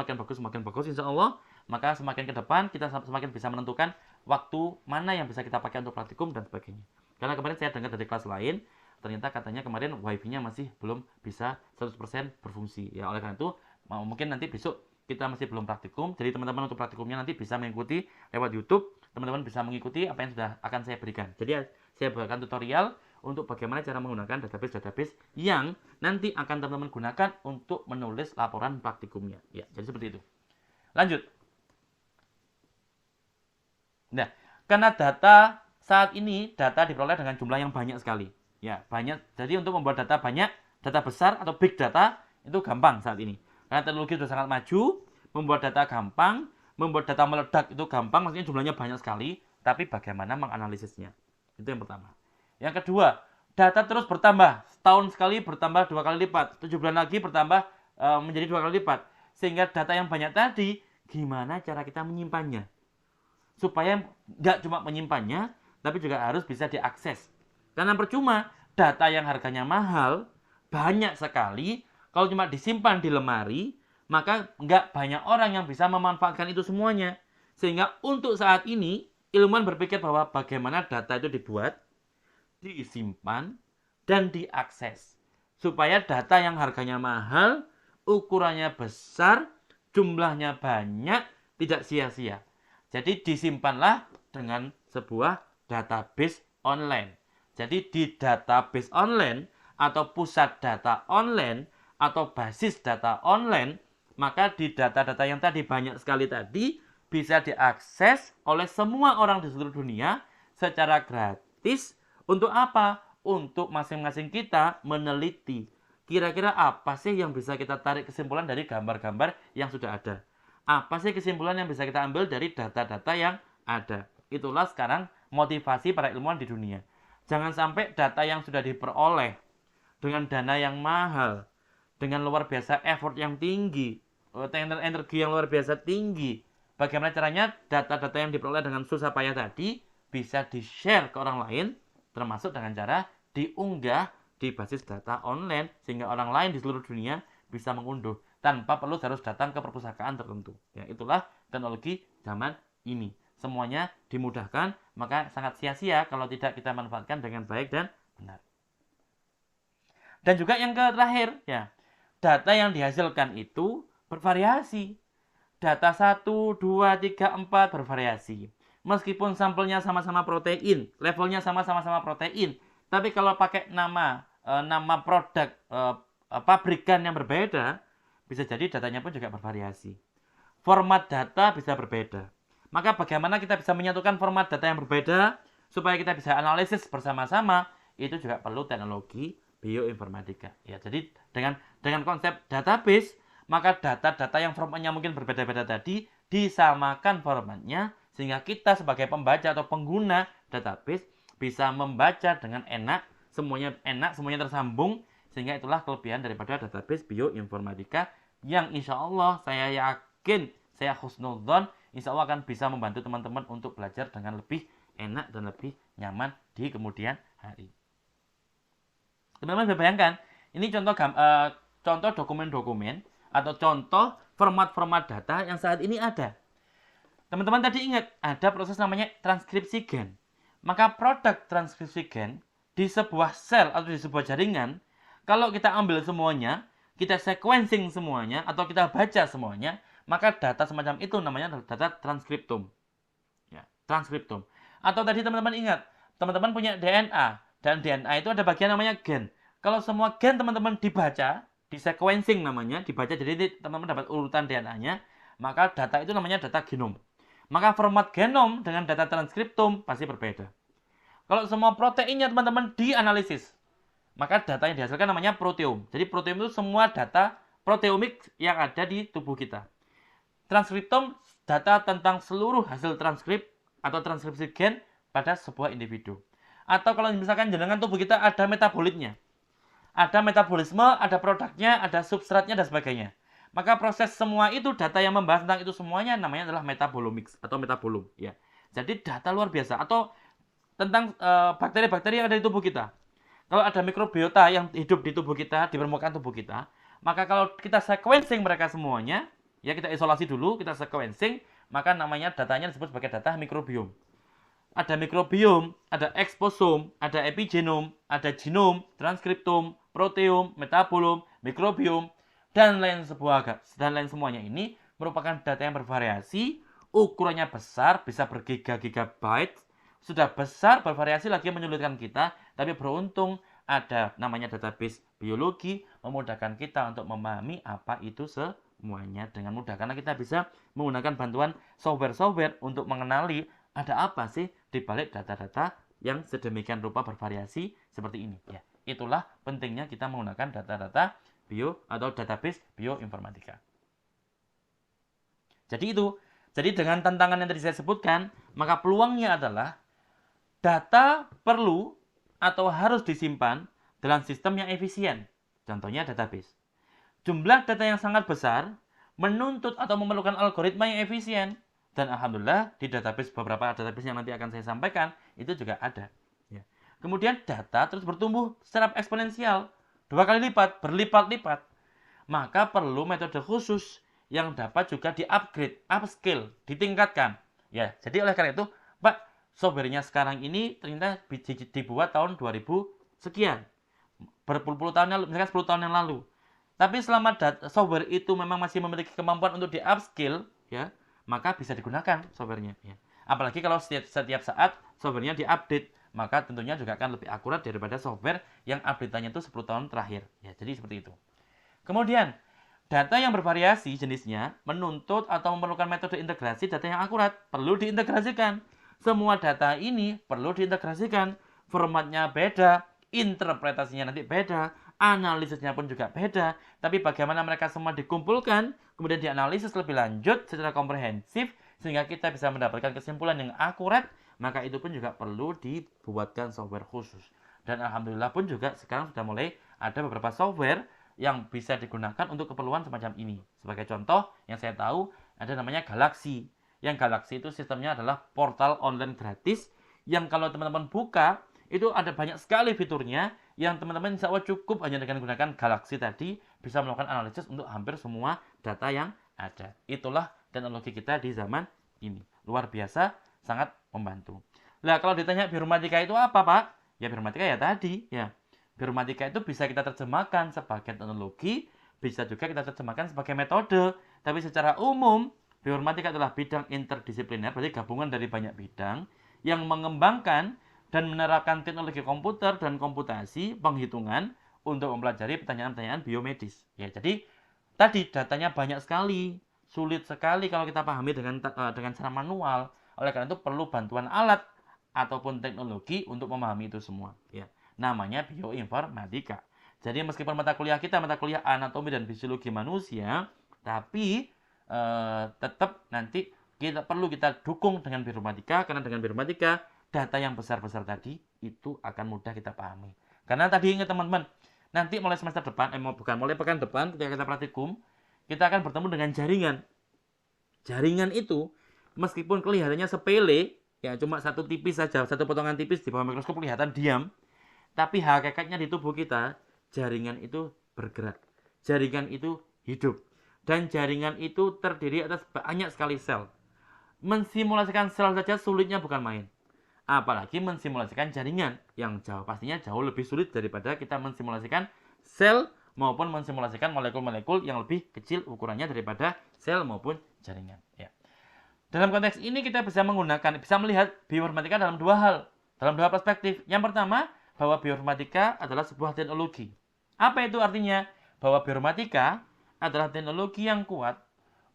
insya Allah. Maka semakin ke depan kita semakin bisa menentukan waktu mana yang bisa kita pakai untuk praktikum dan sebagainya. Karena kemarin saya dengar dari kelas lain, ternyata katanya kemarin wifi-nya masih belum bisa 100% berfungsi. Ya, oleh karena itu mungkin nanti besok kita masih belum praktikum. Jadi teman-teman untuk praktikumnya nanti bisa mengikuti lewat YouTube. Teman-teman bisa mengikuti apa yang sudah akan saya berikan. Jadi saya berikan tutorial untuk bagaimana cara menggunakan database yang nanti akan teman-teman gunakan untuk menulis laporan praktikumnya. Ya, jadi seperti itu. Lanjut. Nah, karena data saat ini data diperoleh dengan jumlah yang banyak sekali. Ya, banyak. Jadi untuk membuat data banyak, data besar atau big data itu gampang saat ini. Karena teknologi sudah sangat maju, membuat data gampang, membuat data meledak itu gampang, maksudnya jumlahnya banyak sekali, tapi bagaimana menganalisisnya? Itu yang pertama. Yang kedua, data terus bertambah, setahun sekali bertambah 2 kali lipat, 7 bulan lagi bertambah menjadi 2 kali lipat. Sehingga data yang banyak tadi, gimana cara kita menyimpannya? Supaya nggak cuma menyimpannya, tapi juga harus bisa diakses. Karena percuma, data yang harganya mahal, banyak sekali, kalau cuma disimpan di lemari, maka nggak banyak orang yang bisa memanfaatkan itu semuanya. Sehingga untuk saat ini, ilmuwan berpikir bahwa bagaimana data itu dibuat, disimpan, dan diakses. Supaya data yang harganya mahal, ukurannya besar, jumlahnya banyak, tidak sia-sia. Jadi disimpanlah dengan sebuah database online. Jadi di database online atau pusat data online atau basis data online, maka di data-data yang tadi banyak sekali tadi bisa diakses oleh semua orang di seluruh dunia secara gratis. Untuk apa? Untuk masing-masing kita meneliti kira-kira apa sih yang bisa kita tarik kesimpulan dari gambar-gambar yang sudah ada. Apa sih kesimpulan yang bisa kita ambil dari data-data yang ada. Itulah sekarang motivasi para ilmuwan di dunia. Jangan sampai data yang sudah diperoleh dengan dana yang mahal, dengan luar biasa effort yang tinggi, energi yang luar biasa tinggi. Bagaimana caranya data-data yang diperoleh dengan susah payah tadi bisa di-share ke orang lain, termasuk dengan cara diunggah di basis data online, sehingga orang lain di seluruh dunia bisa mengunduh tanpa perlu harus datang ke perpustakaan tertentu. Ya, itulah teknologi zaman ini. Semuanya dimudahkan, maka sangat sia-sia kalau tidak kita manfaatkan dengan baik dan benar. Dan juga yang terakhir, ya, data yang dihasilkan itu bervariasi. Data 1, 2, 3, 4 bervariasi. Meskipun sampelnya sama-sama protein, levelnya sama-sama protein, tapi kalau pakai nama produk pabrikan yang berbeda, bisa jadi datanya pun juga bervariasi. Format data bisa berbeda. Maka bagaimana kita bisa menyatukan format data yang berbeda supaya kita bisa analisis bersama-sama, itu juga perlu teknologi bioinformatika. Ya, jadi dengan konsep database, maka data-data yang formatnya mungkin berbeda-beda tadi disamakan formatnya sehingga kita sebagai pembaca atau pengguna database bisa membaca dengan enak, semuanya tersambung, sehingga itulah kelebihan daripada database bioinformatika yang insya Allah saya yakin, saya husnudzon, insya Allah akan bisa membantu teman-teman untuk belajar dengan lebih enak dan lebih nyaman di kemudian hari. Teman-teman bisa bayangkan, ini contoh dokumen-dokumen atau contoh format-format data yang saat ini ada. Teman-teman tadi ingat, ada proses namanya transkripsi gen. Maka produk transkripsi gen di sebuah sel atau di sebuah jaringan, kalau kita ambil semuanya, kita sequencing semuanya, atau kita baca semuanya, maka data semacam itu namanya data transkriptom. Ya, transkriptom. Atau tadi teman-teman ingat, teman-teman punya DNA, dan DNA itu ada bagian namanya gen. Kalau semua gen teman-teman dibaca, di sequencing namanya, dibaca, jadi teman-teman dapat urutan DNA-nya, maka data itu namanya data genom. Maka format genom dengan data transkriptom pasti berbeda. Kalau semua proteinnya teman-teman dianalisis, maka data yang dihasilkan namanya proteom. Jadi proteom itu semua data proteomik yang ada di tubuh kita. Transkriptom, data tentang seluruh hasil transkrip atau transkripsi gen pada sebuah individu. Atau kalau misalkan jaringan tubuh kita ada metabolitnya. Ada metabolisme, ada produknya, ada substratnya, dan sebagainya. Maka proses semua itu, data yang membahas tentang itu semuanya namanya adalah metabolomics atau metabolom. Ya. Jadi data luar biasa. Atau tentang bakteri-bakteri yang ada di tubuh kita. Kalau ada mikrobiota yang hidup di tubuh kita, di permukaan tubuh kita, maka kalau kita sequencing mereka semuanya, ya kita isolasi dulu, kita sequencing, maka namanya datanya disebut sebagai data mikrobiom. Ada mikrobiom, ada eksposom, ada epigenom, ada genom, transkriptom, proteom, metabolom, mikrobiom, dan lain semuanya ini merupakan data yang bervariasi, ukurannya besar, bisa bergiga-gigabyte, sudah besar, bervariasi lagi menyulitkan kita, tapi beruntung ada namanya database biologi, memudahkan kita untuk memahami apa itu semuanya dengan mudah. Karena kita bisa menggunakan bantuan software-software untuk mengenali ada apa sih di balik data-data yang sedemikian rupa bervariasi seperti ini. Ya, itulah pentingnya kita menggunakan data-data bio atau database bioinformatika. Jadi dengan tantangan yang tadi saya sebutkan, maka peluangnya adalah data perlu atau harus disimpan dalam sistem yang efisien. Contohnya database. Jumlah data yang sangat besar menuntut atau memerlukan algoritma yang efisien. Dan alhamdulillah di database, beberapa database yang nanti akan saya sampaikan, itu juga ada. Ya. Kemudian data terus bertumbuh secara eksponensial. 2 kali lipat, berlipat-lipat. Maka perlu metode khusus yang dapat juga di-upgrade, upscale, ditingkatkan. Ya, jadi oleh karena itu, Pak, softwarenya sekarang ini ternyata dibuat tahun 2000 sekian. Berpuluh-puluh tahun yang lalu, misalkan 10 tahun yang lalu. Tapi selama software itu memang masih memiliki kemampuan untuk di-upscale, ya, maka bisa digunakan softwarenya. Ya. Apalagi kalau setiap saat softwarenya diupdate, maka tentunya juga akan lebih akurat daripada software yang update-nya itu 10 tahun terakhir. Ya, jadi seperti itu. Kemudian, Data yang bervariasi jenisnya menuntut atau memerlukan metode integrasi data yang akurat, perlu diintegrasikan. Semua data ini perlu diintegrasikan. Formatnya beda, interpretasinya nanti beda, analisisnya pun juga beda. Tapi bagaimana mereka semua dikumpulkan, kemudian dianalisis lebih lanjut secara komprehensif, sehingga kita bisa mendapatkan kesimpulan yang akurat, maka itu pun juga perlu dibuatkan software khusus. Dan alhamdulillah pun juga sekarang sudah mulai ada beberapa software yang bisa digunakan untuk keperluan semacam ini. Sebagai contoh, yang saya tahu ada namanya Galaxy. Yang Galaxy itu sistemnya adalah portal online gratis yang kalau teman-teman buka, itu ada banyak sekali fiturnya yang teman-teman insya Allah cukup hanya dengan menggunakan Galaxy tadi bisa melakukan analisis untuk hampir semua data yang ada. Itulah teknologi kita di zaman ini. Luar biasa, sangat membantu. Nah, kalau ditanya bioinformatika itu apa, Pak? Ya, bioinformatika ya tadi, ya. Bioinformatika itu bisa kita terjemahkan sebagai teknologi, bisa juga kita terjemahkan sebagai metode. Tapi secara umum, bioinformatika adalah bidang interdisipliner, berarti gabungan dari banyak bidang yang mengembangkan dan menerapkan teknologi komputer dan komputasi penghitungan untuk mempelajari pertanyaan-pertanyaan biomedis. Ya, jadi tadi datanya banyak sekali, sulit sekali kalau kita pahami dengan cara manual. Oleh karena itu perlu bantuan alat ataupun teknologi untuk memahami itu semua. Ya. Namanya bioinformatika. Jadi meskipun mata kuliah kita mata kuliah anatomi dan fisiologi manusia, tapi tetap nanti perlu kita dukung dengan bioinformatika, karena dengan bioinformatika data yang besar-besar tadi itu akan mudah kita pahami. Karena tadi ingat teman-teman, nanti mulai semester depan, mulai pekan depan ketika kita praktikum, kita akan bertemu dengan jaringan. Jaringan itu meskipun kelihatannya sepele, ya cuma satu tipis saja, satu potongan tipis di bawah mikroskop kelihatan diam. Tapi hakikatnya di tubuh kita, jaringan itu bergerak. Jaringan itu hidup. Dan jaringan itu terdiri atas banyak sekali sel. Mensimulasikan sel saja sulitnya bukan main. Apalagi mensimulasikan jaringan. Yang pastinya jauh lebih sulit daripada kita mensimulasikan sel maupun mensimulasikan molekul-molekul yang lebih kecil ukurannya daripada sel maupun jaringan. Ya. Dalam konteks ini kita bisa melihat bioinformatika dalam dua hal. Dalam dua perspektif. Yang pertama, bahwa bioinformatika adalah sebuah teknologi. Apa itu artinya? Bahwa bioinformatika adalah teknologi yang kuat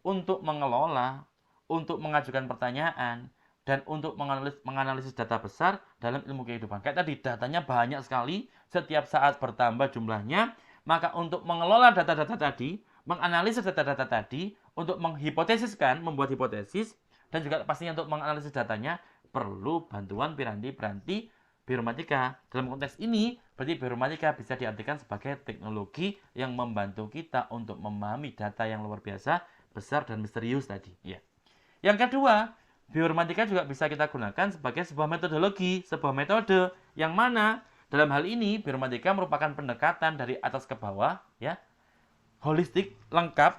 untuk mengelola, untuk mengajukan pertanyaan, dan untuk menganalisis data besar dalam ilmu kehidupan. Kayak tadi, datanya banyak sekali, setiap saat bertambah jumlahnya, maka untuk mengelola data-data tadi, menganalisis data-data tadi, untuk menghipotesiskan, membuat hipotesis, dan juga pastinya untuk menganalisis datanya, perlu bantuan piranti-piranti bioinformatika. Dalam konteks ini, berarti bioinformatika bisa diartikan sebagai teknologi yang membantu kita untuk memahami data yang luar biasa, besar, dan misterius tadi. Ya. Yang kedua, bioinformatika juga bisa kita gunakan sebagai sebuah metodologi, sebuah metode yang mana dalam hal ini bioinformatika merupakan pendekatan dari atas ke bawah, ya, holistik, lengkap,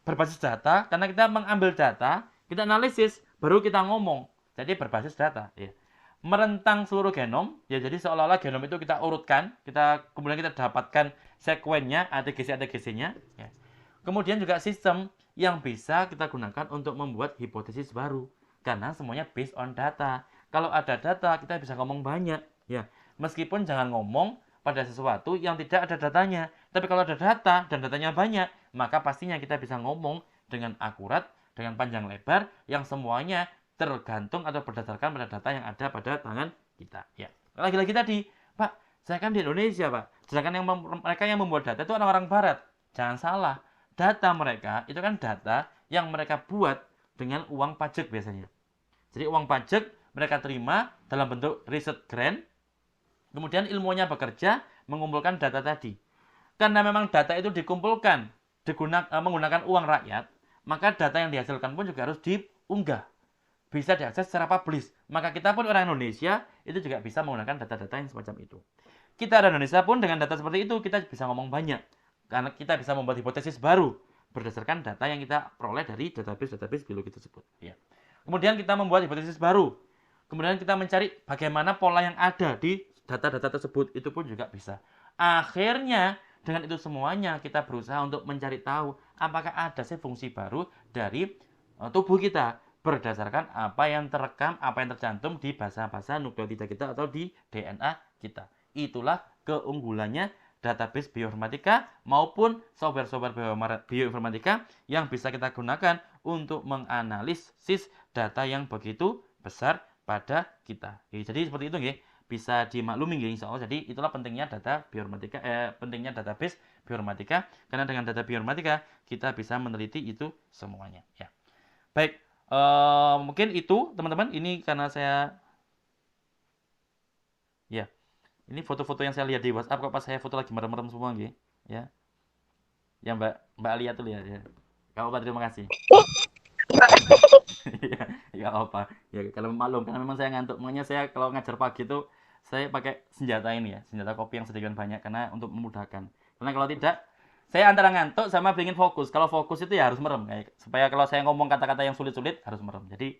berbasis data. Karena kita mengambil data, kita analisis, baru kita ngomong. Jadi berbasis data. Ya. Merentang seluruh genom, ya jadi seolah-olah genom itu kita urutkan, kemudian kita dapatkan sekuennya, ATGC-ATGC-nya. Ya. Kemudian juga sistem yang bisa kita gunakan untuk membuat hipotesis baru. Karena semuanya based on data. Kalau ada data, kita bisa ngomong banyak. Ya. Meskipun jangan ngomong pada sesuatu yang tidak ada datanya. Tapi kalau ada data dan datanya banyak, maka pastinya kita bisa ngomong dengan akurat, dengan panjang lebar, yang semuanya tergantung atau berdasarkan pada data yang ada pada tangan kita. Ya. Lagi-lagi tadi, Pak, saya kan di Indonesia, Pak. Sedangkan mereka yang membuat data itu orang-orang Barat. Jangan salah. Data mereka itu kan data yang mereka buat dengan uang pajak biasanya. Jadi uang pajak mereka terima dalam bentuk riset grant. Kemudian ilmunya bekerja mengumpulkan data tadi. Karena memang data itu dikumpulkan menggunakan uang rakyat, maka data yang dihasilkan pun juga harus diunggah. Bisa diakses secara publis. Maka kita pun orang Indonesia itu juga bisa menggunakan data-data yang semacam itu. Kita orang Indonesia pun dengan data seperti itu kita bisa ngomong banyak. Karena kita bisa membuat hipotesis baru berdasarkan data yang kita peroleh dari database biologi tersebut. Ya. Kemudian kita membuat hipotesis baru. Kemudian kita mencari bagaimana pola yang ada di data-data tersebut. Itu pun juga bisa. Akhirnya dengan itu semuanya kita berusaha untuk mencari tahu apakah ada sih fungsi baru dari tubuh kita berdasarkan apa yang terekam, apa yang tercantum di basa-basa nukleotida kita atau di DNA kita. Itulah keunggulannya database bioinformatika maupun software-software bioinformatika yang bisa kita gunakan untuk menganalisis data yang begitu besar pada kita. Jadi seperti itu nggih, bisa dimaklumi nggih insyaallah. Jadi itulah pentingnya data bioinformatika, pentingnya database bioinformatika, karena dengan data bioinformatika kita bisa meneliti itu semuanya ya. Baik, mungkin itu teman-teman, ini karena saya ya. Ini foto-foto yang saya lihat di WhatsApp kok pas saya foto lagi merem-merem semua nggih, ya. Ya Mbak Alia tuh lihat ya. Enggak apa-apa, terima kasih. Ya apa. Ya kalau maklum karena memang saya ngantuk. Makanya saya kalau ngajar pagi itu saya pakai senjata ini ya, senjata kopi yang sedikit banyak karena untuk memudahkan. Karena kalau tidak saya antara ngantuk sama ingin fokus. Kalau fokus itu ya harus merem kayak supaya kalau saya ngomong kata-kata yang sulit-sulit harus merem. Jadi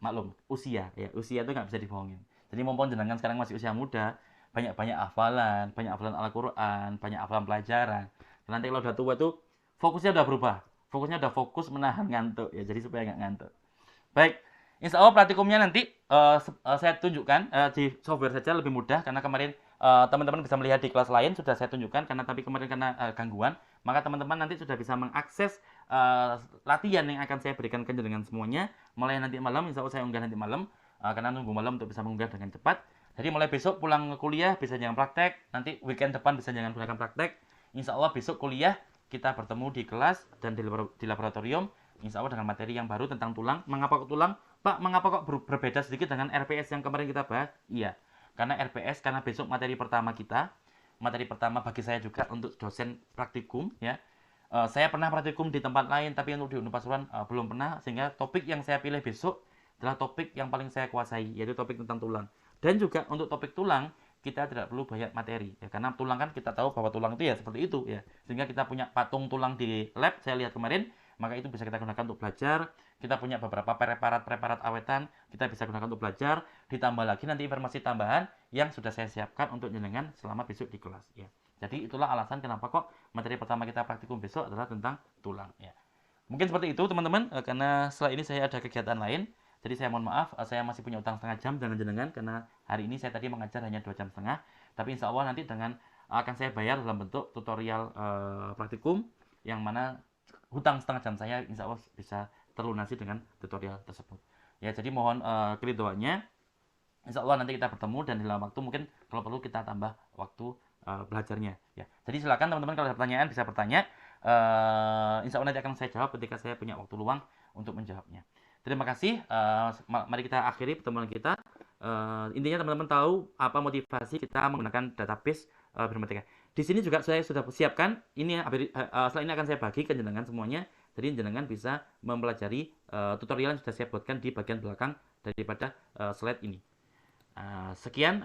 maklum, usia itu nggak bisa dibohongin. Jadi mumpung jenengan sekarang masih usia muda, banyak-banyak hafalan Al-Quran, banyak hafalan pelajaran. Nanti kalau udah tua tuh fokusnya udah berubah, fokusnya udah fokus menahan ngantuk ya, jadi supaya nggak ngantuk. Baik, insya Allah praktikumnya nanti saya tunjukkan di software saja lebih mudah, karena kemarin teman-teman bisa melihat di kelas lain sudah saya tunjukkan, tapi kemarin karena gangguan, maka teman-teman nanti sudah bisa mengakses latihan yang akan saya berikan ke jenengan semuanya mulai nanti malam. Insya Allah saya unggah nanti malam, karena nunggu malam untuk bisa mengunggah dengan cepat. Jadi mulai besok pulang ke kuliah bisa jangan praktek, nanti weekend depan bisa jangan gunakan praktek. Insya Allah besok kuliah kita bertemu di kelas dan di laboratorium, insya Allah dengan materi yang baru tentang tulang. Mengapa kok tulang? Pak, mengapa kok berbeda sedikit dengan RPS yang kemarin kita bahas? Iya, karena RPS, karena besok materi pertama kita, materi pertama bagi saya juga untuk dosen praktikum ya. Saya pernah praktikum di tempat lain, tapi untuk di Unpad Pasuruan belum pernah, sehingga topik yang saya pilih besok adalah topik yang paling saya kuasai, yaitu topik tentang tulang. Dan juga untuk topik tulang kita tidak perlu banyak materi ya, karena tulang kan kita tahu bahwa tulang itu ya seperti itu ya, sehingga kita punya patung tulang di lab saya lihat kemarin, maka itu bisa kita gunakan untuk belajar. Kita punya beberapa preparat awetan kita bisa gunakan untuk belajar, ditambah lagi nanti informasi tambahan yang sudah saya siapkan untuk jenengan selama besok di kelas ya. Jadi itulah alasan kenapa kok materi pertama kita praktikum besok adalah tentang tulang ya. Mungkin seperti itu teman-teman, karena setelah ini saya ada kegiatan lain. Jadi saya mohon maaf, saya masih punya utang setengah jam dengan jenengan, karena hari ini saya tadi mengajar hanya 2 jam setengah. Tapi insya Allah nanti akan saya bayar dalam bentuk tutorial praktikum, yang mana hutang setengah jam saya insya Allah bisa terlunasi dengan tutorial tersebut. Ya, jadi mohon keridoannya. Insya Allah nanti kita bertemu, dan dalam waktu mungkin kalau perlu kita tambah waktu belajarnya. Ya, jadi silakan teman-teman kalau ada pertanyaan bisa bertanya. Insya Allah nanti akan saya jawab ketika saya punya waktu luang untuk menjawabnya. Terima kasih. Mari kita akhiri pertemuan kita. Intinya teman-teman tahu apa motivasi kita menggunakan database bioinformatika. Di sini juga saya sudah siapkan. Setelah ini akan saya bagi ke jenengan semuanya. Jadi jenengan bisa mempelajari tutorial yang sudah saya buatkan di bagian belakang daripada slide ini. Sekian,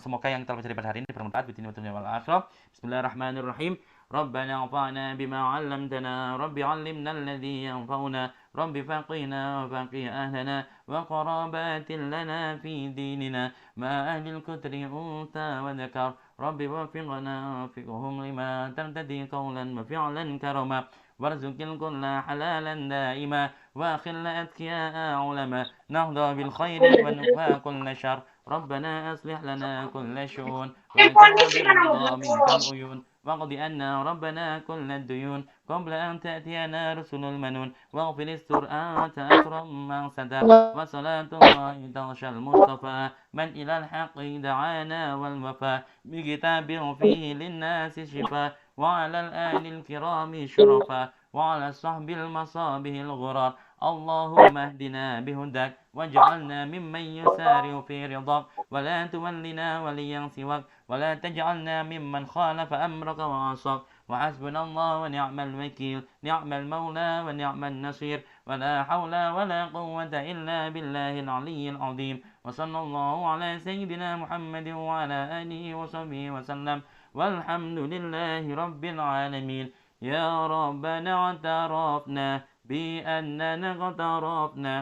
semoga yang telah pada hari ini bermanfaat. Bismillahirrahmanirrahim. Rabbana anfa'na bima 'allamtana, Rabbi 'allimna alladhi yanfa'una, Rabbi faqina wa faqih ahlana wa qarabatin lana fi dinina ma ahlil kutri unta wa dhakar, Rabbi wafiqna wafiqhum lima tartadi qawlan wa fi'lan karama, warzuqil kulla halalan daima wa khilla atqiya ulama, nahda bil khairi wa nufa kulla syar, Rabbana aslih lana kulla syu'un wa ta'abir minkal uyun, واقض أنا ربنا كل الديون قبل أن تأتينا رسل المنون، واغفر استر أنت أكرم من ستر، وصلاة الله تغشى المصطفى من إلى الحق دعانا والوفاء، بكتاب فيه للناس شفاء، وعلى الآل الكرام شرفا، وعلى الصحب المصابه الغرار، اللهم اهدنا بهداك واجعلنا ممن يسارع في رضاك، ولا تولنا وليا سواك، ولا تجعلنا ممن خالف أمرك وعصاك، وحسبنا الله ونعم الوكيل، نعم المولى ونعم النصير، ولا حول ولا قوة إلا بالله العلي العظيم، وصلى الله على سيدنا محمد وعلى آله وصحبه وسلم، والحمد لله رب العالمين. يا ربنا اعترفنا بأننا اقترفنا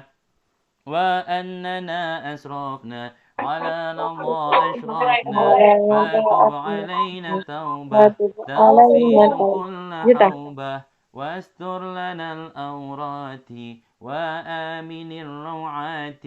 وأننا أسرفنا على الله أشرفنا، فتب علينا توبة تغفر كل حوبة، واستر لنا الأورات وآمن الروعات،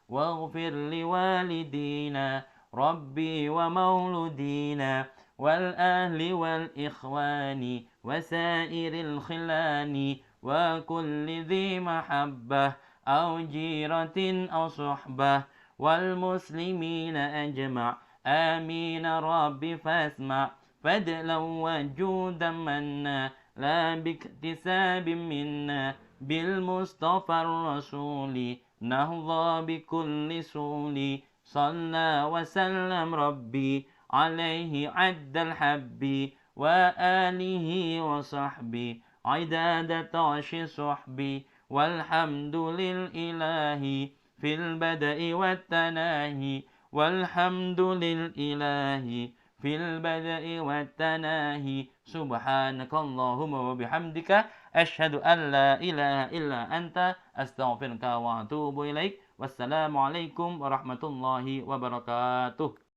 واغفر لوالدينا ربي ومولودينا والأهل والإخوان وسائر الخلان وكل ذي محبة أو جيرة أو صحبة والمسلمين أجمع آمين رب فاسمع فضلا وجودا منا لا باكتساب منا بالمصطفى الرسول نهضى بكل سول صلى وسلم ربي عليه عد الحب وآله وصحبه عداد طاش صحبي والحمد للإله في البدء والتناهي والحمد للإله في البدء والتناهي سبحانك اللهم وبحمدك أشهد أن لا إله إلا أنت أستغفرك وأتوب إليك والسلام عليكم ورحمة الله وبركاته.